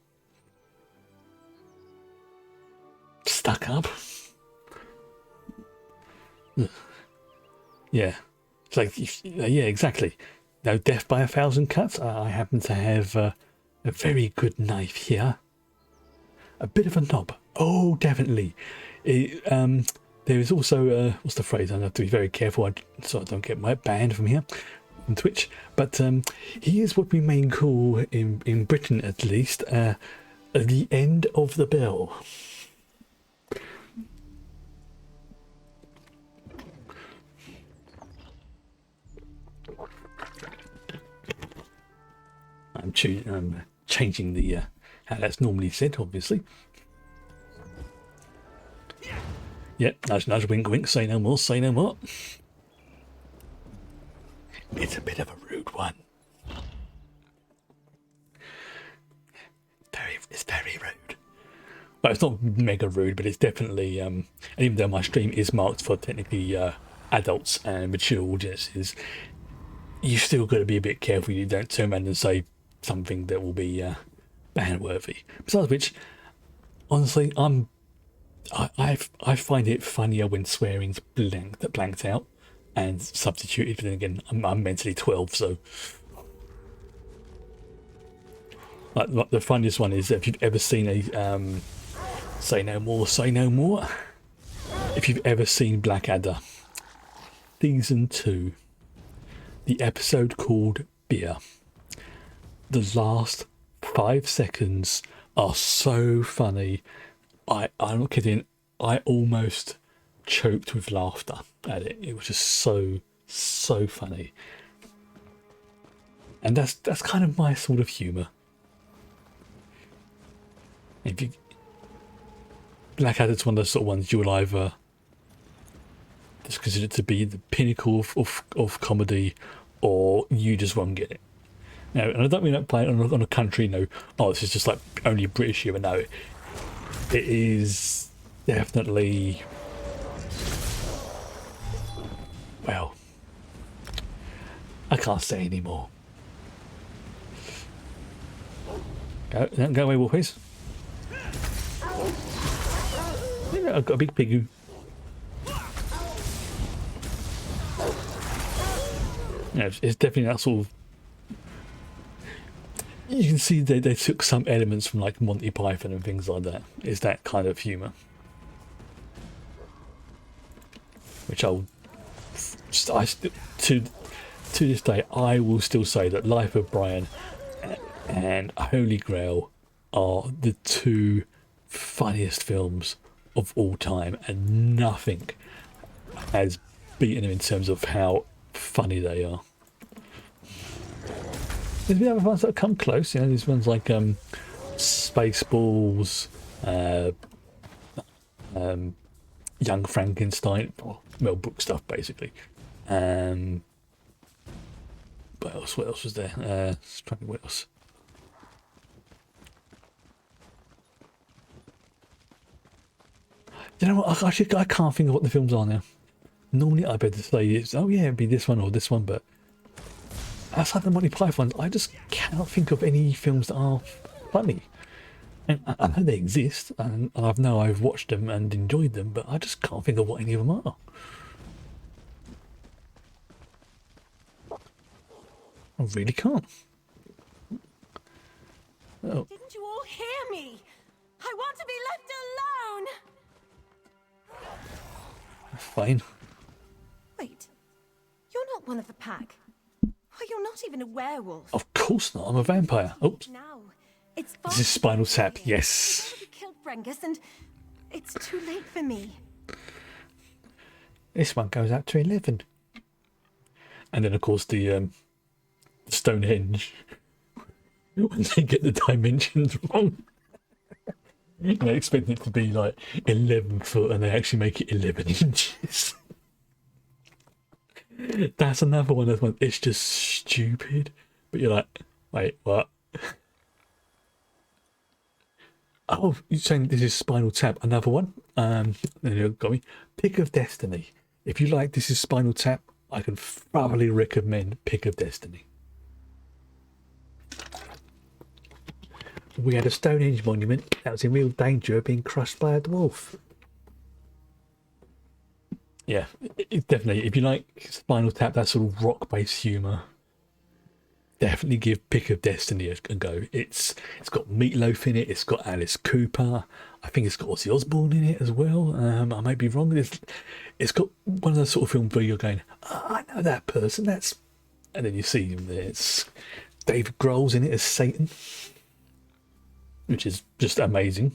stuck up? Yeah. It's like, yeah, exactly. No death by 1,000 cuts. I happen to have a very good knife here. A bit of a knob. Oh, definitely. There is also, what's the phrase? I have to be very careful so I don't get my banned from here, on Twitch. But he is what we may call, in Britain at least, the end of the bell. I'm changing the how that's normally said, obviously. Yep, nudge, wink, wink, say no more, say no more. It's a bit of a rude one. It's very rude. Well, it's not mega rude, but it's definitely, and even though my stream is marked for technically adults and mature audiences, you still got to be a bit careful you don't turn around and say something that will be ban-worthy. Besides which, honestly, I find it funnier when swearing's blanked out and substituted. But then again, I'm mentally 12, so like the funniest one is if you've ever seen a say no more, say no more. If you've ever seen Blackadder, season 2, the episode called Beer. The last 5 seconds are so funny. I'm not kidding. I almost choked with laughter at it. It was just so funny. And that's kind of my sort of humour. If you Blackadder's one of those sort of ones you will either just consider it to be the pinnacle of comedy, or you just won't get it. No, and I don't mean that playing on a country, this is just like only British humour. No, it is definitely, well, I can't say anymore. Go away, Wolfies. I've got a big piggy. Yeah, it's definitely that sort of. You can see they took some elements from like Monty Python and things like that. It's that kind of humour, which to this day I will still say that Life of Brian and Holy Grail are the 2 funniest films of all time, and nothing has beaten them in terms of how funny they are. There's been other ones that have come close, you know, these ones like Spaceballs, Young Frankenstein, or Mel Brooks stuff basically. What else was there? Trying to think what else. You know what, I can't think of what the films are now. Normally I better say it's, oh yeah, it'd be this one or this one, but outside the Monty Python, I just cannot think of any films that are funny. And I know they exist, and I know I've watched them and enjoyed them, but I just can't think of what any of them are. I really can't. Oh. Didn't you all hear me? I want to be left alone! Fine. Wait, you're not one of the pack. Why, you're not even a werewolf. Of course not, I'm a vampire. Oops. Now, it's This is Spinal Tap, yes. You killed Brengus, and it's too late for me. This one goes out to 11. And then, of course, the Stonehenge. When they get the dimensions wrong. They expect it to be like 11 foot and they actually make it 11 inches. That's another one. It's just stupid. But you're like, wait, what? Oh, you're saying this is Spinal Tap, another one? There you got me. Pick of Destiny. If you like This Is Spinal Tap, I can thoroughly recommend Pick of Destiny. We had a Stonehenge monument that was in real danger of being crushed by a dwarf. Yeah, definitely. If you like Spinal Tap, that sort of rock-based humour, definitely give Pick of Destiny a go. It's got Meatloaf in it. It's got Alice Cooper. I think it's got Ozzy Osbourne in it as well. I might be wrong. It's got one of those sort of films where you're going, oh, I know that person. That's, and then you see him there. It's David Grohl's in it as Satan, which is just amazing.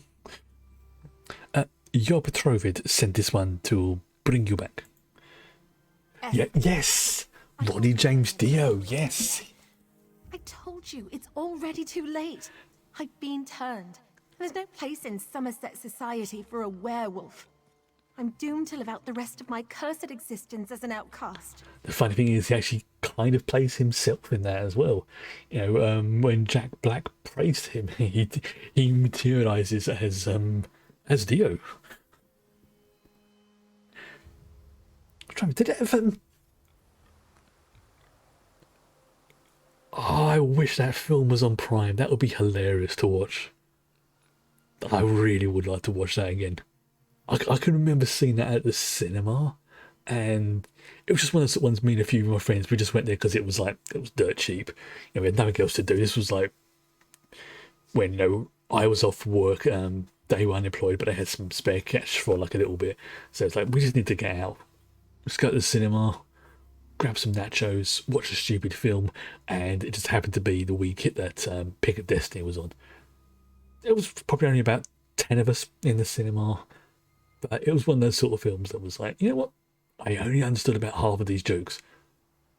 Your betrothed sent this one to bring you back. Yeah, yes, Ronnie James Dio, yes. I told you, it's already too late. I've been turned. There's no place in Sommerset society for a werewolf. I'm doomed to live out the rest of my cursed existence as an outcast. The funny thing is, he actually kind of plays himself in that as well. You know, when Jack Black praised him, he materializes as Dio. I'm trying to, did it ever? Oh, I wish that film was on Prime. That would be hilarious to watch. I really would like to watch that again. I can remember seeing that at the cinema, and it was just one of those ones. Me and a few of my friends, we just went there because it was dirt cheap. You know, we had nothing else to do. This was like when, you know, I was off work, they were unemployed, but I had some spare cash for like a little bit. So it's like, we just need to get out. Let's go to the cinema, grab some nachos, watch a stupid film, and it just happened to be the week that Pick of Destiny was on. It was probably only about 10 of us in the cinema. But it was one of those sort of films that was like, you know what? I only understood about half of these jokes.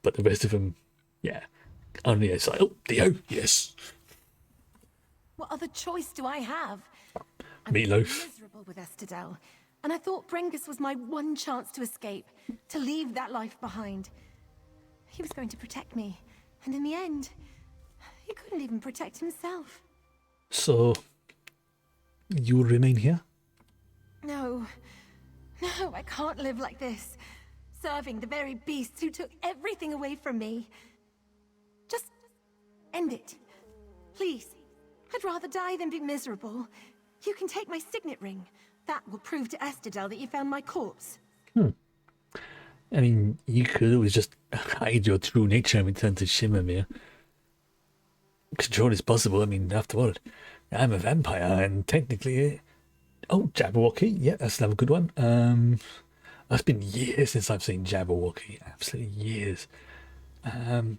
But the rest of them, yeah. Only it's like, oh, Dio, yes. What other choice do I have? Meatloaf. I'm miserable with Estadel, and I thought Brengus was my one chance to escape, to leave that life behind. He was going to protect me, and in the end, he couldn't even protect himself. So, you will remain here? No, I can't live like this, serving the very beasts who took everything away from me. Just end it, please. I'd rather die than be miserable. You can take my signet ring. That will prove to Estadel that you found my corpse. I mean, you could always just hide your true nature and return to Shimmermere. Control is possible. I mean, after all, I'm a vampire, and technically... Oh, Jabberwocky. Yeah, that's another good one. It's been years since I've seen Jabberwocky. Absolutely years. I'm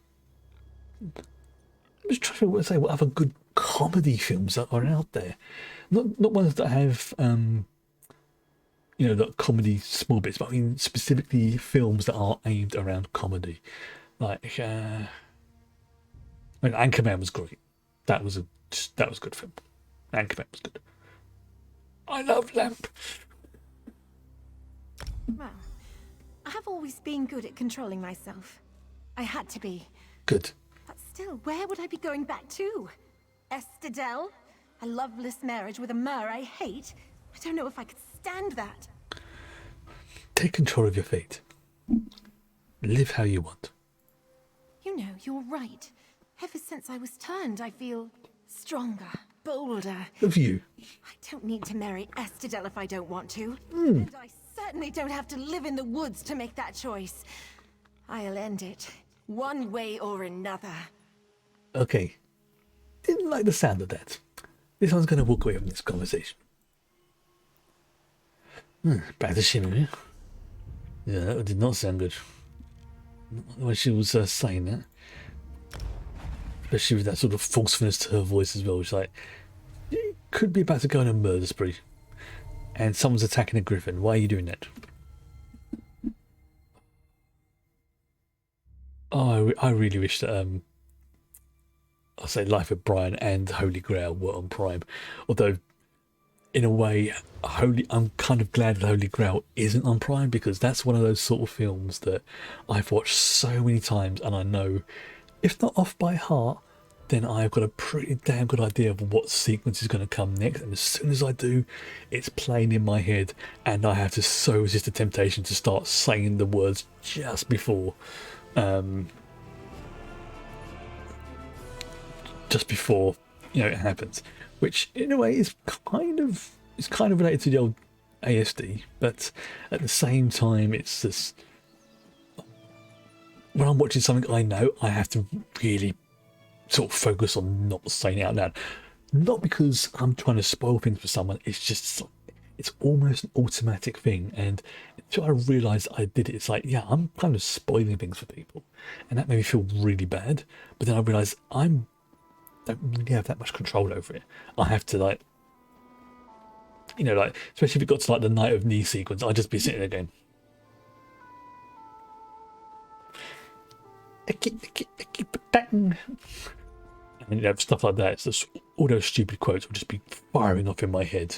just trying to say what other good comedy films are out there. Not ones that have you know, the comedy small bits, but I mean specifically films that are aimed around comedy. Like, I mean, Anchorman was great. That was a good film. Anchorman was good. I love Lamp. Well, I have always been good at controlling myself. I had to be. Good. But still, where would I be going back to? Estadel? A loveless marriage with a mer I hate? I don't know if I could stand that. Take control of your fate. Live how you want. You know, you're right. Ever since I was turned, I feel stronger, bolder. Of you. I don't need to marry Estadel if I don't want to. Mm. And I certainly don't have to live in the woods to make that choice. I'll end it, one way or another. Okay. Didn't like the sound of that. This one's going to walk away from this conversation. Back to Shimmy. Yeah, that did not sound good. Not the way she was saying that. Especially with that sort of falseness to her voice as well. It's like, you could be about to go on a murder spree. And someone's attacking a griffin. Why are you doing that? Oh, I really wish that, I'll say Life of Brian and Holy Grail were on Prime. Although, in a way, I'm kind of glad that Holy Grail isn't on Prime, because that's one of those sort of films that I've watched so many times and I know, if not off by heart, then I've got a pretty damn good idea of what sequence is going to come next. And as soon as I do, it's playing in my head and I have to so resist the temptation to start saying the words just before you know it happens, which in a way is kind of related to the old ASD, but at the same time it's this, when I'm watching something I know, I have to really sort of focus on not saying it out loud, not because I'm trying to spoil things for someone, it's just, it's almost an automatic thing. And until I realised I did it, it's like, yeah, I'm kind of spoiling things for people, and that made me feel really bad. But then I realised don't really have that much control over it. I have to, like, you know, like, especially if it got to like the Night of Knee sequence, I'd just be sitting there going, and you know, stuff like that. It's just all those stupid quotes will just be firing off in my head.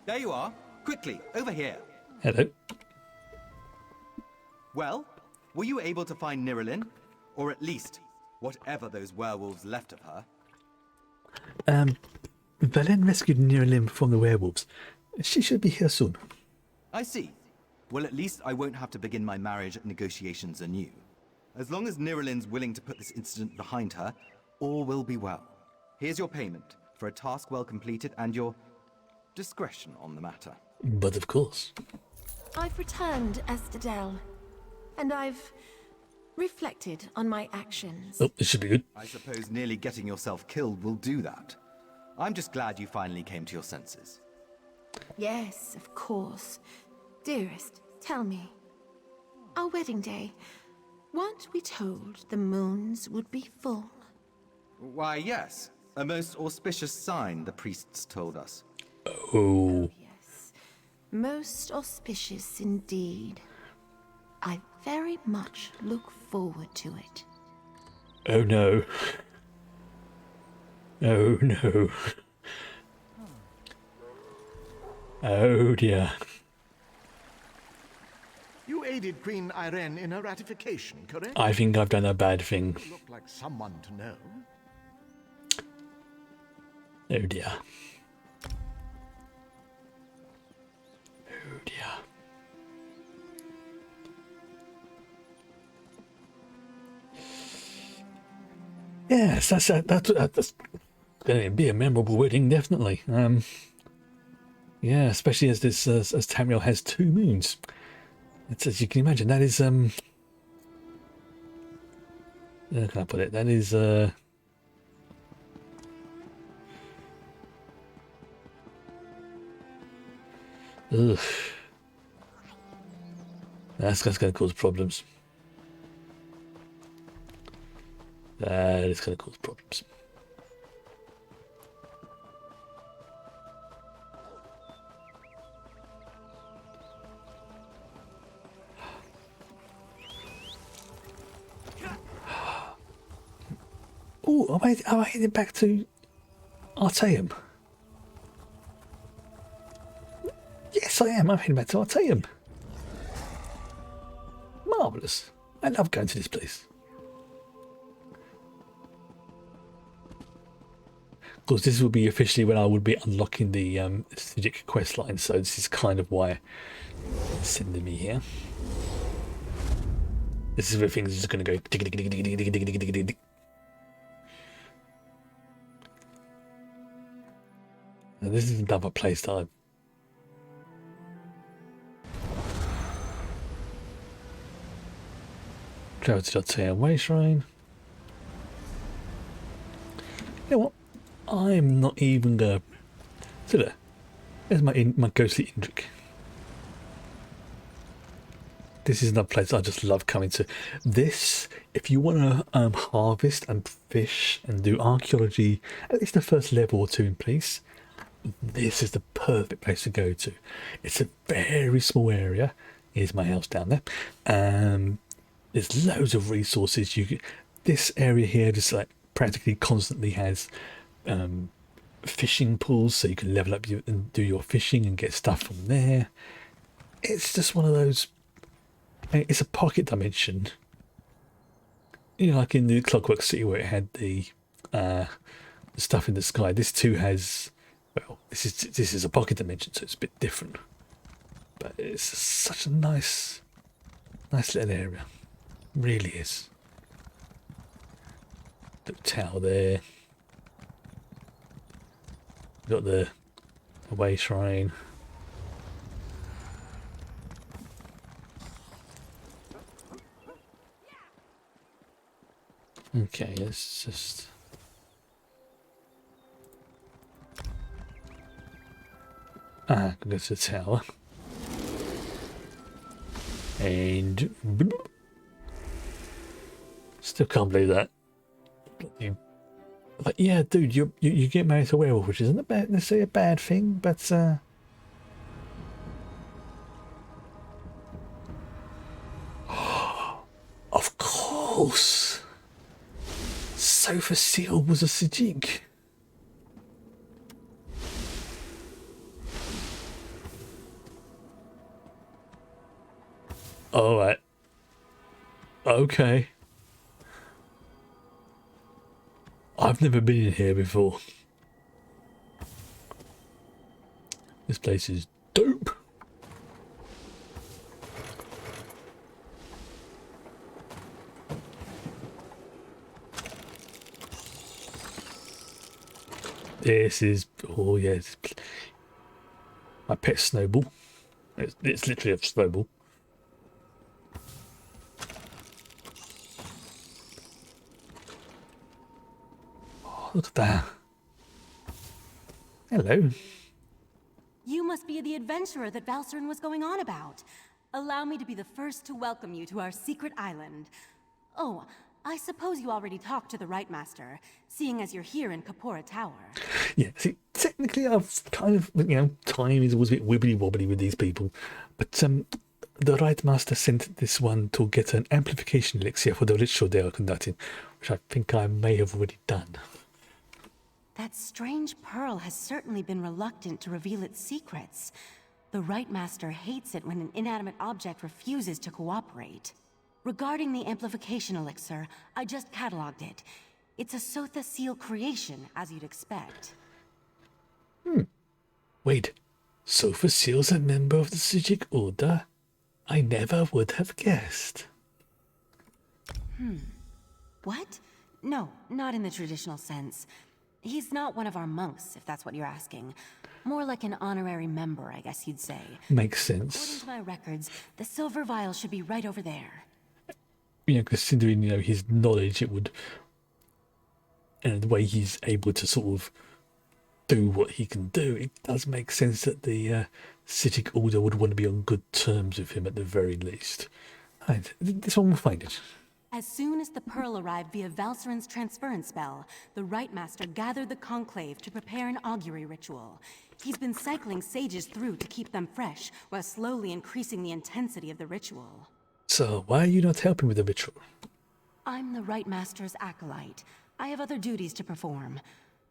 There you are. Quickly, over here. Hello. Well, were you able to find Nirelin? Or at least, whatever those werewolves left of her? Valen rescued Nirelin from the werewolves. She should be here soon. I see. Well, at least I won't have to begin my marriage negotiations anew. As long as Nirelin's willing to put this incident behind her, all will be well. Here's your payment for a task well completed and your discretion on the matter. But of course. I've returned, Estadel, and I've reflected on my actions. Oh, this should be good. I suppose nearly getting yourself killed will do that. I'm just glad you finally came to your senses. Yes, of course. Dearest, tell me, our wedding day, weren't we told the moons would be full? Why, yes. A most auspicious sign, the priests told us. Oh. Yes, most auspicious indeed. I very much look forward to it. Oh no. Oh no. Oh dear. You aided Queen Irene in her ratification, correct? I think I've done a bad thing. You look like someone to know. Oh dear. Oh dear. Yes, that's going to be a memorable wedding, definitely. Yeah, especially as this as Tamriel has 2 moons. It's, as you can imagine, that is how can I put it? That is ugh. That's going to cause problems. That is going to cause problems. Oh, am I heading back to Artaeum? Yes, I am. I'm heading back to Artaeum. Marvellous. I love going to this place. Of course, this will be officially when I would be unlocking the Sijic quest line, so this is kind of why it's sending me here. This is where things are just going to go. Now, this is another place that I've travel to the Way Shrine. You know what? I'm not even gonna. So there. There's my ghostly Indrik. This is another place I just love coming to. This, if you want to harvest and fish and do archaeology, at least the first level or two in place, this is the perfect place to go to. It's a very small area. Here's my house down there. There's loads of resources. This area here just like practically constantly has fishing pools, so you can level up and do your fishing and get stuff from there. It's just one of those. It's a pocket dimension. You know, like in the Clockwork City where it had the stuff in the sky. This too has. Well, this is a pocket dimension, so it's a bit different. But it's such a nice little area. Really is. Little tower there. Got the Way Shrine. Okay, let's just. Go to the tower. And still can't believe that. Like, yeah, dude, you get married to a werewolf, which isn't necessarily a bad thing, but of course, Sofa Seal was a Sijig. All right. Okay. I've never been in here before. This place is dope. This is, oh yes, my pet snowball. It's literally a snowball. Look at that. Hello. You must be the adventurer that Valseren was going on about. Allow me to be the first to welcome you to our secret island. Oh, I suppose you already talked to the Rite Master, seeing as you're here in Kapora Tower. Yeah, see, technically I've kind of, time is always a bit wibbly-wobbly with these people. But the Rite Master sent this one to get an Amplification Elixir for the ritual they are conducting, which I think I may have already done. That strange pearl has certainly been reluctant to reveal its secrets. The Rite Master hates it when an inanimate object refuses to cooperate. Regarding the Amplification Elixir, I just cataloged it. It's a Sotha Seal creation, as you'd expect. Wait, Sofa Seal's a member of the Sijik Order? I never would have guessed. What? No, not in the traditional sense. He's not one of our monks, if that's what you're asking. More like an honorary member, I guess you'd say. Makes sense. According to my records, the silver vial should be right over there. Considering, his knowledge, it would... And the way he's able to sort of do what he can do, it does make sense that the Sijik Order would want to be on good terms with him at the very least. Right, this one will find it. As soon as the pearl arrived via Valseren's transference spell, the Rite Master gathered the conclave to prepare an augury ritual. He's been cycling sages through to keep them fresh, while slowly increasing the intensity of the ritual. So, why are you not helping with the ritual? I'm the Rite Master's acolyte. I have other duties to perform.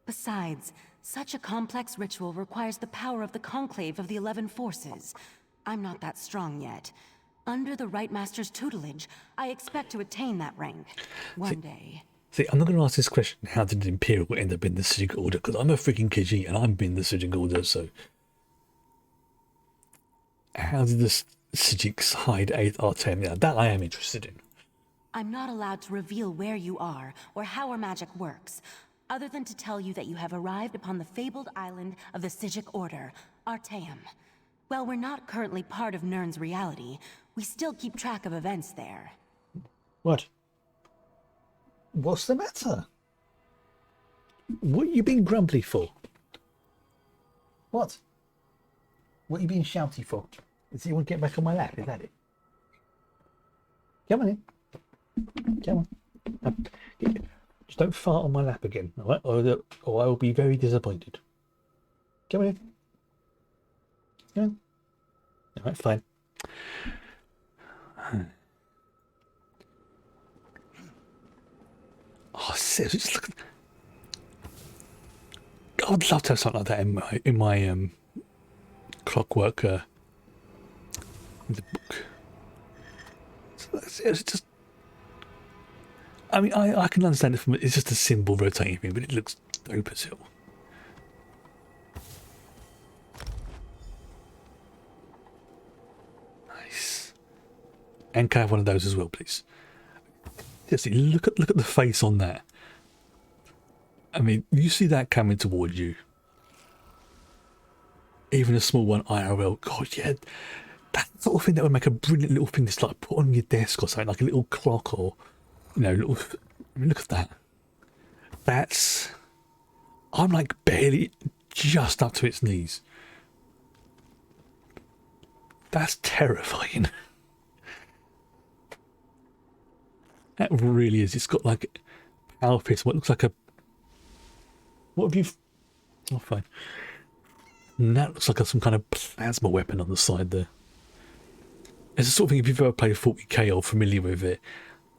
Besides, such a complex ritual requires the power of the conclave of the 11 forces. I'm not that strong yet. Under the Rite Master's tutelage, I expect to attain that rank. One day. See, I'm not going to ask this question, how did the Imperial end up in the Psijic Order? Because I'm a freaking Khajiit and I'm in the Psijic Order, so... How did the Psijics hide Artem? Now, that I am interested in. I'm not allowed to reveal where you are, or how our magic works, other than to tell you that you have arrived upon the fabled island of the Psijic Order, Artaeum. While we're not currently part of Nirn's reality, we still keep track of events there. What? What's the matter? What are you being grumbly for? What? What are you being shouty for? Is you want to get back on my lap? Is that it? Come on in. Come on. Just don't fart on my lap again, all right? Or I will be very disappointed. Come on in. Come on. All right, fine. Oh, seriously, just look at... I would love to have something like that in my clockwork the book. It's just... I mean, I can understand it from... It's just a symbol rotating thing, but it looks dope as hell. Nice. And can I have one of those as well, please? Seriously, look at the face on that. I mean, you see that coming towards you. Even a small one IRL. God, yeah. That sort of thing that would make a brilliant little thing just like put on your desk or something, like a little clock or, you know, little... I mean, look at that. That's... I'm like barely just up to its knees. That's terrifying. That really is. It's got like power fist. What looks like a... What have you... Oh, fine. And that looks like some kind of plasma weapon on the side there. It's the sort of thing, if you've ever played 40k or familiar with it,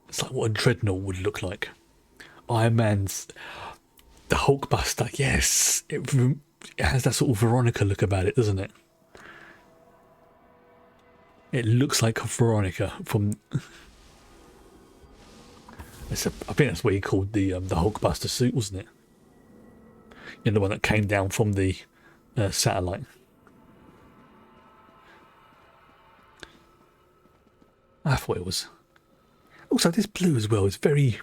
it's like what a dreadnought would look like. Iron Man's... The Hulkbuster, yes. It has that sort of Veronica look about it, doesn't it? It looks like Veronica from... I think that's what he called the Hulkbuster suit, wasn't it? You know, the one that came down from the satellite. I thought it was. Also, this blue as well is very...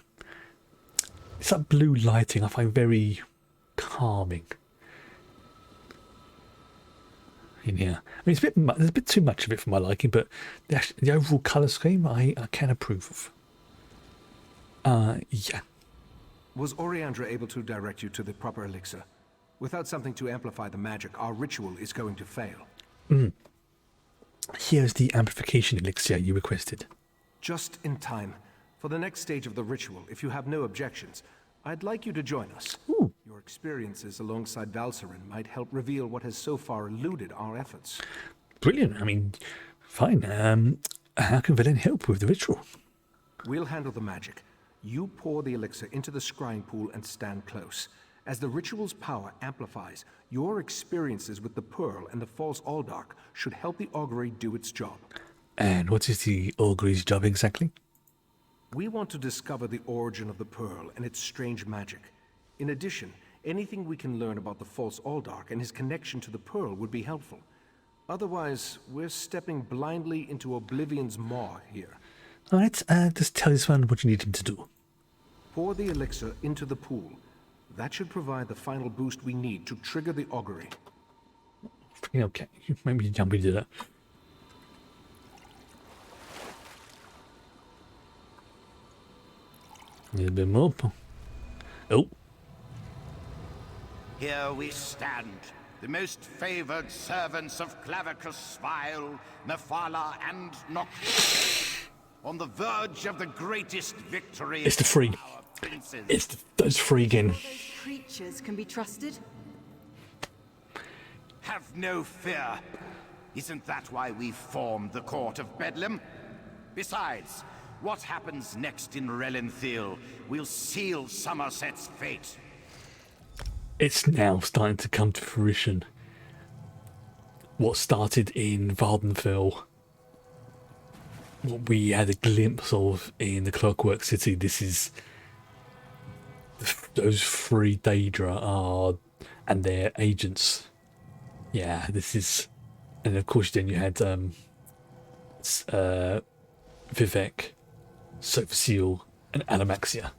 It's that blue lighting I find very calming. In here. I mean, there's a bit too much of it for my liking, but the overall colour scheme I can approve of. Yeah. Was Oriandra able to direct you to the proper elixir? Without something to amplify the magic, our ritual is going to fail. Here's the Amplification Elixir you requested. Just in time. For the next stage of the ritual, if you have no objections, I'd like you to join us. Ooh. Your experiences alongside Valsarin might help reveal what has so far eluded our efforts. Brilliant. I mean, fine. How can Velen help with the ritual? We'll handle the magic. You pour the elixir into the scrying pool and stand close. As the ritual's power amplifies, your experiences with the Pearl and the false Aldark should help the augury do its job. And what is the augury's job exactly? We want to discover the origin of the Pearl and its strange magic. In addition, anything we can learn about the false Aldark and his connection to the Pearl would be helpful. Otherwise, we're stepping blindly into Oblivion's maw here. Alright, just tell this one what you need him to do. Pour the elixir into the pool. That should provide the final boost we need to trigger the augury. Okay, maybe jump into that. A little bit more. Oh. Here we stand, the most favored servants of Clavicus Svile, Nefala, and Noctis, on the verge of the greatest victory. It's the free. It's those free again. Those creatures can be trusted. Have no fear. Isn't that why we formed the Court of Bedlam? Besides, What happens next in Relenthil will seal Sommerset's fate. It's now starting to come to fruition. What started in Vardenfell, what we had a glimpse of in the Clockwork City, this is those three Daedra are and their agents. Yeah, this is, and of course then you had Vivek, Sophasil, and Alamaxia.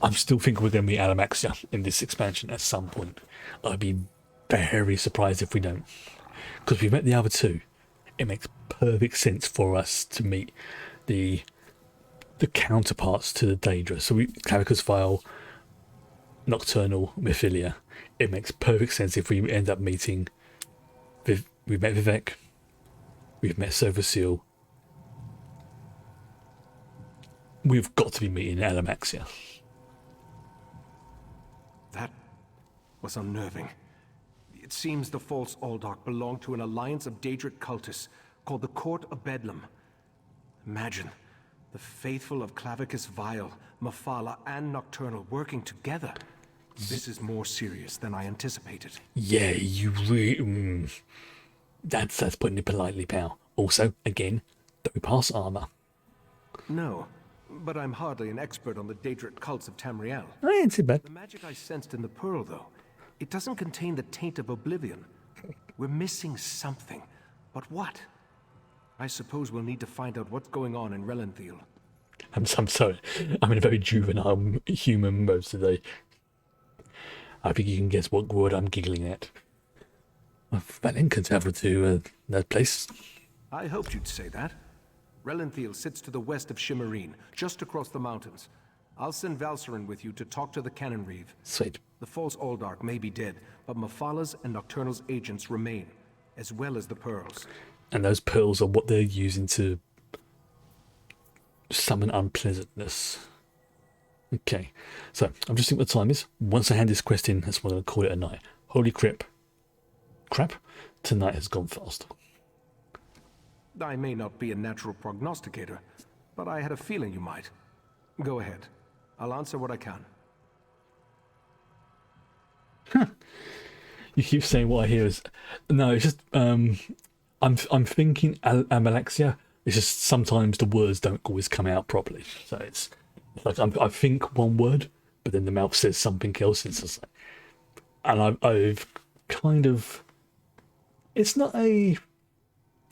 I'm still thinking we're going to meet Alamaxia in this expansion at some point. I'd be very surprised if we don't. Because we've met the other two. It makes perfect sense for us to meet the counterparts to the Daedra. So Clavicus Vile, Nocturnal, Mephilia. It makes perfect sense if we end up meeting... We've met Vivek. We've met Sophasil. We've got to be meeting Alamaxia. That was unnerving. It seems the false Aldark belonged to an alliance of Daedric cultists called the Court of Bedlam. Imagine the faithful of Clavicus Vile, Mephala, and Nocturnal working together. This is more serious than I anticipated. Yeah, you really... That's putting it politely, pal. Also, again, don't pass armor. No, but I'm hardly an expert on the Daedric cults of Tamriel. I ain't too bad. The magic I sensed in the pearl, though, it doesn't contain the taint of oblivion. We're missing something. But what? I suppose we'll need to find out what's going on in Relenthil. I'm sorry. I'm in a very juvenile human mode today. I think you can guess what word I'm giggling at. Valin can travel to that place. I hoped you'd say that. Relenthil sits to the west of Shimmerine, just across the mountains. I'll send Valcerin with you to talk to the Cannon Reeve. Sweet. The false Aldark may be dead, but Mephala's and Nocturnal's agents remain, as well as the pearls. And those pearls are what they're using to summon unpleasantness. Okay, so I'm just thinking what the time is. Once I hand this quest in, that's what I'm going to call it a night. Holy crap. Crap. Tonight has gone fast. I may not be a natural prognosticator, but I had a feeling you might. Go ahead. I'll answer what I can. You keep saying what I hear is... No, it's just... I'm thinking Alamaxia. It's just sometimes the words don't always come out properly. So it's like I think one word, but then the mouth says something else. It's just like, and I've kind of... It's not a...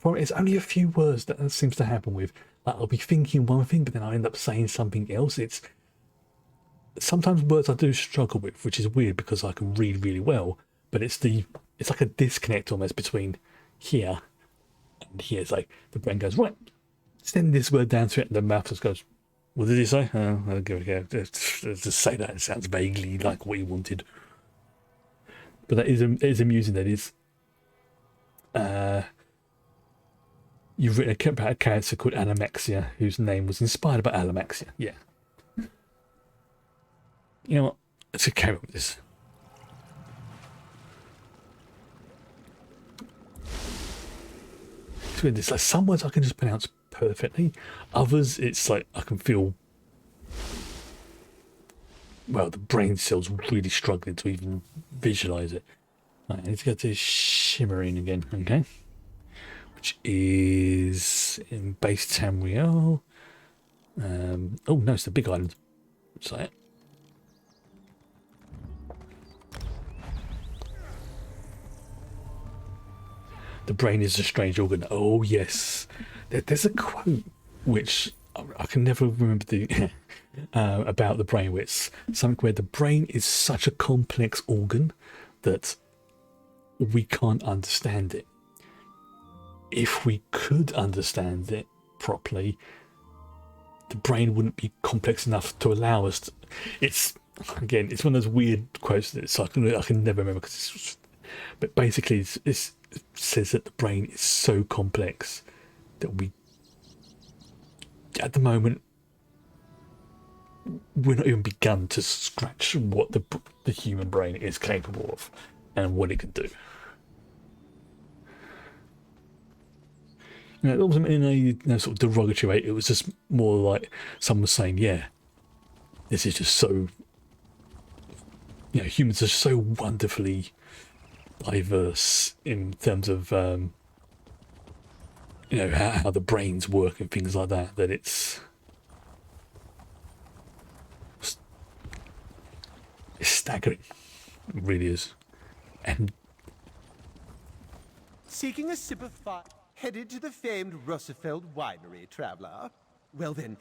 It's only a few words that seems to happen with. Like I'll be thinking one thing, but then I'll end up saying something else. It's sometimes words I do struggle with, which is weird because I can read really well, but it's like a disconnect almost between here and here. It's like the brain goes, right, send this word down to it, and the mouth just goes, what did he say? I'll give it a go. Just say that. It sounds vaguely like what he wanted. But that is amusing. That is. You've written about a character called Alamaxia, whose name was inspired by Alamaxia. Yeah. You know what? Let's carry on with this. It's like some words I can just pronounce perfectly. Others, it's like I can feel... Well, the brain cells really struggling to even visualize it. Right, I need to go to Shimmerine again, okay? Which is in base Tamriel. Oh no, it's the big island. What's that? The brain is a strange organ. Oh yes, there's a quote which I can never remember the about the brain. Where it's something where the brain is such a complex organ that we can't understand it. If we could understand it properly, the brain wouldn't be complex enough to allow us to... It's one of those weird quotes that so I can never remember. But basically, it says that the brain is so complex that we, at the moment, we're not even begun to scratch what the human brain is capable of and what it can do. It wasn't in a sort of derogatory way. It was just more like someone was saying, yeah, this is just so, humans are so wonderfully diverse in terms of, how the brains work and things like that, that it's staggering. It really is. And seeking a sip of fire, headed to the famed Russefeld winery, traveler. Well then,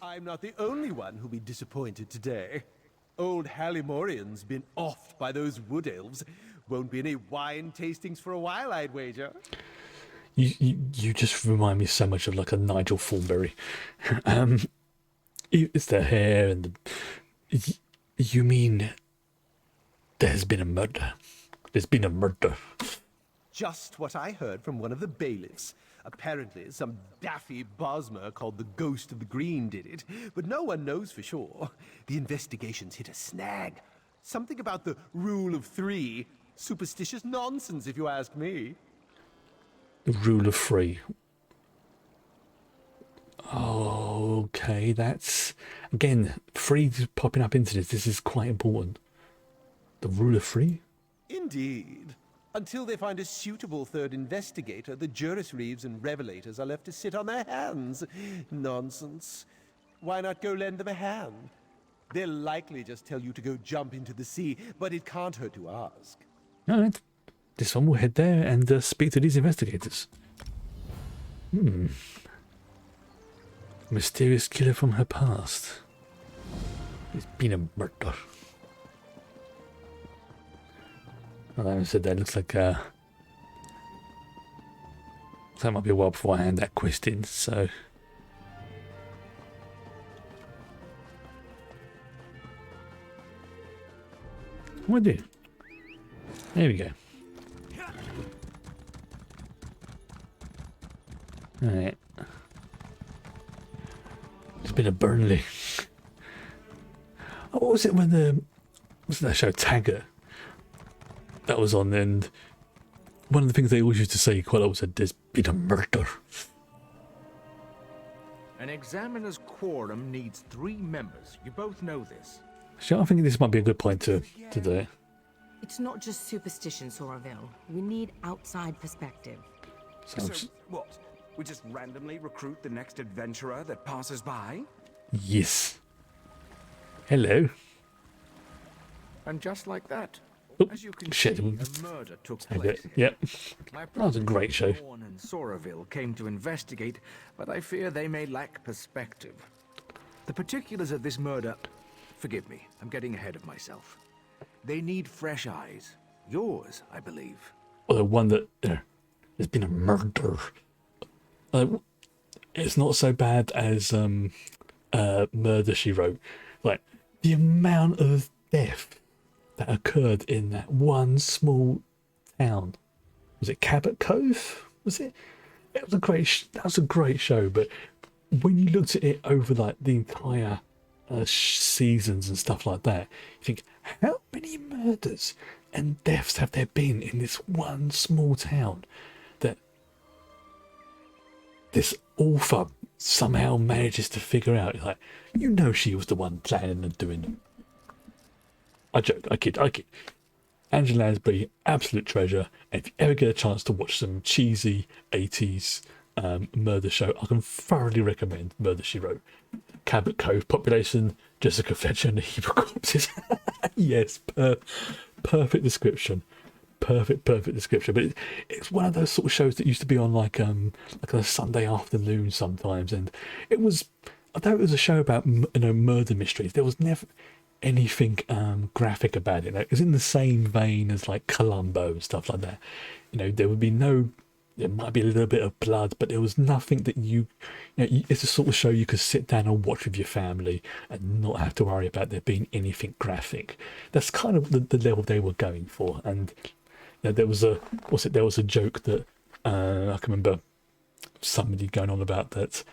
I'm not the only one who'll be disappointed today. Old Hallimorian's been offed by those wood elves. Won't be any wine tastings for a while, I'd wager. You just remind me so much of like a Nigel Thornberry. It's the hair and you mean there's been a murder? There's been a murder. Just what I heard from one of the bailiffs. Apparently, some daffy Bosmer called the Ghost of the Green did it, but no one knows for sure. The investigation's hit a snag. Something about the rule of three. Superstitious nonsense, if you ask me. The rule of three. Okay, that's... Again, three popping up into this. This is quite important. The rule of three? Indeed. Until they find a suitable third investigator, the Juris Reeves and Revelators are left to sit on their hands. Nonsense. Why not go lend them a hand? They'll likely just tell you to go jump into the sea, but it can't hurt to ask. Alright. This one will head there and speak to these investigators. Mysterious killer from her past. It's been a murder. Well, I said that looks like that might be a while before I hand that quest in, so what do? There we go. Alright. It's been a Burnley. Oh, what was it when was that show Taggart? That was on, and one of the things they always used to say quite a lot was that there's been a murder. An examiner's quorum needs 3 members. You both know this. So I think this might be a good point to do. It's not just superstition, Soraville. We need outside perspective. So what? We just randomly recruit the next adventurer that passes by? Yes. Hello. And just like that, Oop, as you can shit. see, a murder took place. Yep. My That was a great show. Bourne and Soraville came to investigate, but I fear they may lack perspective. The particulars of this murder... Forgive me, I'm getting ahead of myself. They need fresh eyes. Yours, I believe. Well, the one that there's been a murder. It's not so bad as Murder, She Wrote. Like the amount of death that occurred in that one small town. Was it Cabot Cove? Was it? It was a great. That was a great show. But when you looked at it over like the entire seasons and stuff like that, you think, how many murders and deaths have there been in this one small town that this author somehow manages to figure out? Like, she was the one planning and doing them. I joke, I kid. Angela Lansbury, absolute treasure. And if you ever get a chance to watch some cheesy 80s murder show, I can thoroughly recommend Murder, She Wrote. Cabot Cove, population, Jessica Fletcher and the heap of corpses. Yes, perfect description. Perfect description. But it's one of those sort of shows that used to be on like a Sunday afternoon sometimes, and it was, although it was a show about murder mysteries, there was never anything graphic about it. It was in the same vein as like Columbo and stuff like that. There would be there might be a little bit of blood, but there was nothing that it's a sort of show you could sit down and watch with your family and not have to worry about there being anything graphic. That's kind of the level they were going for. And there was a joke that I can remember somebody going on about that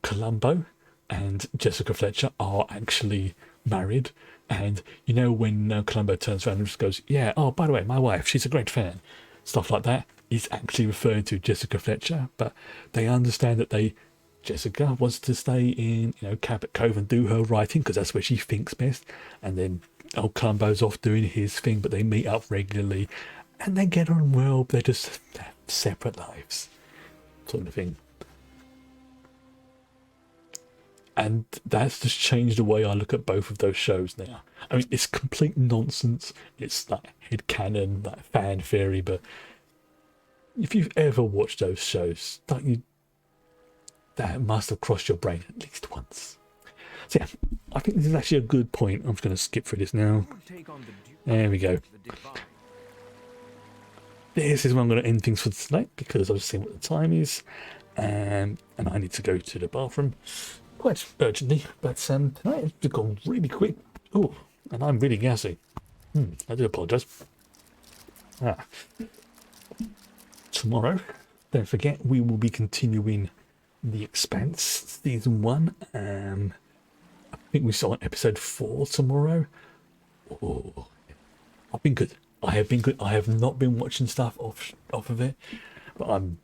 Columbo and Jessica Fletcher are actually married. And when Columbo turns around and just goes, yeah, oh, by the way, my wife, she's a great fan, stuff like that. is actually referring to Jessica Fletcher, but they understand that Jessica wants to stay in, Cabot Cove and do her writing because that's where she thinks best. And then old Columbo's off doing his thing, but they meet up regularly and they get on well. They're just have separate lives, sort of thing. And that's just changed the way I look at both of those shows now. I mean, it's complete nonsense. It's like headcanon, like fan theory, but if you've ever watched those shows, that must have crossed your brain at least once. So yeah, I think this is actually a good point. I'm just going to skip through this now. There we go. This is where I'm going to end things for tonight because I've just seen what the time is, and I need to go to the bathroom quite urgently. But tonight it's gone really quick. Oh, and I'm really gassy. I do apologise. Tomorrow, don't forget, we will be continuing The Expanse season 1. I think we start on episode 4 tomorrow. Oh, I've been good. I have been good. I have not been watching stuff off of it, but I'm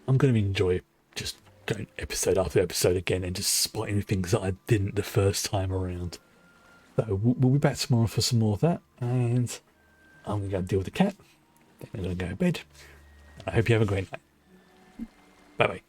going to enjoy just going episode after episode again and just spotting things that I didn't the first time around. So we'll be back tomorrow for some more of that, and I'm going to go deal with the cat. Then I'm going to go to bed. I hope you have a great night. Bye bye.